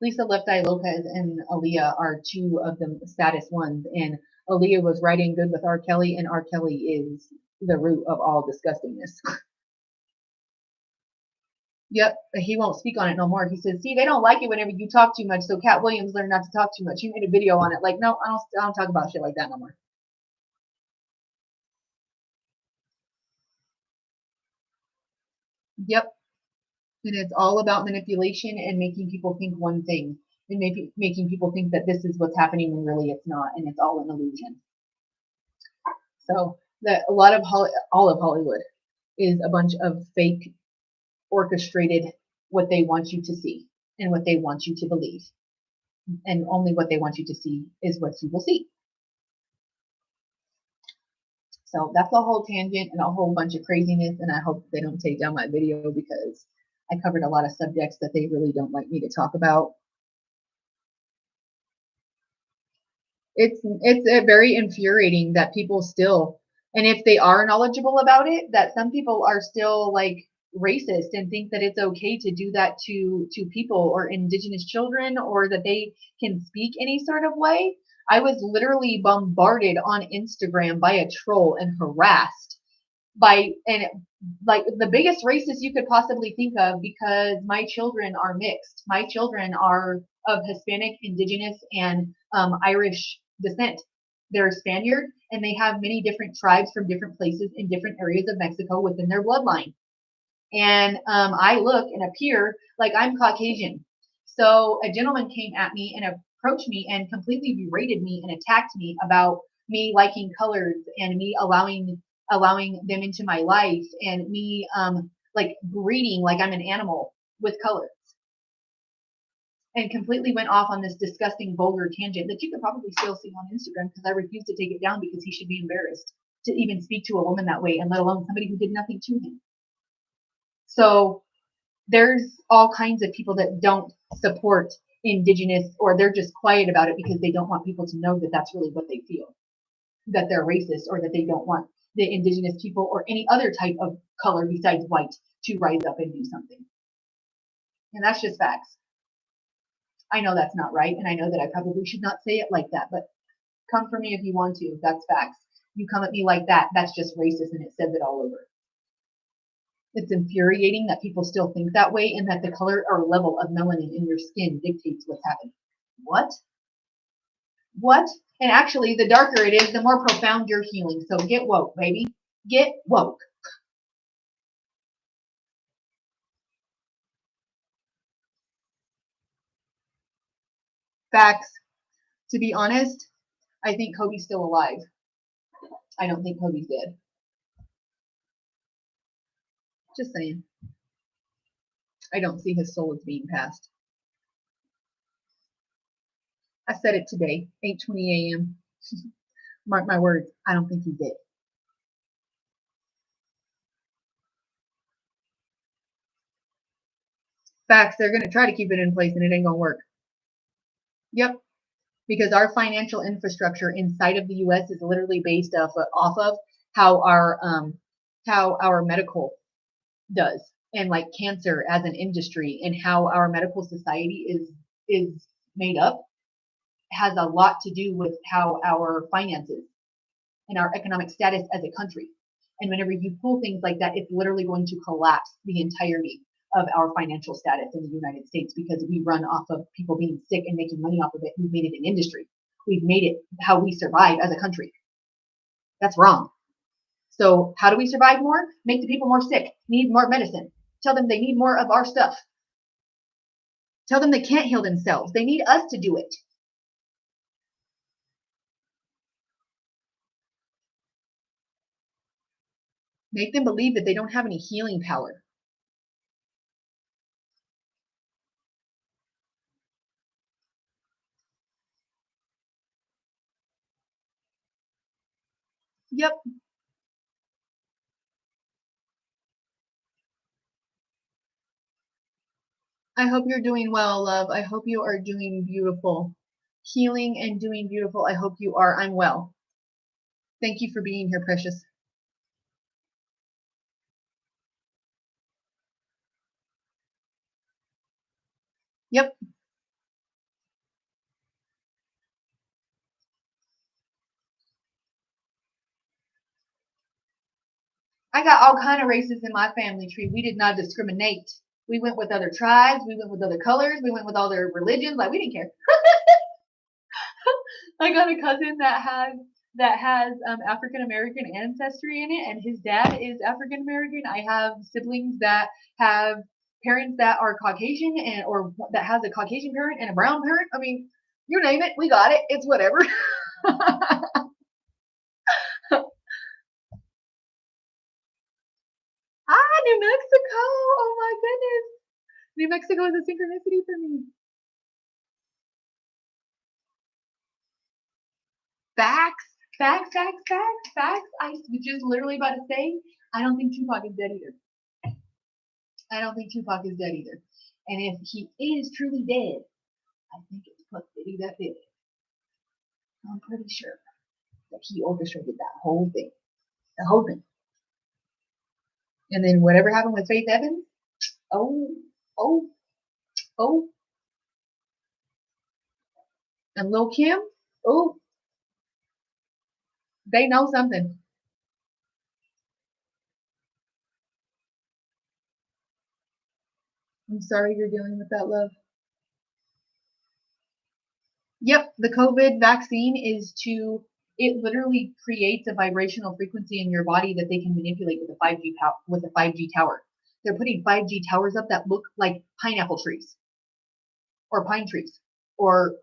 Lisa Left Eye Lopez and Aaliyah are 2 of the saddest ones, and Aaliyah was right in good with R. Kelly, and R. Kelly is the root of all disgustingness. Yep, he won't speak on it no more. He says, "See, they don't like it whenever you talk too much." So Cat Williams learned not to talk too much. He made a video on it. Like, no, I don't talk about shit like that no more. Yep, and it's all about manipulation and making people think one thing, and making people think that this is what's happening when really it's not, and it's all an illusion. So that a lot of all of Hollywood is a bunch of fake, orchestrated, what they want you to see and what they want you to believe, and only what they want you to see is what you will see. So that's a whole tangent and a whole bunch of craziness, and I hope they don't take down my video, because I covered a lot of subjects that they really don't like me to talk about. It's very infuriating that people still, and if they are knowledgeable about it, that some people are still like racist and think that it's okay to do that to people or indigenous children, or that they can speak any sort of way. I was literally bombarded on Instagram by a troll and harassed and like the biggest racist you could possibly think of, because my children are mixed. My children are of Hispanic, indigenous, and Irish descent. They're Spaniard, and they have many different tribes from different places in different areas of Mexico within their bloodline. And I look and appear like I'm Caucasian. So a gentleman came at me and approached me and completely berated me and attacked me about me liking colors, and me allowing them into my life, and me like breeding like I'm an animal with colors. and completely went off on this disgusting, vulgar tangent that you could probably still see on Instagram because I refuse to take it down because he should be embarrassed to even speak to a woman that way, and let alone somebody who did nothing to him. So there's all kinds of people that don't support Indigenous, or they're just quiet about it because they don't want people to know that that's really what they feel, that they're racist, or that they don't want the Indigenous people or any other type of color besides white to rise up and do something. And that's just facts. I know that's not right, and I know that I probably should not say it like that, but come for me if you want to. That's facts. You come at me like that, that's just racist, and it says it all over. It's infuriating that people still think that way, and that the color or level of melanin in your skin dictates what's happening. What? What? And actually, the darker it is, the more profound your healing. So get woke, baby. Get woke. Facts. To be honest, I think Kobe's still alive. I don't think Kobe's dead. Just saying. I don't see his soul as being passed. I said it today, 8:20 a.m. Mark my words, I don't think he's dead. Facts, they're going to try to keep it in place and it ain't going to work. Yep, because our financial infrastructure inside of the U.S. is literally based off of how our medical does, and like cancer as an industry, and how our medical society is made up, has a lot to do with how our finances and our economic status as a country. And whenever you pull things like that, it's literally going to collapse the entirety of our financial status in the United States, because we run off of people being sick and making money off of it. We've made it an industry. We've made it how we survive as a country. That's wrong. So how do we survive more? Make the people more sick, need more medicine. Tell them they need more of our stuff. Tell them they can't heal themselves. They need us to do it. Make them believe that they don't have any healing power. Yep. I hope you're doing well, love. I hope you are doing beautiful. Healing and doing beautiful. I hope you are. I'm well. Thank you for being here, precious. Yep. I got all kind of races in my family tree. We did not discriminate. We went with other tribes. We went with other colors. We went with all their religions. Like, we didn't care. I got a cousin that has African American ancestry in it, and his dad is African American. I have siblings that have parents that are Caucasian, and or that has a Caucasian parent and a brown parent. I mean, you name it, we got it. It's whatever. New Mexico. Oh my goodness. New Mexico is a synchronicity for me. Facts, facts, facts, facts, facts. I was just literally about to say, I don't think Tupac is dead either. I don't think Tupac is dead either. And if he is truly dead, I think it's Puff Diddy that did it. I'm pretty sure that he orchestrated that whole thing. The whole thing. And then whatever happened with Faith Evans, oh, oh, oh, and Lil Kim, oh, they know something. I'm sorry you're dealing with that, love. Yep, the COVID vaccine it literally creates a vibrational frequency in your body that they can manipulate with a 5G tower. They're putting 5G towers up that look like pineapple trees or pine trees, or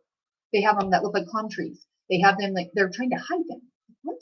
they have them that look like palm trees. They have them like they're trying to hide them. What?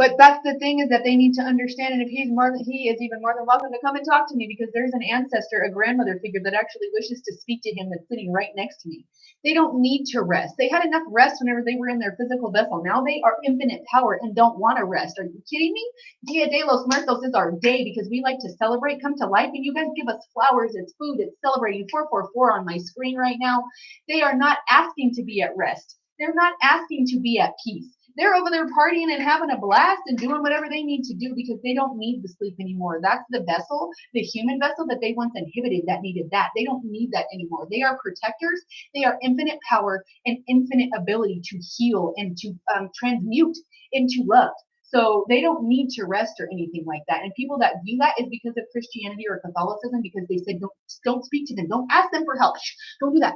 But that's the thing, is that they need to understand, and if he is even more than welcome to come and talk to me, because there's an ancestor, a grandmother figure that actually wishes to speak to him, that's sitting right next to me. They don't need to rest. They had enough rest whenever they were in their physical vessel. Now they are infinite power and don't want to rest. Are you kidding me? Dia de los Muertos is our day because we like to celebrate, come to life, and you guys give us flowers, it's food, it's celebrating. 444 on my screen right now. They are not asking to be at rest. They're not asking to be at peace. They're over there partying and having a blast and doing whatever they need to do because they don't need the sleep anymore. That's the vessel, the human vessel that they once inhibited that needed that. They don't need that anymore. They are protectors. They are infinite power and infinite ability to heal and to transmute into love. So they don't need to rest or anything like that. And people that do that is because of Christianity or Catholicism, because they said don't speak to them. Don't ask them for help. Don't do that.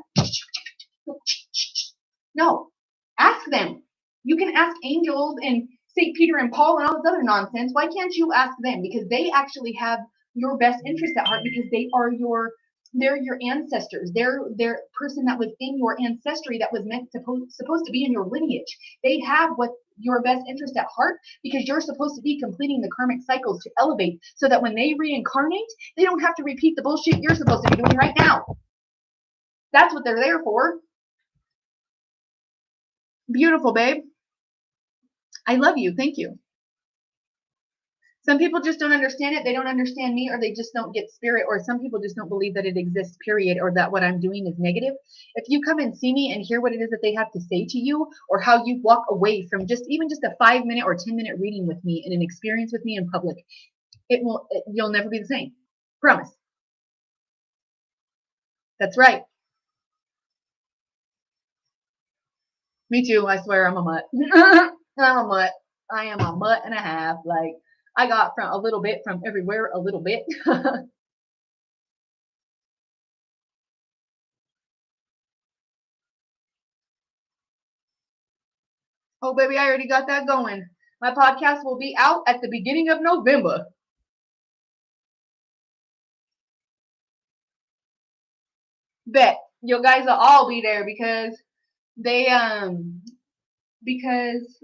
No, ask them. You can ask angels and St. Peter and Paul and all this other nonsense. Why can't you ask them? Because they actually have your best interest at heart, because they're your ancestors. They're person that was in your ancestry, that was supposed to be in your lineage. They have what your best interest at heart, because you're supposed to be completing the karmic cycles to elevate, so that when they reincarnate, they don't have to repeat the bullshit you're supposed to be doing right now. That's what they're there for. Beautiful, babe. I love you. Thank you. Some people just don't understand it. They don't understand me, or they just don't get spirit, or some people just don't believe that it exists, period, or that what I'm doing is negative. If you come and see me and hear what it is that they have to say to you, or how you walk away from even just a 5-minute or 10-minute reading with me and an experience with me in public, you'll never be the same. Promise. That's right. Me too. I swear I'm a mutt. I'm a mutt. I am a mutt and a half. Like, I got from a little bit from everywhere, a little bit. Oh, baby, I already got that going. My podcast will be out at the beginning of November. Bet you guys will all be there, because they because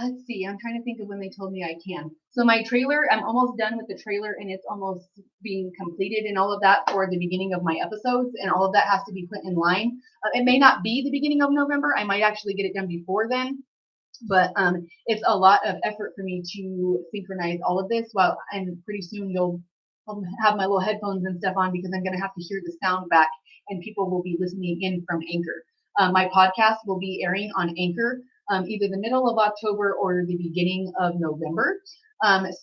let's see, I'm trying to think of when they told me I can. So my trailer, I'm almost done with the trailer, and it's almost being completed and all of that for the beginning of my episodes, and all of that has to be put in line. It may not be the beginning of November. I might actually get it done before then, but it's a lot of effort for me to synchronize all of this. And pretty soon I'll have my little headphones and stuff on, because I'm going to have to hear the sound back, and people will be listening in from Anchor. My podcast will be airing on Anchor either the middle of October or the beginning of November.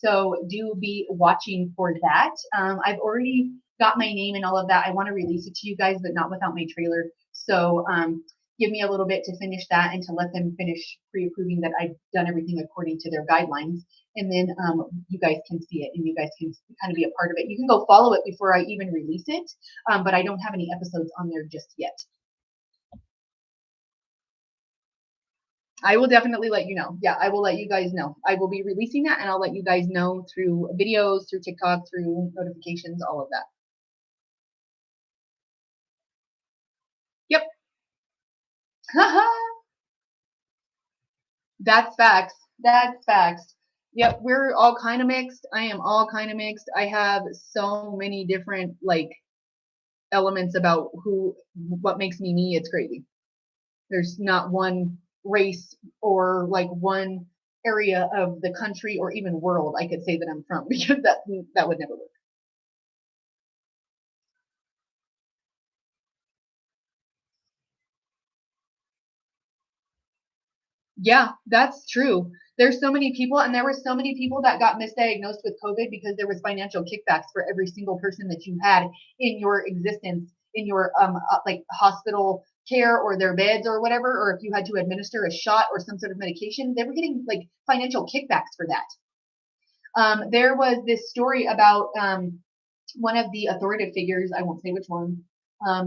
So do be watching for that. I've already got my name and all of that. I want to release it to you guys, but not without my trailer. So give me a little bit to finish that, and to let them finish pre-approving that I've done everything according to their guidelines. And then you guys can see it, and you guys can kind of be a part of it. You can go follow it before I even release it, but I don't have any episodes on there just yet. I will definitely let you know. Yeah, I will let you guys know. I will be releasing that, and I'll let you guys know through videos, through TikTok, through notifications, all of that. Yep. That's facts. That's facts. Yep, we're all kind of mixed. I am all kind of mixed. I have so many different elements about what makes me me. It's crazy. There's not one race or one area of the country or even world I could say that I'm from, because that would never work. Yeah, that's true. There's so many people, and there were so many people that got misdiagnosed with COVID because there was financial kickbacks for every single person that you had in your existence, in your hospital care, or their beds or whatever, or if you had to administer a shot or some sort of medication, they were getting financial kickbacks for that. There was this story about one of the authoritative figures. I won't say which one,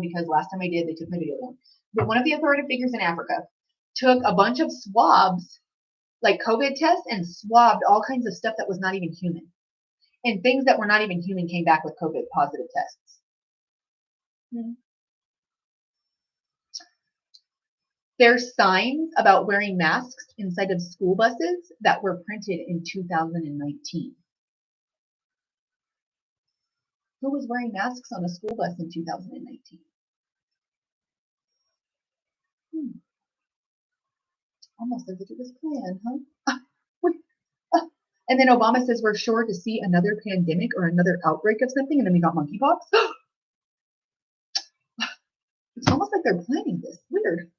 because last time I did, they took my video down. But one of the authoritative figures in Africa took a bunch of swabs, like COVID tests, and swabbed all kinds of stuff that was not even human. And things that were not even human came back with COVID positive tests. There's signs about wearing masks inside of school buses that were printed in 2019. Who was wearing masks on a school bus in 2019? Almost as if it was planned, huh? And then Obama says we're sure to see another pandemic or another outbreak of something, and then we got monkeypox. It's almost like they're planning this. Weird.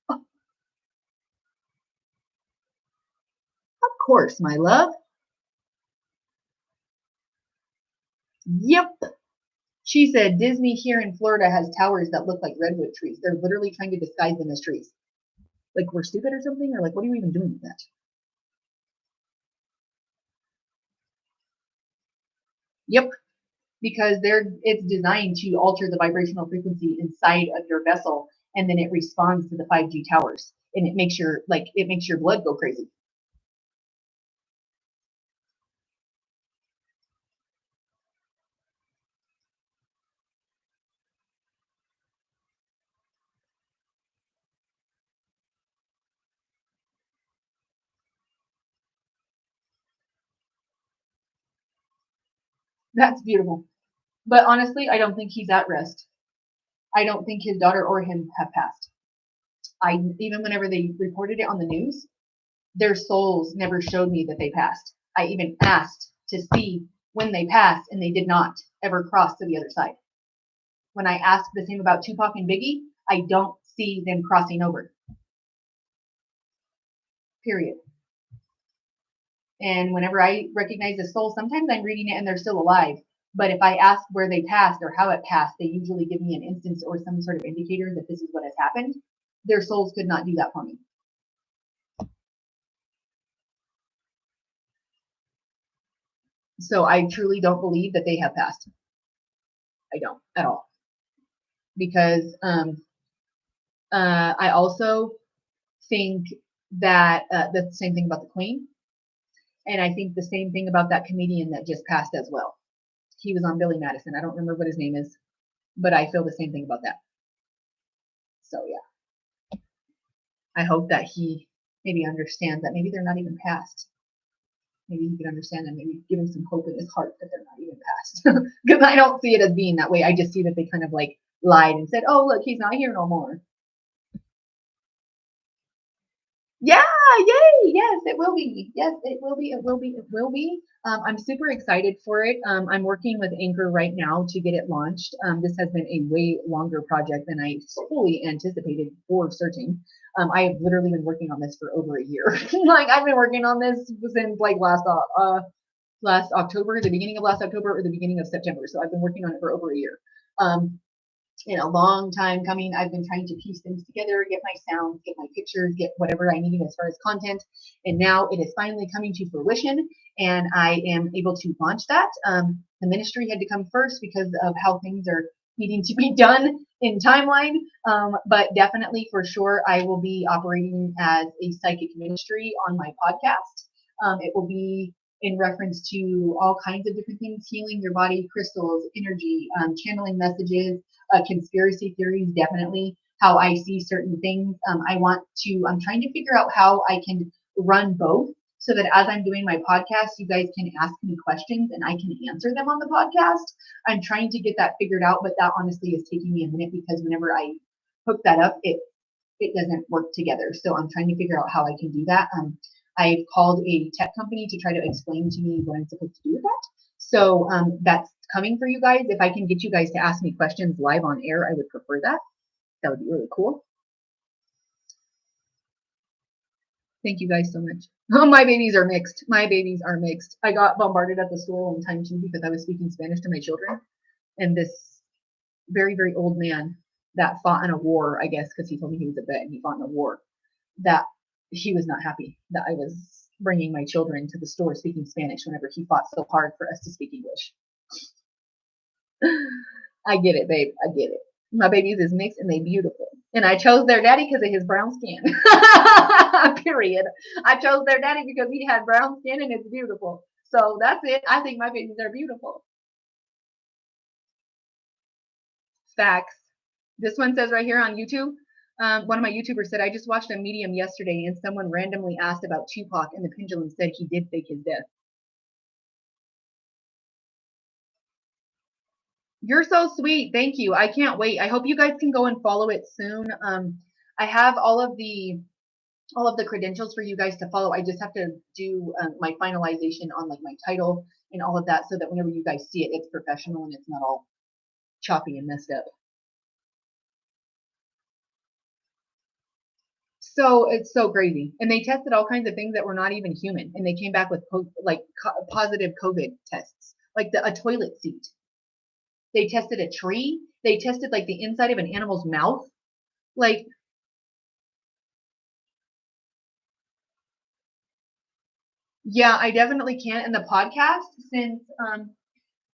Of course, my love. Yep. She said Disney here in Florida has towers that look like redwood trees. They're literally trying to disguise them as trees. Like we're stupid or something? Or like, what are you even doing with that? Yep. Because it's designed to alter the vibrational frequency inside of your vessel, and then it responds to the 5G towers, and it makes your blood go crazy. That's beautiful. But honestly, I don't think he's at rest. I don't think his daughter or him have passed. Even whenever they reported it on the news, their souls never showed me that they passed. I even asked to see when they passed, and they did not ever cross to the other side. When I asked the same about Tupac and Biggie, I don't see them crossing over. Period. And whenever I recognize a soul, sometimes I'm reading it and they're still alive. But if I ask where they passed or how it passed, they usually give me an instance or some sort of indicator that this is what has happened. Their souls could not do that for me. So I truly don't believe that they have passed. I don't at all. Because I also think that the same thing about the Queen. And I think the same thing about that comedian that just passed as well. He was on Billy Madison. I don't remember what his name is, but I feel the same thing about that. So yeah, I hope that he maybe understands that maybe they're not even passed. Maybe he can understand that, maybe give him some hope in his heart that they're not even passed. Because I don't see it as being that way. I just see that they kind of like lied and said, oh, look, he's not here no more. Yeah, yay! Yes, it will be. Yes, it will be. It will be. It will be. I'm super excited for it. I'm working with Anchor right now to get it launched. This has been a way longer project than I fully anticipated for certain. I have literally been working on this for over a year. Like I've been working on this since like last October, the beginning of last October or the beginning of September. So I've been working on it for over a year. A long time coming. I've been trying to piece things together, get my sounds, get my pictures, get whatever I needed as far as content. And now it is finally coming to fruition, and I am able to launch that. The ministry had to come first because of how things are needing to be done in timeline. But definitely for sure, I will be operating as a psychic ministry on my podcast. It will be in reference to all kinds of different things, healing your body, crystals, energy, channeling messages, conspiracy theories, definitely how I see certain things. I'm trying to figure out how I can run both so that as I'm doing my podcast, you guys can ask me questions and I can answer them on the podcast. I'm trying to get that figured out, but that honestly is taking me a minute because whenever I hook that up, it doesn't work together. So I'm trying to figure out how I can do that. I've called a tech company to try to explain to me what I'm supposed to do with that. So that's coming for you guys. If I can get you guys to ask me questions live on air, I would prefer that. That would be really cool. Thank you guys so much. Oh, my babies are mixed. My babies are mixed. I got bombarded at the store one time too because I was speaking Spanish to my children. And this very, very old man that fought in a war, I guess, because he told me he was a vet and he fought in a war, that he was not happy that I was bringing my children to the store speaking Spanish whenever he fought so hard for us to speak English. I get it, babe. I get it. My babies is mixed and they beautiful. And I chose their daddy because of his brown skin. Period. I chose their daddy because he had brown skin and it's beautiful. So that's it. I think my babies are beautiful. Facts. This one says right here on YouTube, One of my YouTubers said, I just watched a medium yesterday and someone randomly asked about Tupac and the pendulum said he did fake his death. You're so sweet. Thank you. I can't wait. I hope you guys can go and follow it soon. I have all of the credentials for you guys to follow. I just have to do my finalization on like my title and all of that so that whenever you guys see it, it's professional and it's not all choppy and messed up. So it's so crazy. And they tested all kinds of things that were not even human. And they came back with positive COVID tests, like a toilet seat. They tested a tree. They tested like the inside of an animal's mouth. Like, yeah, I definitely can. And the podcast, since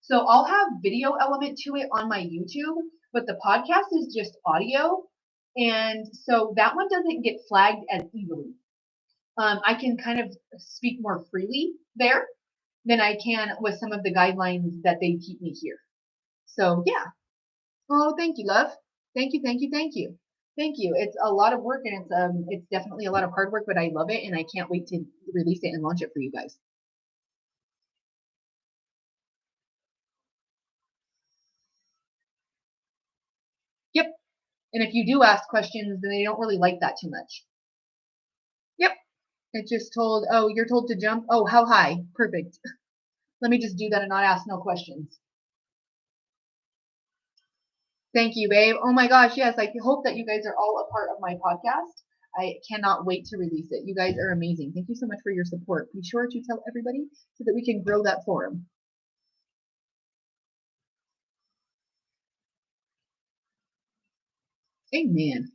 so I'll have video element to it on my YouTube, but the podcast is just audio. And so that one doesn't get flagged as easily. I can kind of speak more freely there than I can with some of the guidelines that they keep me here. So yeah. Oh, thank you, love. Thank you, thank you, thank you. Thank you. It's a lot of work and it's definitely a lot of hard work, but I love it and I can't wait to release it and launch it for you guys. Yep. And if you do ask questions, then they don't really like that too much. Yep. It just told, oh, you're told to jump. Oh, how high? Perfect. Let me just do that and not ask no questions. Thank you, babe. Oh my gosh, yes. I hope that you guys are all a part of my podcast. I cannot wait to release it. You guys are amazing. Thank you so much for your support. Be sure to tell everybody so that we can grow that forum. Amen.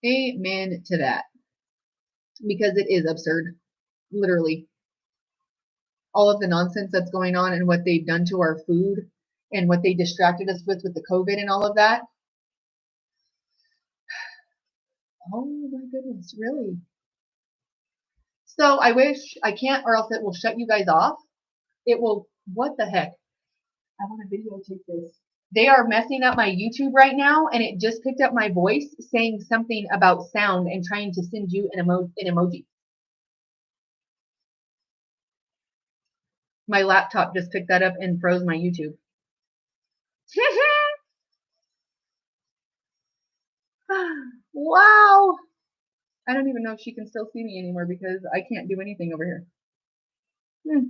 Amen to that. Because it is absurd. Literally. All of the nonsense that's going on and what they've done to our food and what they distracted us with the COVID and all of that. Oh my goodness, really? So I wish I can't, or else it will shut you guys off. It will, what the heck? I want to videotape this. They are messing up my YouTube right now, and it just picked up my voice saying something about sound and trying to send you an emoji. My laptop just picked that up and froze my YouTube. Wow. I don't even know if she can still see me anymore because I can't do anything over here.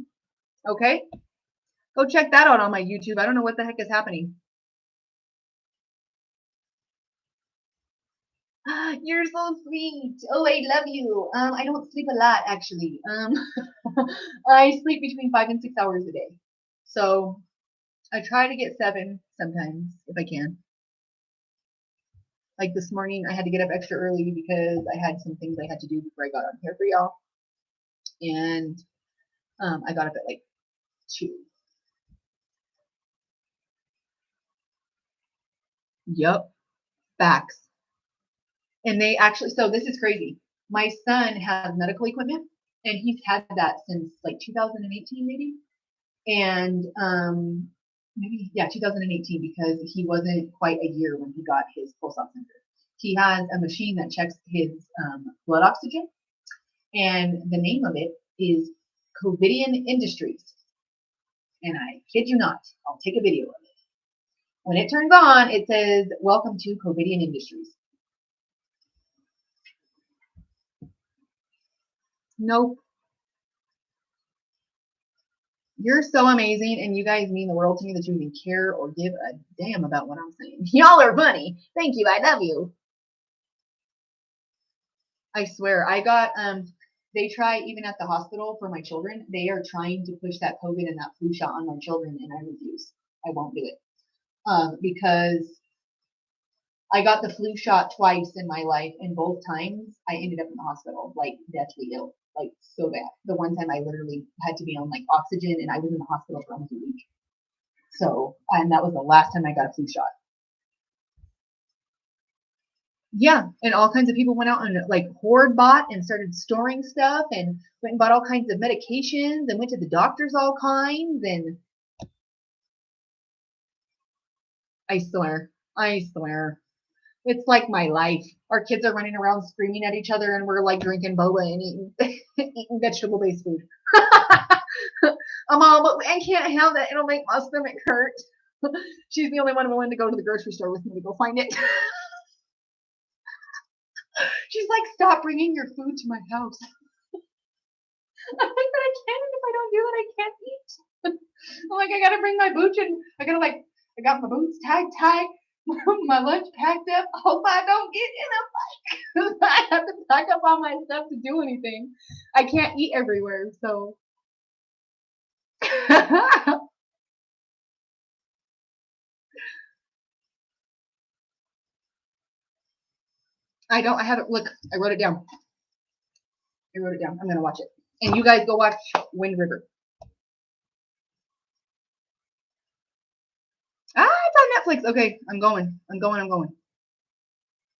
Okay. Go check that out on my YouTube. I don't know what the heck is happening. You're so sweet. Oh, I love you. I don't sleep a lot actually. I sleep between 5 and 6 hours a day. So I try to get 7 sometimes if I can. Like this morning, I had to get up extra early because I had some things I had to do before I got on here for y'all. And I got up at like 2. Yep, facts. And they actually, so this is crazy. My son has medical equipment and he's had that since like 2018 maybe. And maybe, yeah, 2018 because he wasn't quite a year when he got his pulse oximeter. He has a machine that checks his blood oxygen and the name of it is Covidian Industries. And I kid you not, I'll take a video of it. When it turns on, it says, welcome to Covidian Industries. Nope. You're so amazing, and you guys mean the world to me that you even care or give a damn about what I'm saying. Y'all are funny. Thank you. I love you. I swear. I got they try even at the hospital for my children. They are trying to push that COVID and that flu shot on my children, and I refuse. I won't do it. Because I got the flu shot twice in my life, and both times I ended up in the hospital, like deathly ill, like so bad. The one time I literally had to be on like oxygen, and I was in the hospital for almost a week. So, and that was the last time I got a flu shot. Yeah, and all kinds of people went out and like hoard bought and started storing stuff and went and bought all kinds of medications and went to the doctors all kinds and I swear. It's like my life. Our kids are running around screaming at each other, and we're like drinking boba and eating vegetable-based food. I'm all, but I can't have that. It'll make my stomach hurt. She's the only one willing to go to the grocery store with me to go find it. She's like, stop bringing your food to my house. I think that I can't. If I don't do that, I can't eat. I'm like, I gotta bring my boots and I got my boots tied, my lunch packed up. Hope I don't get in a fight. I have to pack up all my stuff to do anything. I can't eat everywhere, so. I have it. Look, I wrote it down. I'm gonna watch it. And you guys go watch Wind River. Ah, it's on Netflix. Okay, I'm going.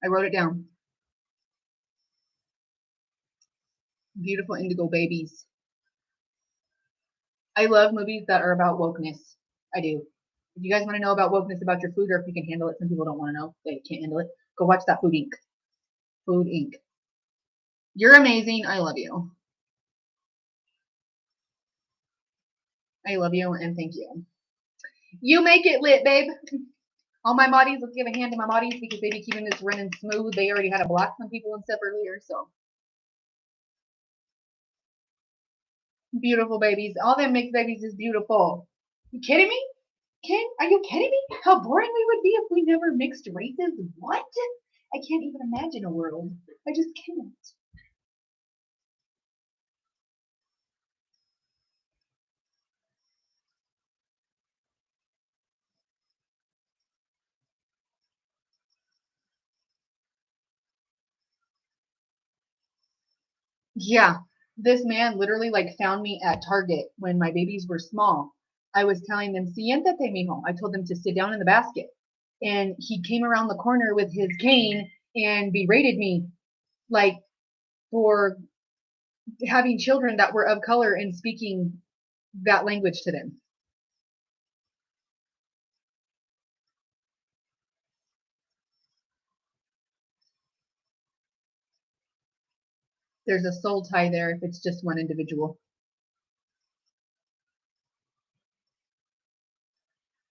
I wrote it down. Beautiful indigo babies. I love movies that are about wokeness. I do. If you guys want to know about wokeness about your food, or if you can handle it, some people don't want to know. They can't handle it. Go watch that Food Inc. Food Inc. You're amazing. I love you. I love you and thank you. You make it lit, babe. All my moddies, let's give a hand to my moddies because they be keeping this running smooth. They already had to block some people and stuff earlier, so. Beautiful babies. All them mixed babies is beautiful. You kidding me? Are you kidding me? How boring we would be if we never mixed races? What? I can't even imagine a world. I just can't. Yeah, this man literally like found me at Target when my babies were small. I was telling them, siéntate, mijo. I told them to sit down in the basket. And he came around the corner with his cane and berated me like for having children that were of color and speaking that language to them. There's a soul tie there if it's just one individual.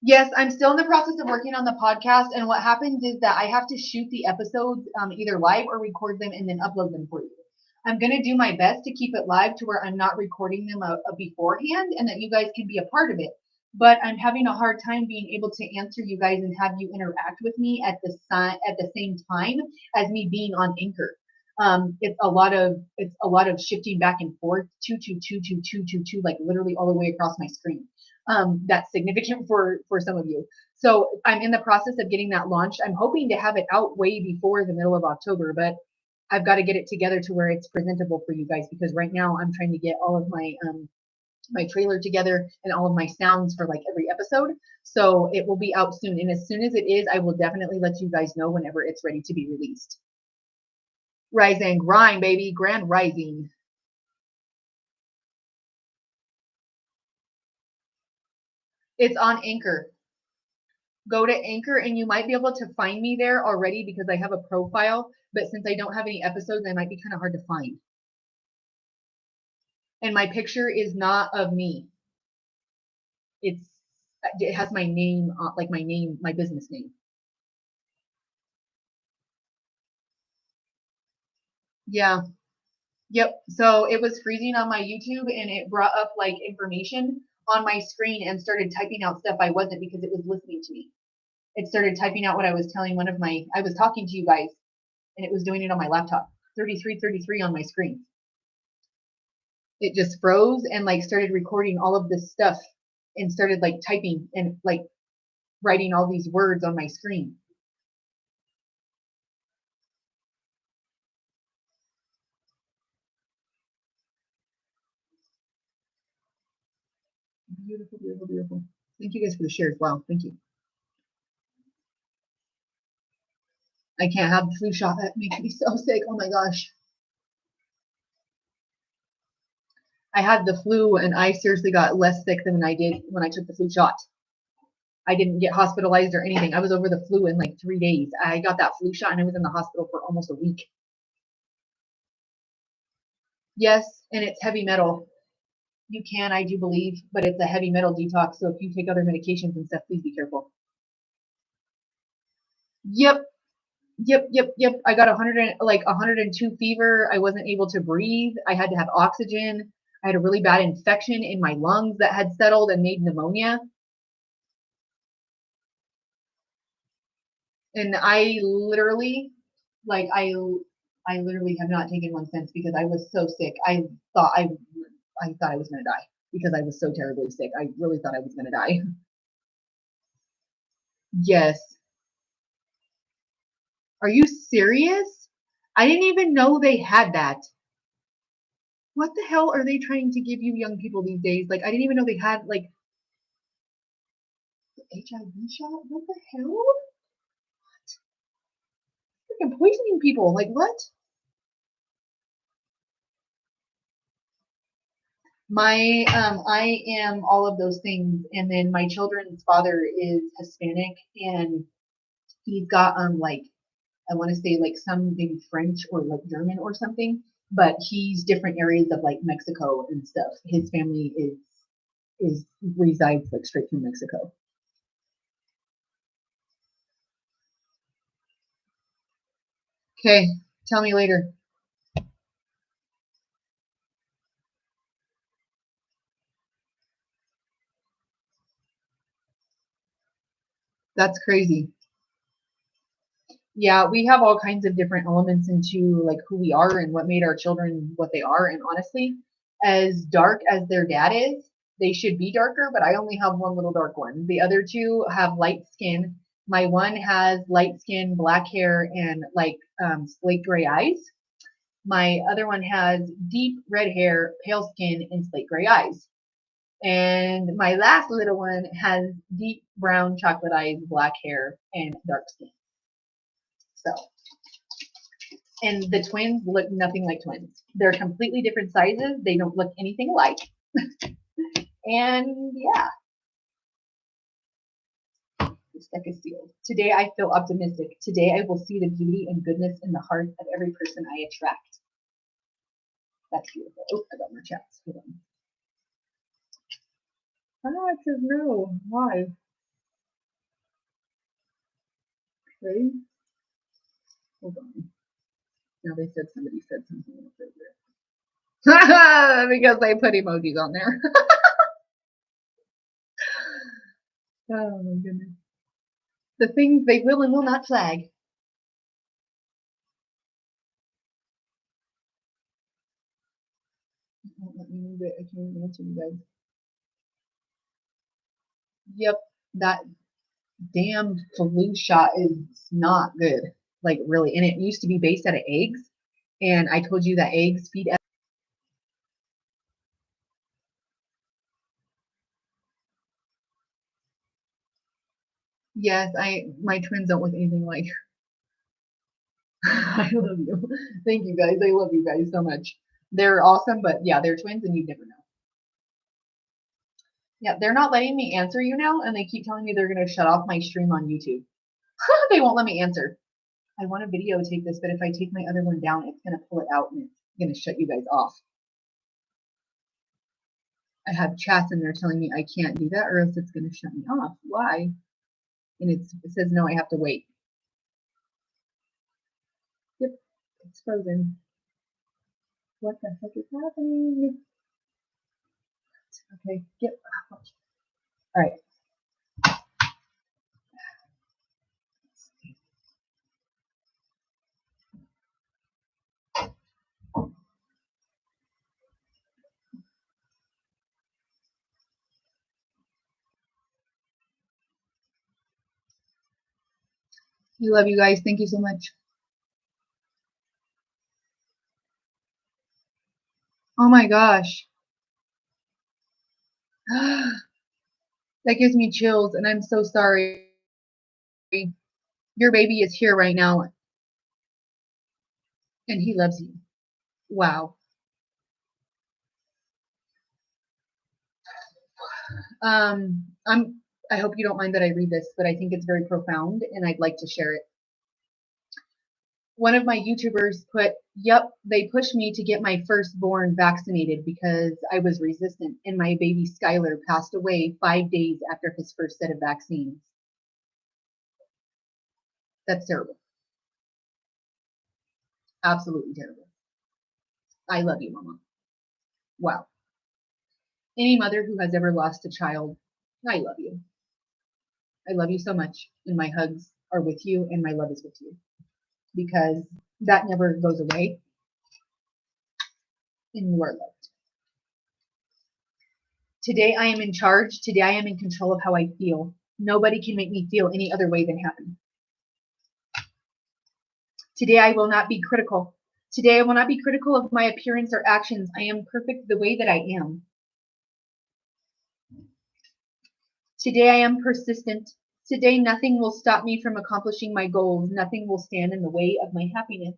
Yes, I'm still in the process of working on the podcast. And what happens is that I have to shoot the episodes either live or record them and then upload them for you. I'm going to do my best to keep it live to where I'm not recording them beforehand and that you guys can be a part of it. But I'm having a hard time being able to answer you guys and have you interact with me at the same time as me being on Anchor. It's a lot of shifting back and forth, two, like literally all the way across my screen. That's significant for some of you. So I'm in the process of getting that launched. I'm hoping to have it out way before the middle of October, but I've got to get it together to where it's presentable for you guys because right now I'm trying to get all of my my trailer together and all of my sounds for like every episode. So it will be out soon. And as soon as it is, I will definitely let you guys know whenever it's ready to be released. Rise and grind, baby. Grand rising. It's on Anchor. Go to Anchor and you might be able to find me there already because I have a profile. But since I don't have any episodes, I might be kind of hard to find. And my picture is not of me. It has my name, like my business name. Yeah. Yep. So it was freezing on my YouTube and it brought up like information on my screen and started typing out stuff I wasn't because it was listening to me. It started typing out what I was telling I was talking to you guys and it was doing it on my laptop. 3333 on my screen. It just froze and like started recording all of this stuff and started like typing and like writing all these words on my screen. Beautiful, beautiful, beautiful. Thank you guys for the shares. Wow, thank you. I can't have the flu shot. That makes me so sick. Oh my gosh. I had the flu and I seriously got less sick than I did when I took the flu shot. I didn't get hospitalized or anything. I was over the flu in like 3 days. I got that flu shot and I was in the hospital for almost a week. Yes, and it's heavy metal. You can, I do believe, but it's a heavy metal detox. So if you take other medications and stuff, please be careful. Yep, yep. I got 102 fever. I wasn't able to breathe. I had to have oxygen. I had a really bad infection in my lungs that had settled and made pneumonia. And I literally, like, I literally have not taken one since because I was so sick. Thought I, I thought I was gonna die because I was so terribly sick. I really thought I was gonna die. Yes. Are you serious? I didn't even know they had that. What the hell are they trying to give you young people these days? Like, I didn't even know they had, like, HIV shot? What the hell? Freaking poisoning people. Like, what? I am all of those things. And then my children's father is Hispanic and he's got, like, I want to say like some maybe French or like German or something, but he's different areas of like Mexico and stuff. His family is resides like straight from Mexico. Okay, tell me later. That's crazy. Yeah, we have all kinds of different elements into like who we are and what made our children what they are. And honestly, as dark as their dad is, they should be darker, but I only have one little dark one. The other two have light skin. My one has light skin, black hair, and like slate gray eyes. My other one has deep red hair, pale skin, and slate gray eyes. And my last little one has deep brown chocolate eyes, black hair, and dark skin. So, and the twins look nothing like twins. They're completely different sizes. They don't look anything alike. And yeah, this deck is sealed. Today I feel optimistic. Today I will see the beauty and goodness in the heart of every person I attract. That's beautiful. Oh, I got more chats. Hold on. Oh, it says no. Why? Okay. Hold on. Now they said somebody said something else over. Because they put emojis on there. Oh my goodness. The things they will and will not flag. Won't let me move it. I can't even answer you guys. Yep, that damn flu shot is not good. Like really, and it used to be based out of eggs. And I told you that eggs feed. Yes, my twins don't look anything like. I love you. Thank you guys. I love you guys so much. They're awesome, but yeah, they're twins, and you'd never know. Yeah, they're not letting me answer you now, and they keep telling me they're gonna shut off my stream on YouTube. They won't let me answer. I want to videotape this, but if I take my other one down, it's gonna pull it out and it's gonna shut you guys off. I have chats and they're telling me I can't do that or else it's gonna shut me off. Why? And it says no, I have to wait. Yep, it's frozen. What the heck is happening? Okay, get out. All right. We love you guys. Thank you so much. Oh my gosh. That gives me chills and I'm so sorry. Your baby is here right now and he loves you. Wow. I'm I hope you don't mind that I read this, but I think it's very profound and I'd like to share it. One of my YouTubers put, yep, they pushed me to get my firstborn vaccinated because I was resistant, and my baby Skylar passed away 5 days after his first set of vaccines. That's terrible. Absolutely terrible. I love you, Mama. Wow. Any mother who has ever lost a child, I love you. I love you so much, and my hugs are with you, and my love is with you, because that never goes away, and you are loved. Today I am in charge. Today I am in control of how I feel. Nobody can make me feel any other way than happy. Today I will not be critical. Today I will not be critical of my appearance or actions. I am perfect the way that I am. Today I am persistent. Today nothing will stop me from accomplishing my goals. Nothing will stand in the way of my happiness.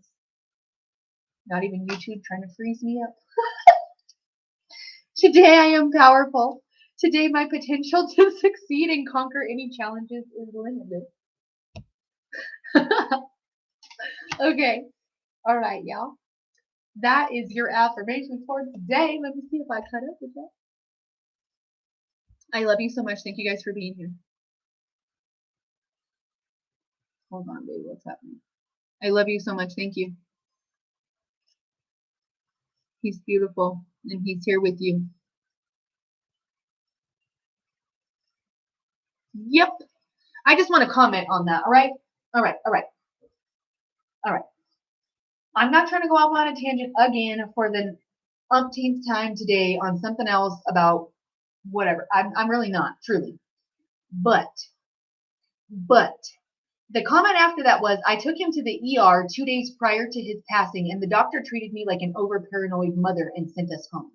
Not even YouTube trying to freeze me up. Today I am powerful. Today my potential to succeed and conquer any challenges is limitless. Okay. All right, y'all. That is your affirmation for today. Let me see if I cut up with that. I love you so much. Thank you guys for being here. Hold on, baby. What's happening? I love you so much. Thank you. He's beautiful, and he's here with you. Yep. I just want to comment on that. All right. All right. All right. All right. I'm not trying to go off on a tangent again for the umpteenth time today on something else about whatever. I'm really not, truly. But the comment after that was, I took him to the ER 2 days prior to his passing, and the doctor treated me like an over-paranoid mother and sent us home.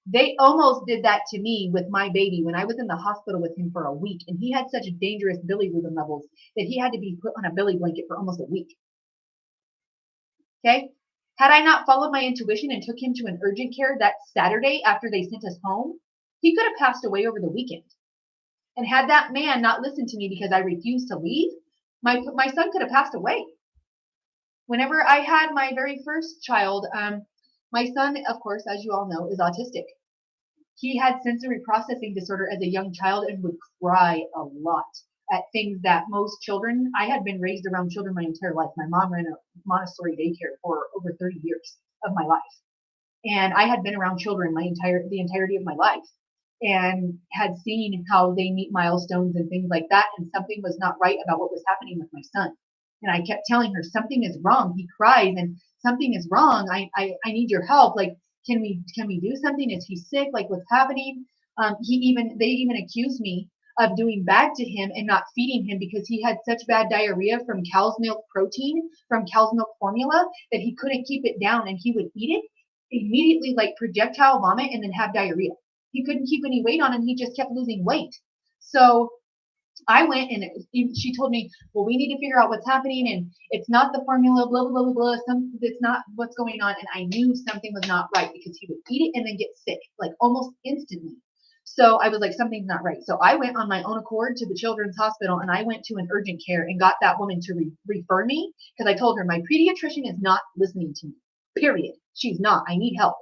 They almost did that to me with my baby when I was in the hospital with him for a week, and he had such dangerous bilirubin levels that he had to be put on a billy blanket for almost a week. Okay? Had I not followed my intuition and took him to an urgent care that Saturday after they sent us home, he could have passed away over the weekend. And had that man not listened to me because I refused to leave, my son could have passed away. Whenever I had my very first child, my son, of course, as you all know, is autistic. He had sensory processing disorder as a young child and would cry a lot at things that most children, I had been raised around children my entire life. My mom ran a Montessori daycare for over 30 years of my life. And I had been around children the entirety of my life, and had seen how they meet milestones and things like that. And something was not right about what was happening with my son. And I kept telling her, something is wrong. He cries and something is wrong. I need your help. Like, can we do something? Is he sick? Like, what's happening? They even accused me of doing bad to him and not feeding him because he had such bad diarrhea from cow's milk protein, from cow's milk formula, that he couldn't keep it down, and he would eat it immediately, like projectile vomit, and then have diarrhea. He couldn't keep any weight on, and he just kept losing weight. So I went, and she told me, well, we need to figure out what's happening, and it's not the formula, blah, blah, blah, blah, it's not what's going on. And I knew something was not right because he would eat it and then get sick, like almost instantly. So I was like, something's not right. So I went on my own accord to the children's hospital, and I went to an urgent care and got that woman to refer me, because I told her my pediatrician is not listening to me, period. She's not. I need help.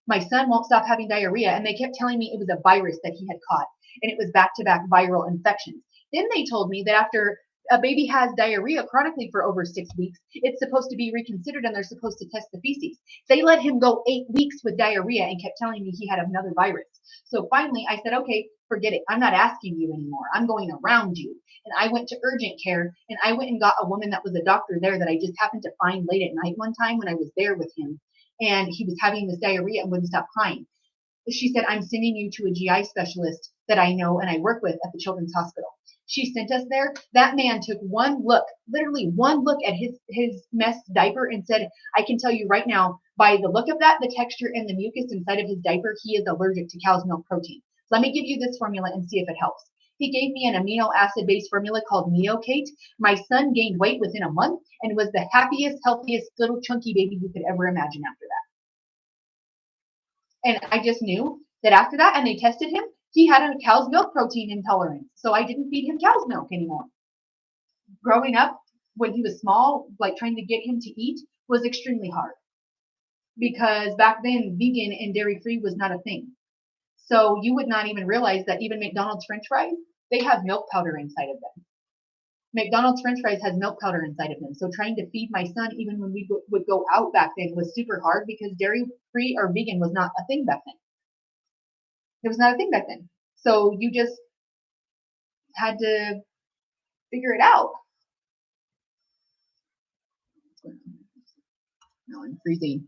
My son won't stop having diarrhea, and they kept telling me it was a virus that he had caught, and it was back-to-back viral infections. Then they told me that after a baby has diarrhea chronically for over 6 weeks, it's supposed to be reconsidered and they're supposed to test the feces. They let him go 8 weeks with diarrhea and kept telling me he had another virus. So finally I said, okay, forget it. I'm not asking you anymore. I'm going around you. And I went to urgent care, and I went and got a woman that was a doctor there that I just happened to find late at night one time when I was there with him. And he was having this diarrhea and wouldn't stop crying. She said, I'm sending you to a GI specialist that I know and I work with at the Children's Hospital. She sent us there. That man took one look, literally one look at his mess diaper and said, I can tell you right now, by the look of that, the texture and the mucus inside of his diaper, he is allergic to cow's milk protein. Let me give you this formula and see if it helps. He gave me an amino acid based formula called Neocate. My son gained weight within a month and was the happiest, healthiest little chunky baby you could ever imagine after that. And I just knew that after that, and they tested him, He had a cow's milk protein intolerance, so I didn't feed him cow's milk anymore. Growing up, when he was small, like trying to get him to eat was extremely hard because back then vegan and dairy free was not a thing. So you would not even realize that even McDonald's French fries, they have milk powder inside of them. McDonald's French fries has milk powder inside of them. So trying to feed my son, even when we would go out back then, was super hard because dairy free or vegan was not a thing back then. It was not a thing back then. So you just had to figure it out. No, I'm freezing.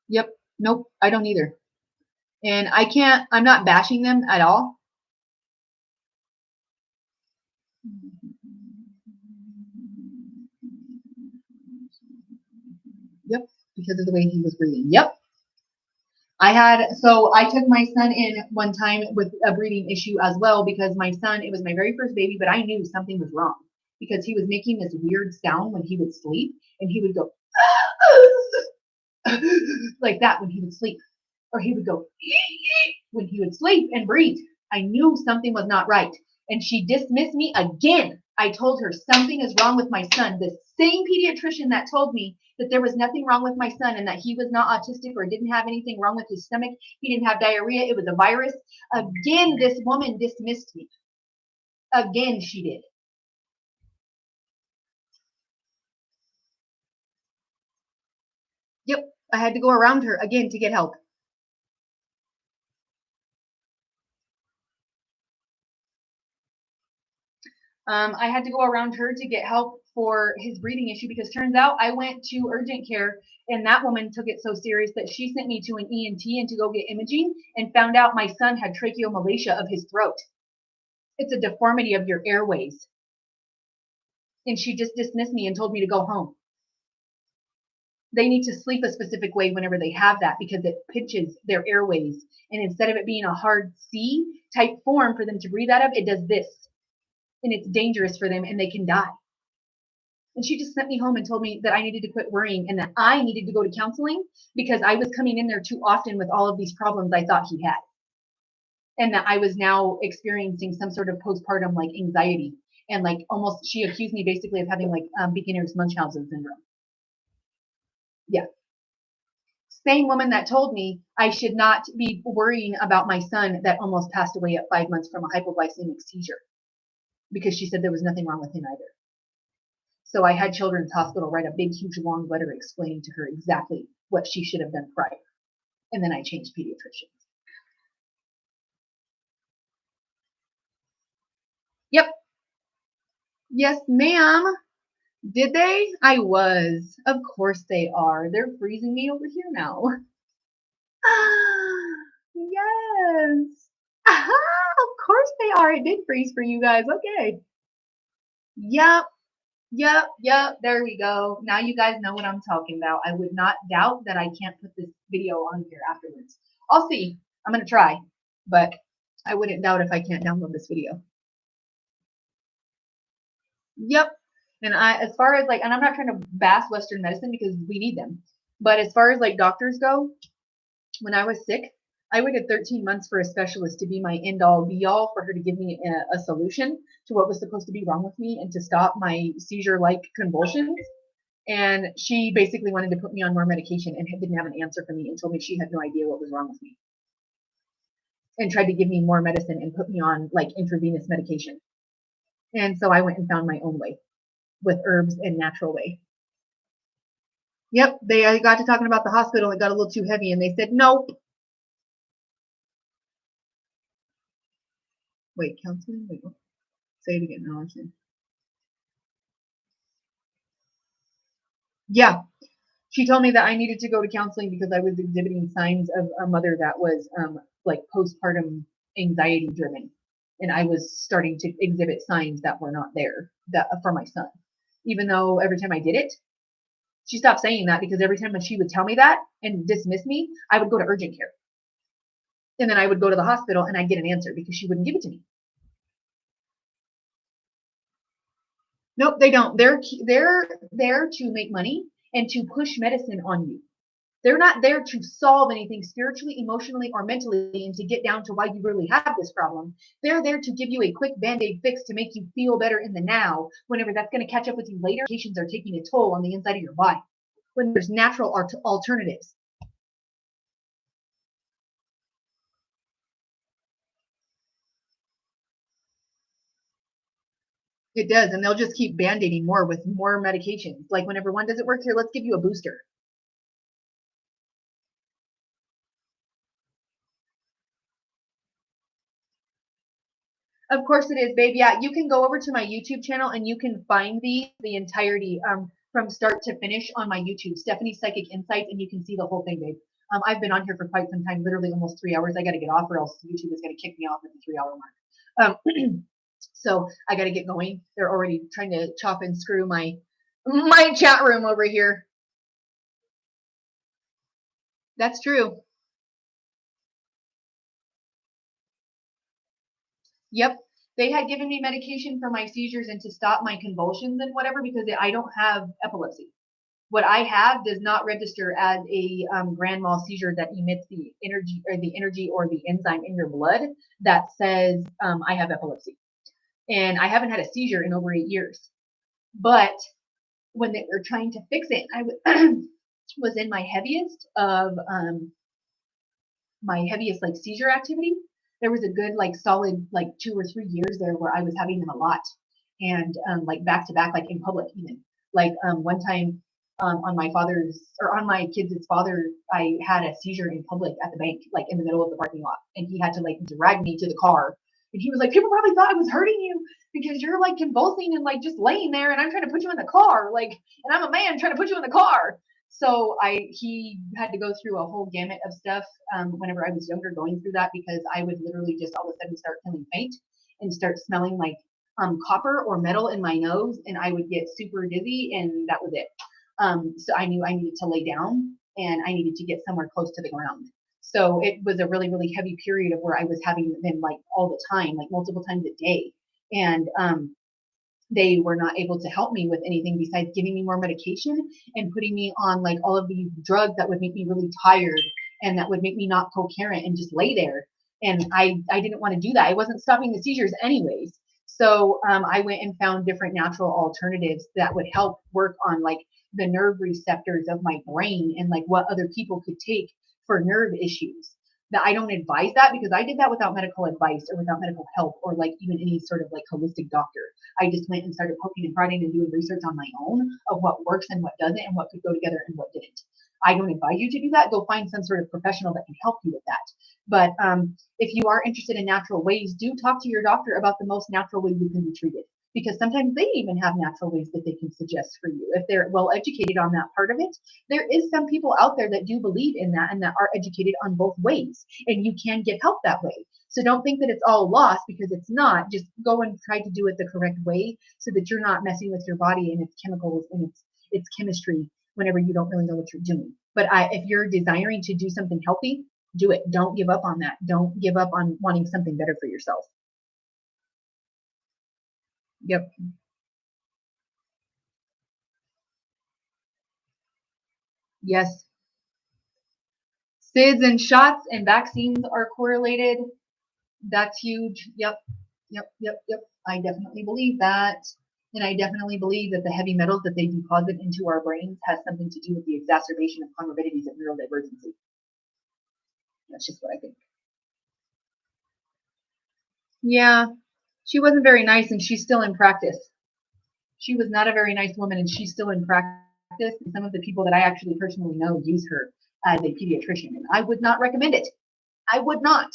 Yep. Nope. I don't either. And I'm not bashing them at all. Yep. Because of the way he was breathing. Yep. So I took my son in one time with a breathing issue as well because my son, it was my very first baby, but I knew something was wrong because he was making this weird sound when he would sleep and he would go like that when he would sleep, or he would go when he would sleep and breathe. I knew something was not right, and she dismissed me again. I told her something is wrong with my son. The same pediatrician that told me that there was nothing wrong with my son and that he was not autistic or didn't have anything wrong with his stomach. He didn't have diarrhea. It was a virus. Again, this woman dismissed me. Again, she did. Yep. I had to go around her again to get help. I had to go around her to get help for his breathing issue because turns out I went to urgent care and that woman took it so serious that she sent me to an ENT and to go get imaging and found out my son had tracheomalacia of his throat. It's a deformity of your airways. And she just dismissed me and told me to go home. They need to sleep a specific way whenever they have that because it pinches their airways. And instead of it being a hard C type form for them to breathe out of, it does this. And it's dangerous for them and they can die. And she just sent me home and told me that I needed to quit worrying and that I needed to go to counseling because I was coming in there too often with all of these problems I thought he had. And that I was now experiencing some sort of postpartum like anxiety. And like almost, she accused me basically of having like beginner's Munchausen syndrome. Yeah. Same woman that told me I should not be worrying about my son that almost passed away at 5 months from a hypoglycemic seizure because she said there was nothing wrong with him either. So I had Children's Hospital write a big, huge, long letter explaining to her exactly what she should have done prior. And then I changed pediatricians. Yep. Yes, ma'am. Did they? I was. Of course they are. They're freezing me over here now. Yes. Of course they are. It did freeze for you guys. Okay. Yep. Yep. There we go. Now you guys know what I'm talking about. I would not doubt that I can't put this video on here afterwards. I'll see. I'm going to try, but I wouldn't doubt if I can't download this video. Yep. And as far as like, and I'm not trying to bash Western medicine because we need them, but as far as like doctors go, when I was sick, I waited 13 months for a specialist to be my end all be all for her to give me a solution to what was supposed to be wrong with me and to stop my seizure like convulsions. And she basically wanted to put me on more medication and didn't have an answer for me and told me she had no idea what was wrong with me. And tried to give me more medicine and put me on like intravenous medication. And so I went and found my own way with herbs and natural way. Yep, they got to talking about the hospital. It got a little too heavy and they said, nope. Wait, counseling? Wait, say it again. No, I'm saying. Yeah, she told me that I needed to go to counseling because I was exhibiting signs of a mother that was like postpartum anxiety driven. And I was starting to exhibit signs that were not there for my son. Even though every time I did it, she stopped saying that because every time she would tell me that and dismiss me, I would go to urgent care. And then I would go to the hospital and I'd get an answer because she wouldn't give it to me. Nope, they don't. They're there to make money and to push medicine on you. They're not there to solve anything spiritually, emotionally, or mentally and to get down to why you really have this problem. They're there to give you a quick band-aid fix to make you feel better in the now, whenever that's going to catch up with you later. Medications are taking a toll on the inside of your body when there's natural alternatives. It does, and they'll just keep band-aiding more with more medications. Like whenever one doesn't work, here, let's give you a booster. Of course it is, babe. Yeah, you can go over to my YouTube channel and you can find the entirety from start to finish on my YouTube, Stephanie Psychic Insights, and you can see the whole thing, babe. I've been on here for quite some time, literally almost 3 hours. I got to get off, or else YouTube is going to kick me off at the 3 hour mark. So I got to get going. They're already trying to chop and screw my chat room over here. That's true. Yep. They had given me medication for my seizures and to stop my convulsions and whatever because I don't have epilepsy. What I have does not register as a grand mal seizure that emits the energy or the enzyme in your blood that says I have epilepsy. And I haven't had a seizure in over 8 years. But when they were trying to fix it, I was in my heaviest of like seizure activity. There was a good like solid like 2 or 3 years there where I was having them a lot, and like back to back, like in public even. Like one time on my father's or on my kids' father, I had a seizure in public at the bank, like in the middle of the parking lot, and he had to like drag me to the car. And he was like, people probably thought I was hurting you because you're like convulsing and like just laying there, and I'm trying to put you in the car, like, and I'm a man trying to put you in the car. So he had to go through a whole gamut of stuff whenever I was younger, going through that because I would literally just all of a sudden start feeling faint and start smelling like copper or metal in my nose, and I would get super dizzy, and that was it. So I knew I needed to lay down and I needed to get somewhere close to the ground. So it was a really, really heavy period of where I was having them like all the time, like multiple times a day. And they were not able to help me with anything besides giving me more medication and putting me on like all of these drugs that would make me really tired and that would make me not coherent and just lay there. And I didn't want to do that. I wasn't stopping the seizures anyways. So I went and found different natural alternatives that would help work on like the nerve receptors of my brain and like what other people could take for nerve issues. That I don't advise that because I did that without medical advice or without medical help or like even any sort of like holistic doctor. I just went and started poking and prodding and doing research on my own of what works and what doesn't and what could go together and what didn't. I don't advise you to do that. Go find some sort of professional that can help you with that. But if you are interested in natural ways, do talk to your doctor about the most natural way you can be treated. Because sometimes they even have natural ways that they can suggest for you. If they're well educated on that part of it, there is some people out there that do believe in that and that are educated on both ways. And you can get help that way. So don't think that it's all lost because it's not. Just go and try to do it the correct way so that you're not messing with your body and its chemicals and its chemistry whenever you don't really know what you're doing. But if you're desiring to do something healthy, do it. Don't give up on that. Don't give up on wanting something better for yourself. Yep. Yes. SIDS and shots and vaccines are correlated. That's huge. Yep. Yep. Yep. Yep. I definitely believe that. And I definitely believe that the heavy metals that they deposit into our brains has something to do with the exacerbation of comorbidities of neurodivergency. That's just what I think. Yeah. She wasn't very nice and she's still in practice. She was not a very nice woman and she's still in practice. And some of the people that I actually personally know use her as a pediatrician. And I would not recommend it. I would not,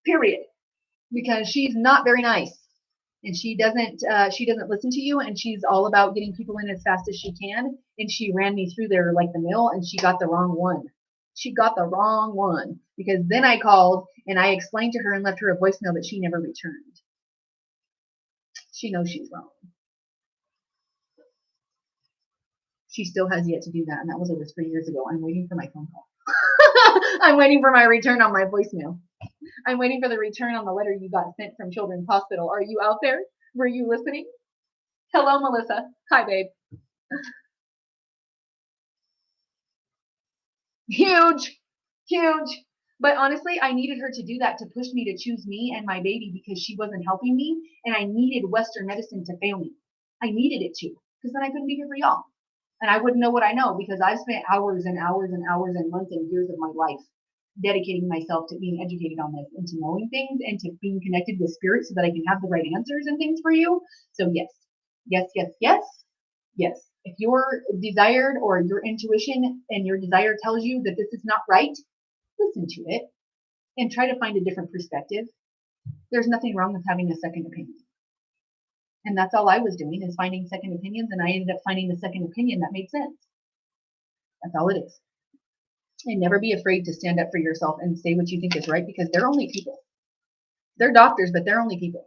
period. Because she's not very nice. And she doesn't listen to you, and she's all about getting people in as fast as she can. And she ran me through there like the mill, and she got the wrong one. She got the wrong one because then I called and I explained to her and left her a voicemail that she never returned. She knows she's wrong. She still has yet to do that, and that was over 3 years ago. I'm waiting for my phone call. I'm waiting for my return on my voicemail. I'm waiting for the return on the letter you got sent from Children's Hospital. Are you out there? Were you listening? Hello, Melissa. Hi, babe. Huge, huge. But honestly, I needed her to do that to push me to choose me and my baby because she wasn't helping me. And I needed Western medicine to fail me. I needed it to because then I couldn't be here for y'all. And I wouldn't know what I know because I've spent hours and hours and hours and months and years of my life dedicating myself to being educated on this and to knowing things and to being connected with spirit so that I can have the right answers and things for you. So yes, yes, yes, yes, yes. If your desired or your intuition and your desire tells you that this is not right, listen to it and try to find a different perspective. There's nothing wrong with having a second opinion. And that's all I was doing is finding second opinions, and I ended up finding the second opinion that made sense. That's all it is. And never be afraid to stand up for yourself and say what you think is right because they're only people. They're doctors, but they're only people.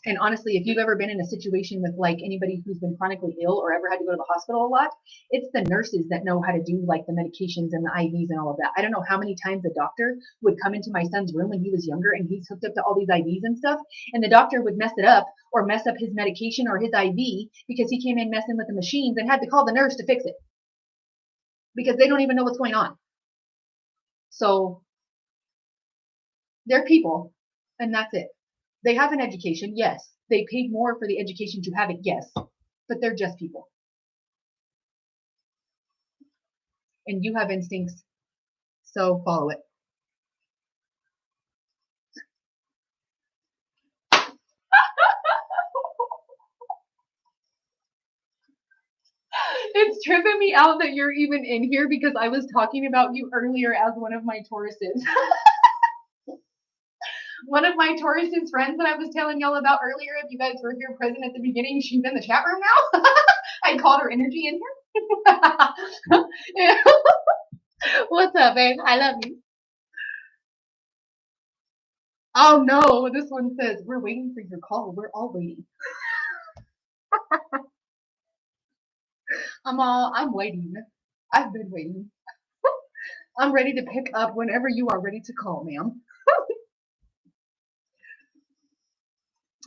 And honestly, if you've ever been in a situation with like anybody who's been chronically ill or ever had to go to the hospital a lot, it's the nurses that know how to do like the medications and the IVs and all of that. I don't know how many times the doctor would come into my son's room when he was younger and he's hooked up to all these IVs and stuff, and the doctor would mess it up or mess up his medication or his IV because he came in messing with the machines and had to call the nurse to fix it because they don't even know what's going on. So they're people, and that's it. They have an education, yes. They paid more for the education to have it, yes. But they're just people. And you have instincts, so follow it. It's tripping me out that you're even in here because I was talking about you earlier as one of my Tauruses. One of my Taurus's friends that I was telling y'all about earlier, if you guys were here present at the beginning, she's in the chat room now. I called her energy in here. What's up, babe? I love you. Oh no, this one says, we're waiting for your call. We're all waiting. I'm waiting. I've been waiting. I'm ready to pick up whenever you are ready to call, ma'am.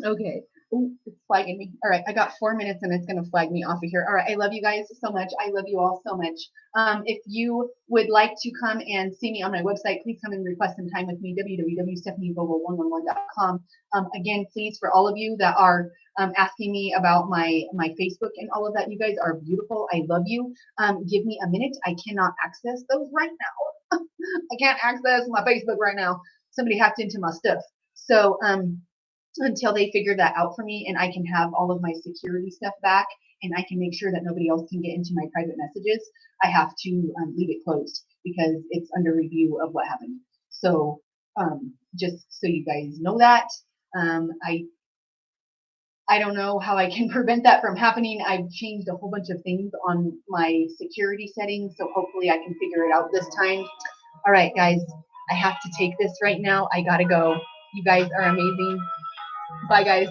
Okay. Ooh, it's flagging me. All right, I got 4 minutes and it's going to flag me off of here. All right, I love you guys so much. I love you all so much. If you would like to come and see me on my website, please come and request some time with me, www.stephanievogel111.com. Again, please, for all of you that are asking me about my Facebook and all of that, you guys are beautiful. I love you. Give me a minute. I cannot access those right now. I can't access my Facebook right now. Somebody hacked into my stuff. So, until they figure that out for me and I can have all of my security stuff back and I can make sure that nobody else can get into my private messages, I have to leave it closed because it's under review of what happened. So just so you guys know that, I don't know how I can prevent that from happening. I've changed a whole bunch of things on my security settings, so hopefully I can figure it out this time. All right, guys, I have to take this right now. I gotta go. You guys are amazing. Bye, guys.